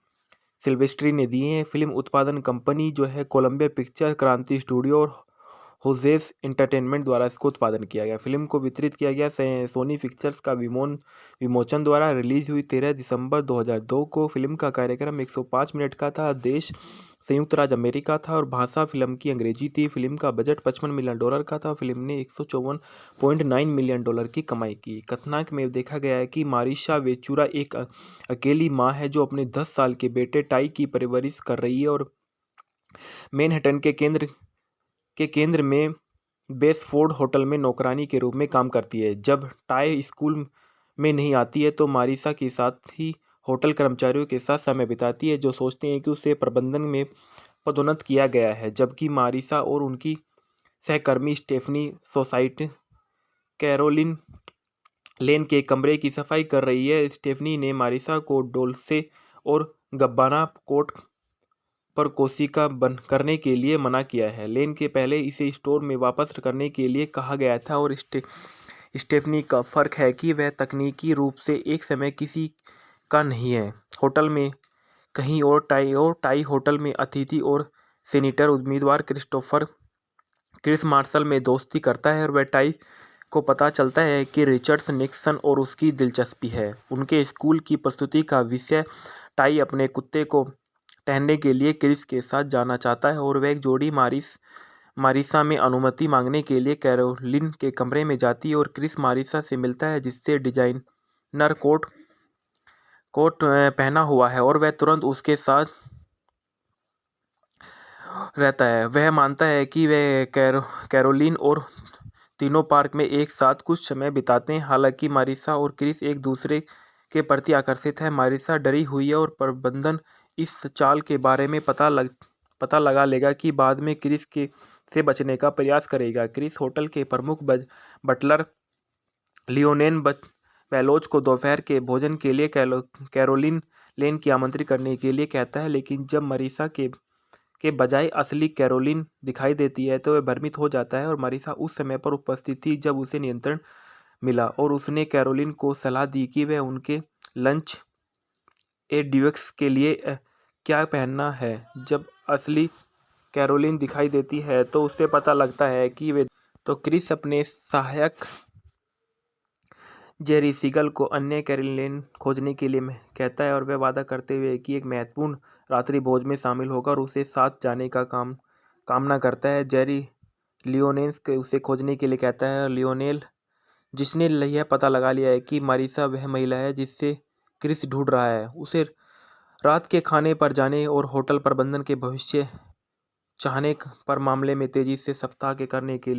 सिल्वेस्ट्री ने दिए हैं। फिल्म उत्पादन कंपनी जो है कोलंबिया पिक्चर, क्रांति स्टूडियो और होजेस एंटरटेनमेंट द्वारा इसको उत्पादन किया गया। फिल्म को वितरित किया गया सोनी पिक्चर्स का विमोचन द्वारा। रिलीज हुई 13 दिसंबर 2002 को। फिल्म का कार्यक्रम 105 मिनट का था। देश संयुक्त राज्य अमेरिका था और भाषा फिल्म की अंग्रेजी थी। फिल्म का बजट $55 मिलियन का था। फिल्म ने $154.9 मिलियन की कमाई की। कथानक में देखा गया है कि मारिशा वेचूरा एक अकेली माँ है जो अपने 10 साल के बेटे टाई की परवरिश कर रही है और मैनहट्टन के केंद्र में बेसफोर्ड होटल में नौकरानी के रूप में काम करती है। जब टाई स्कूल में नहीं आती है तो मारिसा के साथ ही होटल कर्मचारियों के साथ समय बिताती है जो सोचते हैं कि उसे प्रबंधन में पदोन्नत किया गया है, जबकि मारिसा और उनकी सहकर्मी स्टेफनी सोसाइटी कैरोलिन लेन के कमरे की सफाई कर रही है। स्टेफनी ने मारिसा को डोल्से और गब्बाना कोट पर कोशिका बंद करने के लिए मना किया है। लेन के पहले इसे स्टोर में वापस करने के लिए कहा गया था और स्टेफनी का फर्क है कि वह तकनीकी रूप से एक समय किसी का नहीं है। होटल में कहीं और टाई होटल में अतिथि और सीनेटर उम्मीदवार क्रिस मार्शल में दोस्ती करता है और वह टाई को पता चलता है कि रिचर्ड निक्सन और उसकी दिलचस्पी है। उनके स्कूल की प्रस्तुति का विषय टाई अपने कुत्ते को टहलने के लिए क्रिस के साथ जाना चाहता है और वह एक जोड़ी मारिसा में अनुमति मांगने के लिए कैरोलिन के कमरे में जाती है और क्रिस मारिसा से मिलता है जिससे डिजाइनर कोट पहना हुआ है और वह तुरंत उसके साथ रहता है। वह मानता है कि वह कैरोलिन और तीनों पार्क में एक साथ कुछ समय बिताते हैं। हालांकि मारिसा और क्रिस एक दूसरे के प्रति आकर्षित है। मारिसा डरी हुई है और प्रबंधन इस चाल के बारे में पता लगा लेगा कि बाद में क्रिस से बचने का प्रयास करेगा। क्रिस होटल के प्रमुख बटलर लियोनेल बेलोच को दोपहर के भोजन के लिए कैरोलिन लेन की आमंत्रित करने के लिए कहता है, लेकिन जब मारिसा के बजाय असली कैरोलिन दिखाई देती है तो वह भ्रमित हो जाता है और मारिसा उस समय पर उपस्थित थी जब उसे नियंत्रण मिला और उसने कैरोलिन को सलाह दी कि वह उनके लंच ड्यूक्स के लिए क्या पहनना है। जब असली कैरोलिन दिखाई देती है तो उसे पता लगता है कि वे तो क्रिस अपने सहायक जेरी सीगल को अन्य कैरोलिन खोजने के लिए कहता है और वह वादा करते हुए कि एक महत्वपूर्ण रात्रि भोज में शामिल होगा और उसे साथ जाने का कामना करता है। जेरी लियोनेल के उसे खोजने के लिए कहता है और लियोनेल जिसने यह पता लगा लिया है कि मारिसा वह महिला है जिससे क्रिस ढूंढ रहा है, उसे रात के खाने पर जाने और होटल प्रबंधन के भविष्य चाहने पर मामले में तेजी से सप्ताह के करने के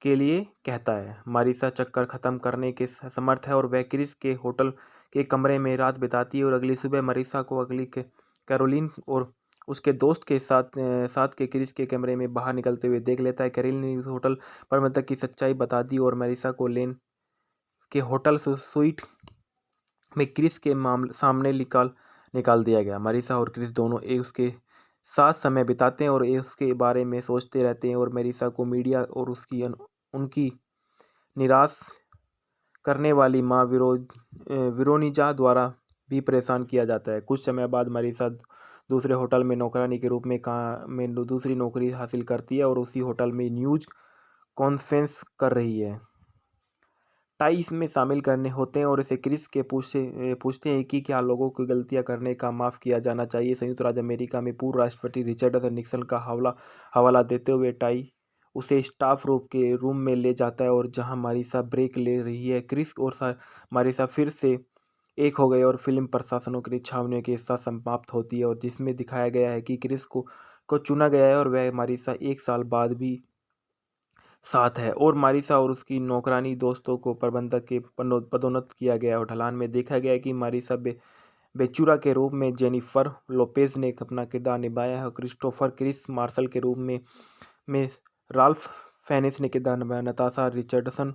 लिए कहता है। मारिसा चक्कर खत्म करने के समर्थ है और वह क्रिस के होटल के कमरे में रात बिताती है और अगली सुबह मारिसा को अगली कैरोलिन और उसके दोस्त के साथ के क्रिस के कमरे में बाहर निकलते हुए देख लेता है। कैरोलिन ने उस होटल प्रबंधक की सच्चाई बता दी और मारिसा को लेन के होटल स्वीट में क्रिस के सामने निकाल दिया गया। मारिसा और क्रिस दोनों उसके साथ समय बिताते हैं और उसके बारे में सोचते रहते हैं और मारिसा को मीडिया और उनकी निराश करने वाली माँ विरोनिजा द्वारा भी परेशान किया जाता है। कुछ समय बाद मारिसा दूसरे होटल में नौकरानी के रूप में दूसरी नौकरी हासिल करती है और उसी होटल में न्यूज कॉन्फ्रेंस कर रही है। टाई इसमें शामिल करने होते हैं और इसे क्रिस के पूछते हैं कि क्या लोगों को गलतियां करने का माफ़ किया जाना चाहिए। संयुक्त राज्य अमेरिका में पूर्व राष्ट्रपति रिचर्ड निक्सन का हवाला देते हुए टाई उसे स्टाफ रूम में ले जाता है और जहां मारिसा ब्रेक ले रही है, क्रिस और मारिसा फिर से एक हो गए और फिल्म प्रशासनों की छावनियों के साथ समाप्त होती है और जिसमें दिखाया गया है कि क्रिस को चुना गया है और वह मारिसा 1 साल बाद भी साथ है और मारिसा और उसकी नौकरानी दोस्तों को प्रबंधक के पदोन्नत किया गया और ढलान में देखा गया कि मारिसा बेचूरा के रूप में जेनिफर लोपेज ने अपना किरदार निभाया है और क्रिस्टोफर क्रिस मार्शल के रूप में राल्फ फेनिस ने किरदार निभाया। नताशा रिचर्डसन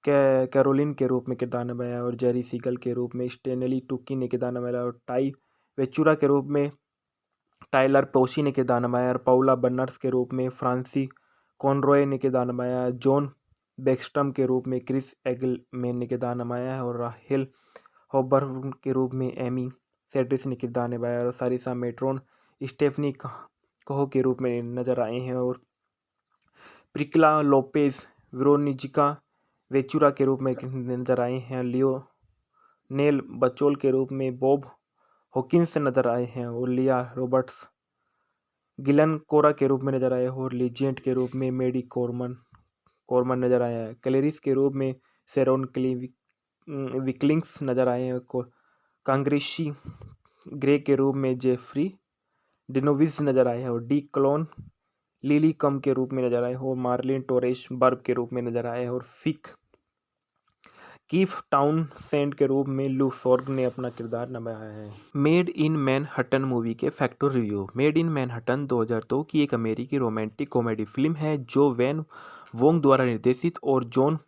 कैरोलिन के रूप में किरदार निभाया और जेरी सीगल के रूप में स्टेनली टुकी ने किरदार निभाया और टाई वेचूरा के रूप में टाइलर पोशी ने किरदार निभाया और पाउला बर्नर्स के रूप में फ्रांसी कॉनरॉय ने किरदार निभाया। जॉन बेक्स्टम के रूप में क्रिस एगलमैन ने किरदार निभाया है और राहेल हॉबर्न के रूप में एमी सेड्रिस ने किरदार निभाया और सारिसा मेट्रोन स्टेफनी कहो के रूप में नजर आए हैं और प्रिक्ला लोपेज वेरोनिका वेचुरा के रूप में नजर आए हैं। लियोनेल बचोल के रूप में बॉब हॉकिंस नजर आए हैं और लिया रॉबर्ट्स गिलन कोरा के रूप में नजर आए और लीजेंट के रूप में मेडी कॉर्मन नजर आया है। क्लेरिस के रूप में शेरोन विकलिंग्स नजर आए हैं। कांग्रेसी ग्रे के रूप में जेफरी डिनोविज नजर आए हैं और डी क्लोन लिली कम के रूप में नजर आए और मार्लिन टोरेस बर्ब के रूप में नजर आए और फिक कीफ टाउनसेंड के रूप में लू फॉर्ग ने अपना किरदार निभाया है। मेड इन मैनहट्टन मूवी के factor review. Made in Manhattan 2002 की एक अमेरिकी रोमांटिक कॉमेडी फिल्म है जो वैन वोंग द्वारा निर्देशित और जॉन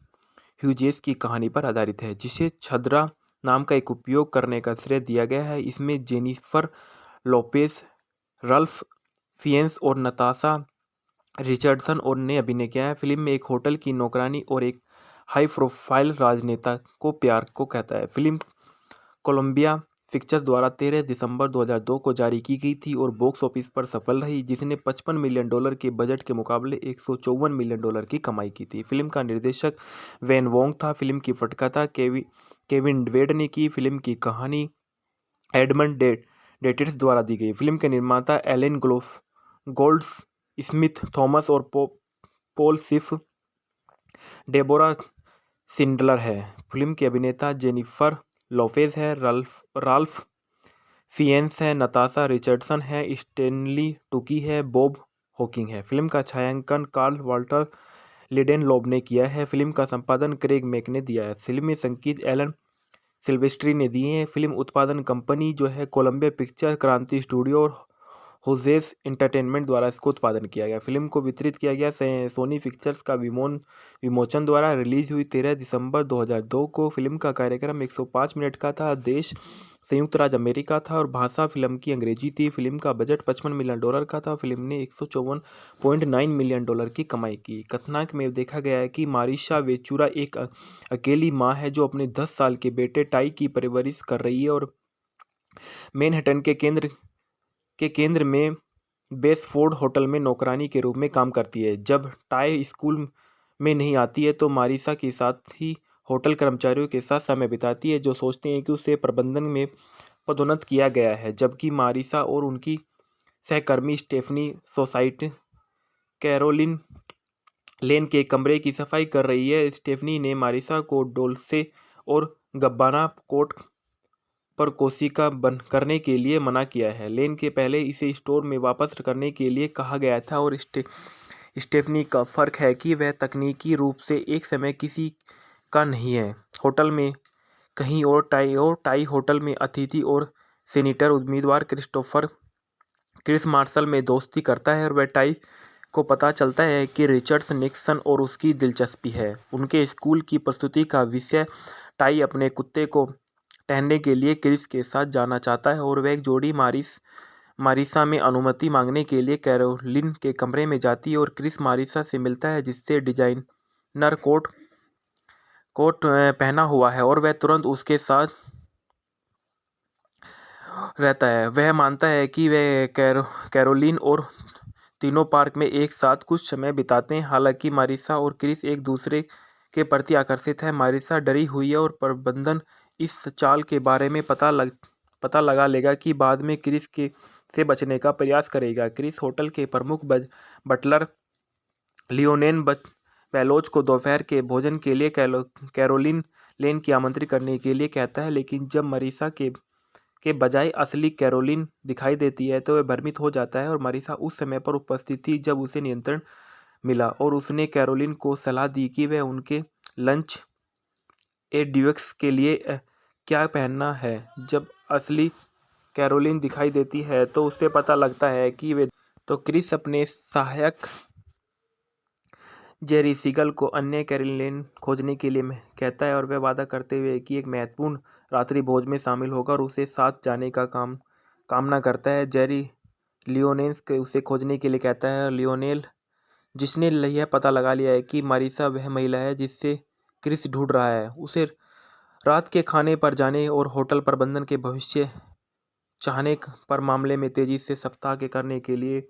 ह्यूजेस की कहानी पर आधारित है, जिसे छद्रा नाम का एक उपयोग करने का श्रेय दिया गया है। इसमें जेनिफर लोपेज, रल्फ फिएन्स और नताशा रिचर्डसन और ने अभिनय किया है। फिल्म में एक होटल की नौकरानी और एक हाई प्रोफाइल राजनेता को प्यार को कहता है। फिल्म कोलंबिया पिक्चर्स द्वारा 13 दिसंबर 2002 को जारी की गई थी और बॉक्स ऑफिस पर सफल रही, जिसने $55 मिलियन के बजट के मुकाबले $154 मिलियन की कमाई की थी। फिल्म का निर्देशक वैन वोंग था। फिल्म की पटकथा केविन वेड ने की। फिल्म की कहानी एडमंड डेटिस द्वारा दी गई। फिल्म के निर्माता एलेन गोल्ड स्मिथ थॉमस और पॉल सिफ डेबोरा सिंडलर है। फिल्म के अभिनेता जेनिफर लोपेज है, राल्फ फिएन्स है, नताशा रिचर्डसन है, स्टेनली टुकी है, बॉब हॉकिंग है। फिल्म का छायांकन कार्ल वाल्टर लिडेनलॉब ने किया है। फिल्म का संपादन क्रेग मैक ने दिया है। फिल्म में संगीत एलन सिल्वेस्ट्री ने दिए हैं। फिल्म उत्पादन कंपनी जो है कोलंबिया पिक्चर, क्रांति स्टूडियो और होजेस एंटरटेनमेंट द्वारा इसको उत्पादन किया गया। फिल्म को वितरित किया गया सोनी पिक्चर्स का विमोचन द्वारा। रिलीज हुई 13 दिसंबर 2002 को। फिल्म का कार्यक्रम 105 मिनट का था। देश संयुक्त राज्य अमेरिका था और भाषा फिल्म की अंग्रेजी थी। फिल्म का बजट $55 मिलियन का था। फिल्म ने $154.9 मिलियन की कमाई की। कथानक में देखा गया है कि मारिशा वेचुरा एक अकेली माँ है जो अपने 10 साल के बेटे टाई की परवरिश कर रही है और मैनहट्टन के केंद्र में बेसफोर्ड होटल में नौकरानी के रूप में काम करती है। जब टाई स्कूल में नहीं आती है तो मारिसा के साथ ही होटल कर्मचारियों के साथ समय बिताती है, जो सोचते हैं कि उसे प्रबंधन में पदोन्नत किया गया है। जबकि मारिसा और उनकी सहकर्मी स्टेफनी सोसाइटी कैरोलिन लेन के कमरे की सफाई कर रही है। स्टेफनी ने मारिसा को डोल्से और गब्बाना कोट पर कोशिका बंद करने के लिए मना किया है। लेन के पहले इसे स्टोर में वापस करने के लिए कहा गया था और स्टेफनी का फर्क है कि वह तकनीकी रूप से एक समय किसी का नहीं है। होटल में कहीं और टाई होटल में अतिथि और सीनेटर उम्मीदवार क्रिस मार्शल में दोस्ती करता है और वह टाई को पता चलता है कि रिचर्ड्स निक्सन और उसकी दिलचस्पी है। उनके स्कूल की प्रस्तुति का विषय टाई अपने कुत्ते को टहलने के लिए क्रिस के साथ जाना चाहता है और वह एक जोड़ी मारिसा में अनुमति मांगने के लिए कैरोलिन के कमरे में जाती है और क्रिस मारिसा से मिलता है, जिससे डिजाइनर कोट पहना हुआ है और वह तुरंत उसके साथ रहता है। वह मानता है कि वह कैरोलिन और तीनों पार्क में एक साथ कुछ समय बिताते हैं। हालांकि मारिसा और क्रिस एक दूसरे के प्रति आकर्षित है। मारिसा डरी हुई है और प्रबंधन इस चाल के बारे में पता लगा लेगा कि बाद में क्रिस से बचने का प्रयास करेगा। क्रिस होटल के प्रमुख बटलर लियोनेल बेलोच को दोपहर के भोजन के लिए कैरोलिन लेन की आमंत्रित करने के लिए कहता है, लेकिन जब मारिसा के बजाय असली कैरोलिन दिखाई देती है तो वह भ्रमित हो जाता है। और मारिसा उस समय पर उपस्थित थी जब उसे नियंत्रण मिला और उसने कैरोलिन को सलाह दी कि वह उनके लंच ड्यूक्स के लिए क्या पहनना है। जब असली कैरोलिन दिखाई देती है तो उससे पता लगता है कि वे तो क्रिस अपने सहायक जेरी सीगल को अन्य कैरोलिन खोजने के लिए कहता है और वह वादा करते हुए कि एक महत्वपूर्ण रात्रि भोज में शामिल होगा और उसे साथ जाने का कामना करता है। जेरी लियोनेल के उसे खोजने के लिए कहता है। लियोनेल, जिसने यह पता लगा लिया है कि मारिसा वह महिला है जिससे क्रिस ढूंढ रहा है, उसे रात के खाने पर जाने और होटल प्रबंधन के भविष्य चाहने पर मामले में तेजी से सप्ताह के करने के लिए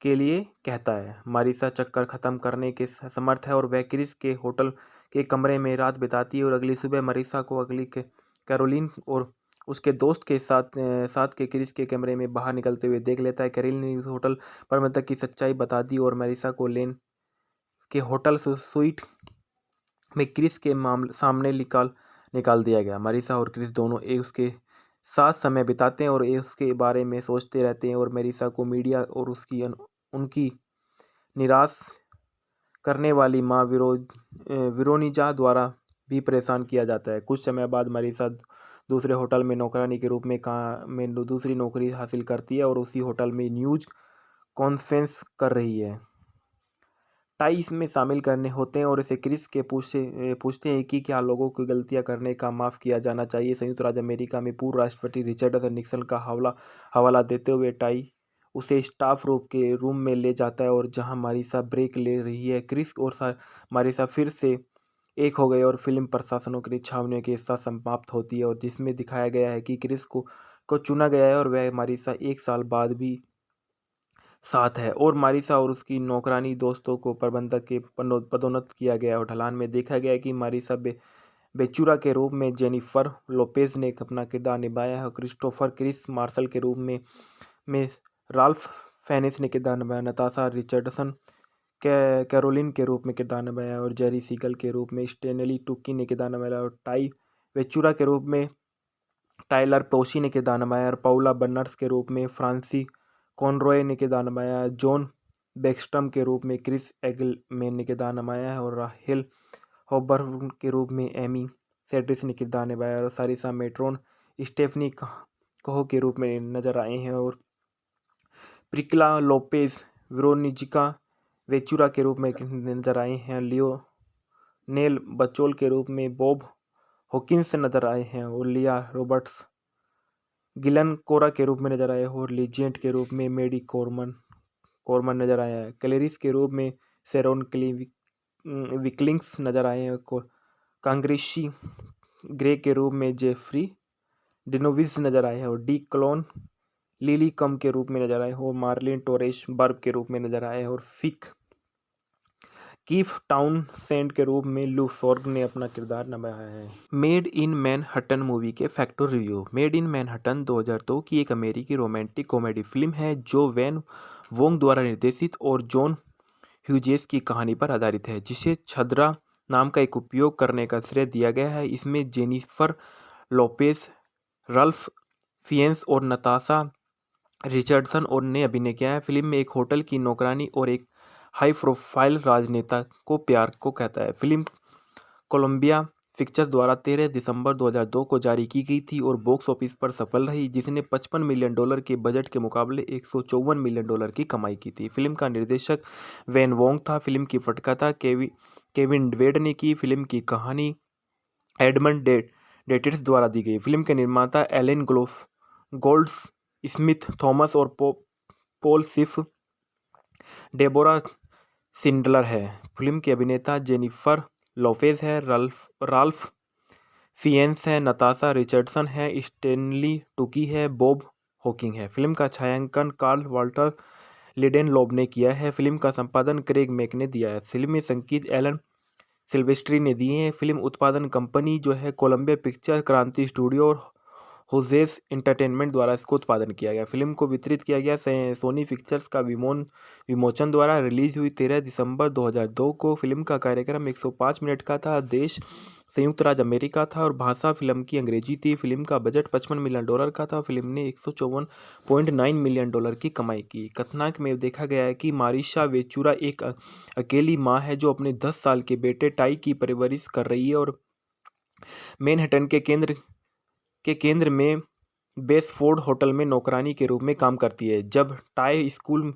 के लिए कहता है। मारिसा चक्कर खत्म करने के समर्थ है और वह क्रिस के होटल के कमरे में रात बिताती है और अगली सुबह मारिसा को अगली कैरोलिन और उसके दोस्त के साथ के क्रिस के कमरे में बाहर निकलते हुए देख लेता है। कैरोलिन ने उस होटल प्रबंधक की सच्चाई बता दी और मारिसा को लेन के होटल स्वीट में क्रिस के सामने निकाल दिया गया। मारिसा और क्रिस दोनों एक उसके साथ समय बिताते हैं और उसके बारे में सोचते रहते हैं और मारिसा को मीडिया और उनकी निराश करने वाली माँ विरोनिजा द्वारा भी परेशान किया जाता है। कुछ समय बाद मारिसा दूसरे होटल में नौकरानी के रूप में दूसरी नौकरी हासिल करती है और उसी होटल में न्यूज कॉन्फ्रेंस कर रही है। टाई इसमें शामिल करने होते हैं और इसे क्रिस के पूछते हैं कि क्या लोगों की गलतियां करने का माफ़ किया जाना चाहिए। संयुक्त राज्य अमेरिका में पूर्व राष्ट्रपति रिचर्डसन निक्सन का हवाला देते हुए टाई उसे स्टाफ रूम में ले जाता है और जहां मारिसा ब्रेक ले रही है, क्रिस और मारिसा फिर से एक हो गए और फिल्म प्रशासनों की छावनियों के साथ समाप्त होती है और जिसमें दिखाया गया है कि क्रिस को चुना गया है और वह मारिसा 1 साल बाद भी साथ है और मारिसा और उसकी नौकरानी दोस्तों को प्रबंधक के पदोन्नत किया गया और ढलान में देखा गया है कि मारिसा बेचुरा के रूप में जेनिफर लोपेज ने अपना किरदार निभाया है और क्रिस्टोफर क्रिस मार्शल के रूप में राल्फ फेनिस ने किरदार निभाया। नताशा रिचर्डसन कैरोलिन के रूप में किरदार निभाया और जेरी सीगल के रूप में स्टेनली टुकी ने किरदार निभाया और टाई वेचुरा के रूप में टाइलर पोशी ने किरदार निभाया और पाउला बर्नर्स के रूप में फ्रांसी कॉनरॉय ने किरदार निभाया है। जॉन बेक्स्टम के रूप में क्रिस एगलमैन ने किरदार निभाया है और राहेल हॉबर्न के रूप में एमी सेड्रिस ने किरदार निभाया और सारिसा मेट्रोन स्टेफनी कहो के रूप में नजर आए हैं और प्रिक्ला लोपेज वेरोनिका वेचुरा के रूप में नजर आए हैं। लियोनेल बचोल के रूप में बॉब हॉकिंस नजर आए हैं और लिया रॉबर्ट्स गिलन कोरा के रूप में नजर आए और लीजेंट के रूप में मेडी कॉर्मन नजर आया है। क्लेरिस के रूप में शेरोन विकलिंग्स नजर आए हैं। कांग्रेसी ग्रे के रूप में जेफरी डिनोविस नजर आए हैं और डी क्लोन लिली कम के रूप में नजर आए और मार्लिन टोरेस बर्ब के रूप में नजर आए और फिक कीफ टाउनसेंड के रूप में लू फॉर्ग ने अपना किरदार निभाया है। मेड इन मैनहट्टन मूवी के factor review. Made in Manhattan 2002 की एक अमेरिकी रोमांटिक कॉमेडी फिल्म है जो वैन वोंग द्वारा निर्देशित और जॉन ह्यूजेस की कहानी पर आधारित है, जिसे छद्रा नाम का एक उपयोग करने का श्रेय दिया गया है। इसमें जेनिफर लोपेज, रल्फ फिएंस और नताशा रिचर्डसन और ने अभिनय किया है। फिल्म में एक होटल की नौकरानी और एक हाई प्रोफाइल राजनेता को प्यार को कहता है। फिल्म कोलंबिया पिक्चर्स द्वारा 13 दिसंबर 2002 को जारी की गई थी और बॉक्स ऑफिस पर सफल रही, जिसने $55 मिलियन के बजट के मुकाबले $154 मिलियन की कमाई की थी। फिल्म का निर्देशक वैन वोंग था। फिल्म की पटकथा केविन वेड ने की। फिल्म की कहानी एडमंड डेटिस द्वारा दी गई। फिल्म के निर्माता एलन गोल्ड्स स्मिथ थॉमस और पॉल सिफ डेबोरा सिंडलर है। फिल्म के अभिनेता जेनिफर लोपेज है, राल्फ फिएंस है, नताशा रिचर्डसन है, स्टेनली टुकी है, बॉब हॉकिंग है। फिल्म का छायांकन कार्ल वाल्टर लिडेनलॉब ने किया है। फिल्म का संपादन क्रेग मैक ने दिया है। फिल्म में संगीत एलन सिल्वेस्ट्री ने दिए हैं। फिल्म उत्पादन कंपनी जो है कोलंबिया पिक्चर, क्रांति स्टूडियो और होजेस एंटरटेनमेंट द्वारा इसको उत्पादन किया गया। फिल्म को वितरित किया गया सोनी पिक्चर्स का विमोचन द्वारा। रिलीज हुई 13 दिसंबर 2002 को। फिल्म का कार्यक्रम 105 मिनट का था। देश संयुक्त राज्य अमेरिका था और भाषा फिल्म की अंग्रेजी थी। फिल्म का बजट $55 मिलियन का था। फिल्म ने $154.9 मिलियन की कमाई की। कथानक में देखा गया है कि मारिशा वेचुरा एक अकेली माँ है जो अपने 10 साल के बेटे टाई की परवरिश कर रही है और मैनहट्टन के केंद्र में बेसफोर्ड होटल में नौकरानी के रूप में काम करती है। जब टाई स्कूल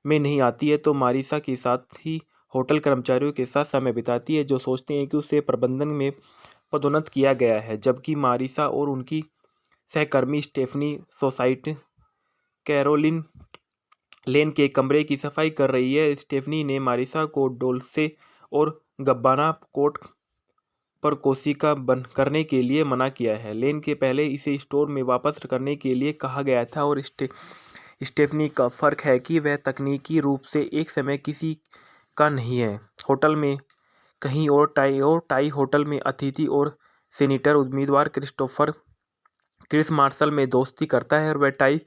में नहीं आती है तो मारिसा के साथ ही होटल कर्मचारियों के साथ समय बिताती है, जो सोचते हैं कि उसे प्रबंधन में पदोन्नत किया गया है, जबकि मारिसा और उनकी सहकर्मी स्टेफनी सोसाइटी कैरोलिन लेन के कमरे की सफाई कर रही है। स्टेफनी ने मारिसा को डोल्से और गब्बाना कोट पर कोशिका बंद करने के लिए मना किया है। लेन के पहले इसे स्टोर में वापस करने के लिए कहा गया था और स्टेफनी का फ़र्क है कि वह तकनीकी रूप से एक समय किसी का नहीं है। होटल में कहीं और टाई होटल में अतिथि और सीनेटर उम्मीदवार क्रिस मार्शल में दोस्ती करता है और वह टाई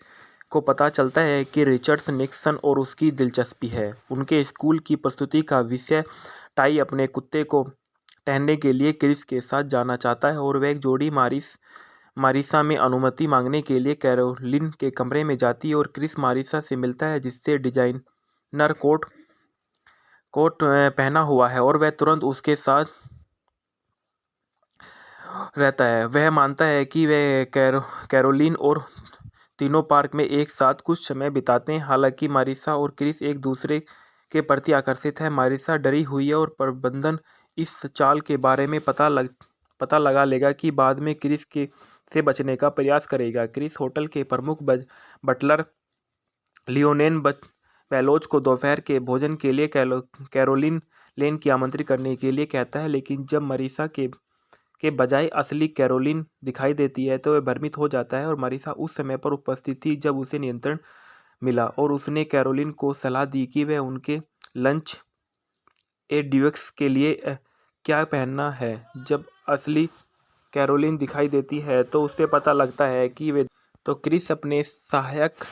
को पता चलता है कि रिचर्ड निक्सन और उसकी दिलचस्पी है। उनके स्कूल की प्रस्तुति का विषय टाई अपने कुत्ते को टहलने के लिए क्रिस के साथ जाना चाहता है और वह एक जोड़ी मारिसा में अनुमति मांगने के लिए कैरोलिन के कमरे में जाती है और क्रिस मारिसा से मिलता है जिससे डिजाइनर कोट पहना हुआ है और वह तुरंत उसके साथ रहता है। वह मानता है कि वह कैरोलिन और तीनों पार्क में एक साथ कुछ समय बिताते हैं। हालांकि मारिसा और क्रिस एक दूसरे के प्रति आकर्षित है। मारिसा डरी हुई है और प्रबंधन इस चाल के बारे में पता लगा लेगा कि बाद में क्रिस से बचने का प्रयास करेगा। क्रिस होटल के प्रमुख बटलर लियोनेल बेलोच को दोपहर के भोजन के लिए कैरोलिन लेन की आमंत्रित करने के लिए कहता है, लेकिन जब मारिसा के बजाय असली कैरोलिन दिखाई देती है तो वह भ्रमित हो जाता है और मारिसा उस समय पर उपस्थित थी जब उसे नियंत्रण मिला और उसने कैरोलिन को सलाह दी कि वह उनके लंच ड्यूक्स के लिए क्या पहनना है। जब असली कैरोलिन दिखाई देती है तो उसे पता लगता है कि वे तो क्रिस अपने सहायक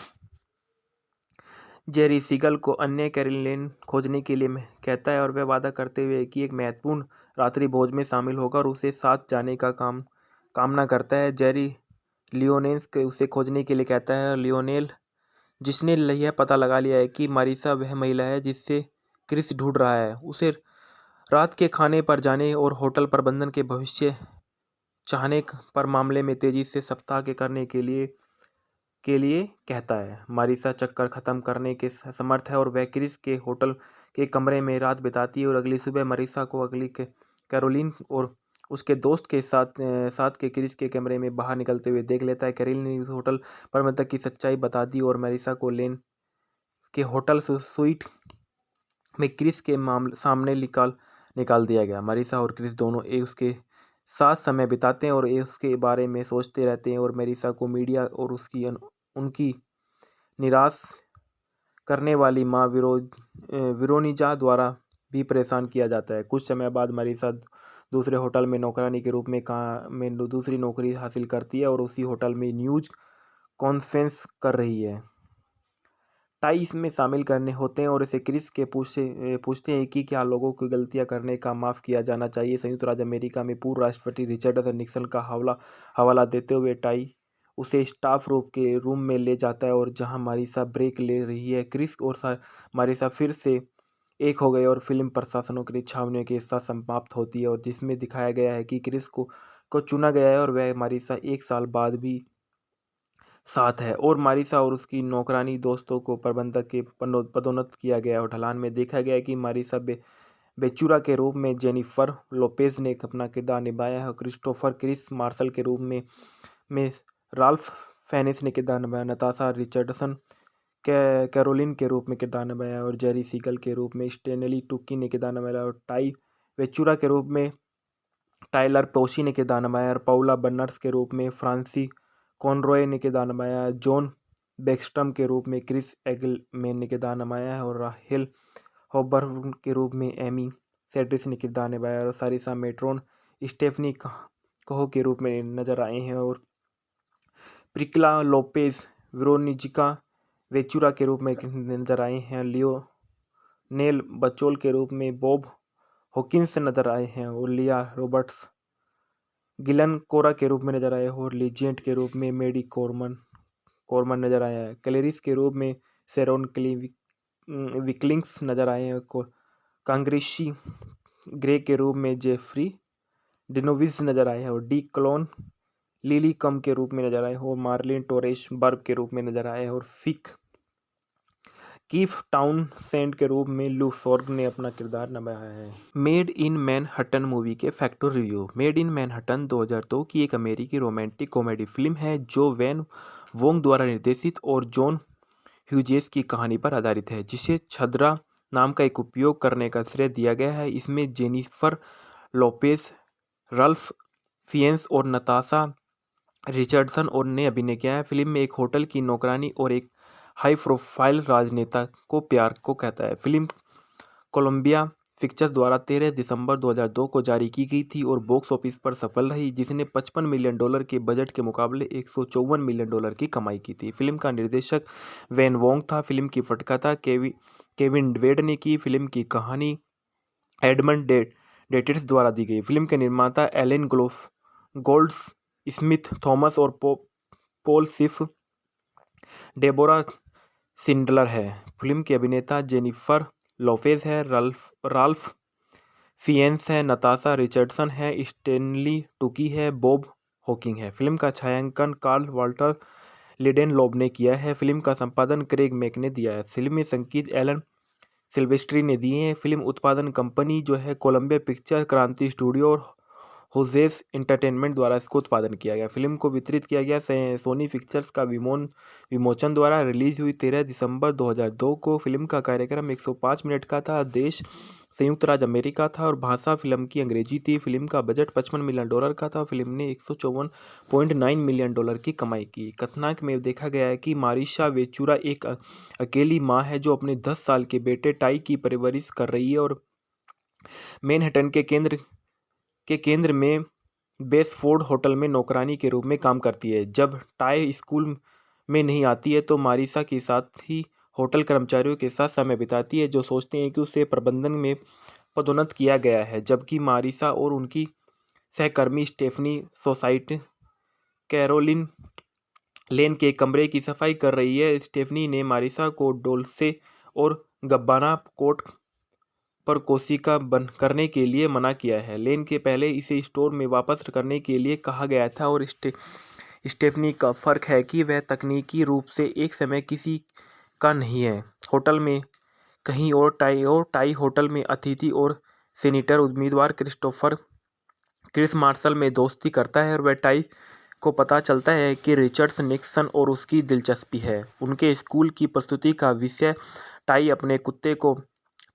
जेरी सीगल को अन्य कैरोलिन खोजने के लिए कहता है और वह वादा करते हुए कि एक महत्वपूर्ण रात्रि भोज में शामिल होकर उसे साथ जाने का कामना करता है। जेरी लियोनेल के उसे खोजने के लिए कहता है और लियोनेल, जिसने यह पता लगा लिया है कि मारिसा वह महिला है जिससे क्रिस ढूंढ रहा है, उसे रात के खाने पर जाने और होटल प्रबंधन के भविष्य चाहने पर मामले में तेजी से सप्ताह के करने के लिए कहता है। मारिसा चक्कर खत्म करने के समर्थ है और वह क्रिस के होटल के कमरे में रात बिताती है और अगली सुबह मारिसा को अगली कैरोलिन और उसके दोस्त के साथ के क्रिस के कमरे में बाहर निकलते हुए देख लेता है। कैरोलिन ने उस होटल प्रबंधक की सच्चाई बता दी और मारिसा को लेन के होटल स्वीट में क्रिस के सामने निकाल दिया गया। मारिसा और क्रिस दोनों एक उसके साथ समय बिताते हैं और उसके बारे में सोचते रहते हैं और मारिसा को मीडिया और उनकी निराश करने वाली माँ विरोनिजा द्वारा भी परेशान किया जाता है। कुछ समय बाद मारिसा दूसरे होटल में नौकरानी के रूप में दूसरी नौकरी हासिल करती है और उसी होटल में न्यूज कॉन्फ्रेंस कर रही है। टाई इसमें शामिल करने होते हैं और इसे क्रिस के पूछते हैं कि क्या लोगों को गलतियां करने का माफ़ किया जाना चाहिए। संयुक्त राज्य अमेरिका में पूर्व राष्ट्रपति रिचर्ड निक्सन का हवाला देते हुए टाई उसे स्टाफ रूम में ले जाता है और जहां मारिसा ब्रेक ले रही है, क्रिस और मारिसा फिर से एक हो गए और फिल्म प्रशासनों की छावनियों के साथ समाप्त होती है और जिसमें दिखाया गया है कि क्रिस को चुना गया है और वह मारिसा एक साल बाद भी साथ है और मारिसा और उसकी नौकरानी दोस्तों को प्रबंधक के पदोन्नत किया गया और ढलान में देखा गया कि मारिसा बेचूरा के रूप में जेनिफर लोपेज ने अपना किरदार निभाया है और क्रिस्टोफर क्रिस मार्शल के रूप में राल्फ फेनिस ने किरदार निभाया। नताशा रिचर्डसन कैरोलिन के रूप में किरदार निभाया और जेरी सीगल के रूप में स्टेनली टुकी ने किरदार निभाया और टाई वेचूरा के रूप में टाइलर पोशी ने किरदार निभाया और पाउला बर्नर्स के रूप में फ्रांसी कॉनरॉय ने किरदार निभाया है। जॉन बेक्स्टम के रूप में क्रिस एगलमैन ने किरदार निभाया है और राहेल हॉबर्न के रूप में एमी सेड्रिस ने किरदार निभाया और सारिसा मेट्रोन स्टेफनी कहो के रूप में नजर आए हैं और प्रिक्ला लोपेज विरोनिजिका वेचुरा के रूप में नजर आए हैं। लियोनेल बचोल के रूप में बॉब हॉकिंस नजर आए हैं और लिया रॉबर्ट्स गिलन कोरा के रूप में नजर आए और लीजेंट के रूप में मेडी कोरमन नजर आया है। क्लेरिस के रूप में शेरोन विकलिंग्स नजर आए हैं। कांग्रेसी ग्रे के रूप में जेफरी डिनोविस नजर आए हैं और डी क्लोन लिली कम के रूप में नजर आए और मार्लिन टोरेस बर्ब के रूप में नजर आए और कीफ टाउनसेंड के रूप में लू फॉर्ग ने अपना किरदार निभाया है। मेड इन मैनहट्टन मूवी के factor review. Made in Manhattan 2002 की एक अमेरिकी रोमांटिक कॉमेडी फिल्म है जो वैन वोंग द्वारा निर्देशित और जॉन ह्यूजेस की कहानी पर आधारित है, जिसे छद्रा नाम का एक उपयोग करने का श्रेय दिया गया है। इसमें जेनिफर लोपेज, रल्फ फिएन्स और नताशा रिचर्डसन और ने अभिनय किया है। फिल्म में एक होटल की नौकरानी और एक हाई प्रोफाइल राजनेता को प्यार को कहता है। फिल्म कोलंबिया पिक्चर्स द्वारा 13 दिसंबर 2002 को जारी की गई थी और बॉक्स ऑफिस पर सफल रही, जिसने $55 मिलियन के बजट के मुकाबले $154 मिलियन की कमाई की थी। फिल्म का निर्देशक वैन वोंग था। फिल्म की पटकथा केविन ड्वेड ने की। फिल्म की कहानी एडमंड डेटिस द्वारा दी गई। फिल्म के निर्माता एलन गोल्ड स्मिथ थॉमस और पॉल सिफ डेबोरा सिंडलर है। फिल्म के अभिनेता जेनिफर लोपेज है, राल्फ फिएन्स है, नताशा रिचर्डसन है, स्टेनली टुकी है, बॉब हॉकिंग है। फिल्म का छायांकन कार्ल वाल्टर लिडेनलॉब ने किया है। फिल्म का संपादन क्रेग मैक ने दिया है। फिल्म में संगीत एलन सिल्वेस्ट्री ने दिए हैं। फिल्म उत्पादन कंपनी जो है कोलंबिया पिक्चर, क्रांति स्टूडियो और होजेस एंटरटेनमेंट द्वारा इसको उत्पादन किया गया। फिल्म को वितरित किया गया सोनी पिक्चर्स का विमोचन द्वारा। रिलीज हुई 13 दिसंबर 2002 को। फिल्म का कार्यक्रम 105 मिनट का था। देश संयुक्त राज्य अमेरिका था और भाषा फिल्म की अंग्रेजी थी। फिल्म का बजट $55 मिलियन का था। फिल्म ने $154.9 मिलियन की कमाई की। कथानक में देखा गया है कि मारिशा वेचुरा एक अकेली माँ है जो अपने 10 साल के बेटे टाई की परवरिश कर रही है और मैनहट्टन के केंद्र में बेसफोर्ड होटल में नौकरानी के रूप में काम करती है। जब टाई स्कूल में नहीं आती है तो मारिसा के साथ ही होटल कर्मचारियों के साथ समय बिताती है, जो सोचते हैं कि उसे प्रबंधन में पदोन्नत किया गया है। जबकि मारिसा और उनकी सहकर्मी स्टेफनी सोसाइटी कैरोलिन लेन के कमरे की सफाई कर रही है। स्टेफनी ने मारिसा को डोल्से और गब्बाना कोट पर कोशिका बंद करने के लिए मना किया है। लेन के पहले इसे स्टोर में वापस करने के लिए कहा गया था और स्टेफनी का फर्क है कि वह तकनीकी रूप से एक समय किसी का नहीं है। होटल में कहीं और टाई होटल में अतिथि और सीनेटर उम्मीदवार क्रिस मार्शल में दोस्ती करता है और वह टाई को पता चलता है कि रिचर्ड निक्सन और उसकी दिलचस्पी है। उनके स्कूल की प्रस्तुति का विषय टाई अपने कुत्ते को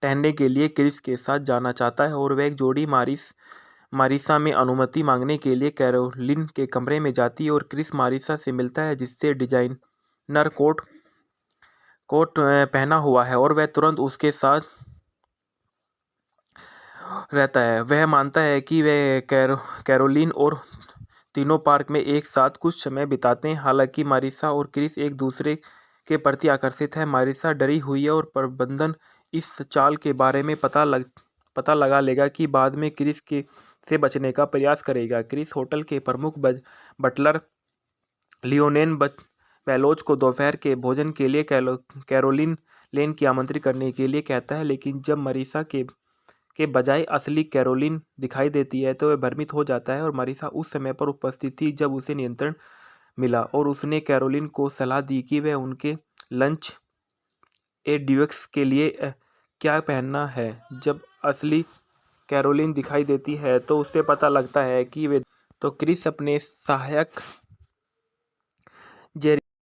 टहलने के लिए क्रिस के साथ जाना चाहता है और वह एक जोड़ी मारिसा में अनुमति मांगने के लिए कैरोलिन के कमरे में जाती है और क्रिस मारिसा से मिलता है जिससे डिजाइनर कोट पहना हुआ है और वह तुरंत उसके साथ रहता है। वह मानता है कि वह कैरोलिन और तीनों पार्क में एक साथ कुछ समय बिताते हैं। हालांकि मारिसा और क्रिस एक दूसरे के प्रति आकर्षित है। मारिसा डरी हुई है और प्रबंधन इस चाल के बारे में पता लगा लेगा कि बाद में क्रिस से बचने का प्रयास करेगा। क्रिस होटल के प्रमुख बटलर लियोनेल बेलोच को दोपहर के भोजन के लिए कैरोलिन लेन की आमंत्रित करने के लिए कहता है, लेकिन जब मारिसा के बजाय असली कैरोलिन दिखाई देती है तो वह भ्रमित हो जाता है। और मारिसा उस समय पर उपस्थित थी जब उसे नियंत्रण मिला और उसने कैरोलिन को सलाह दी कि वह उनके लंच ड्यूक्स के लिए क्या पहनना है। जब असली कैरोलिन दिखाई देती है तो उसे पता लगता है कि वे तो क्रिस अपने सहायक जेरी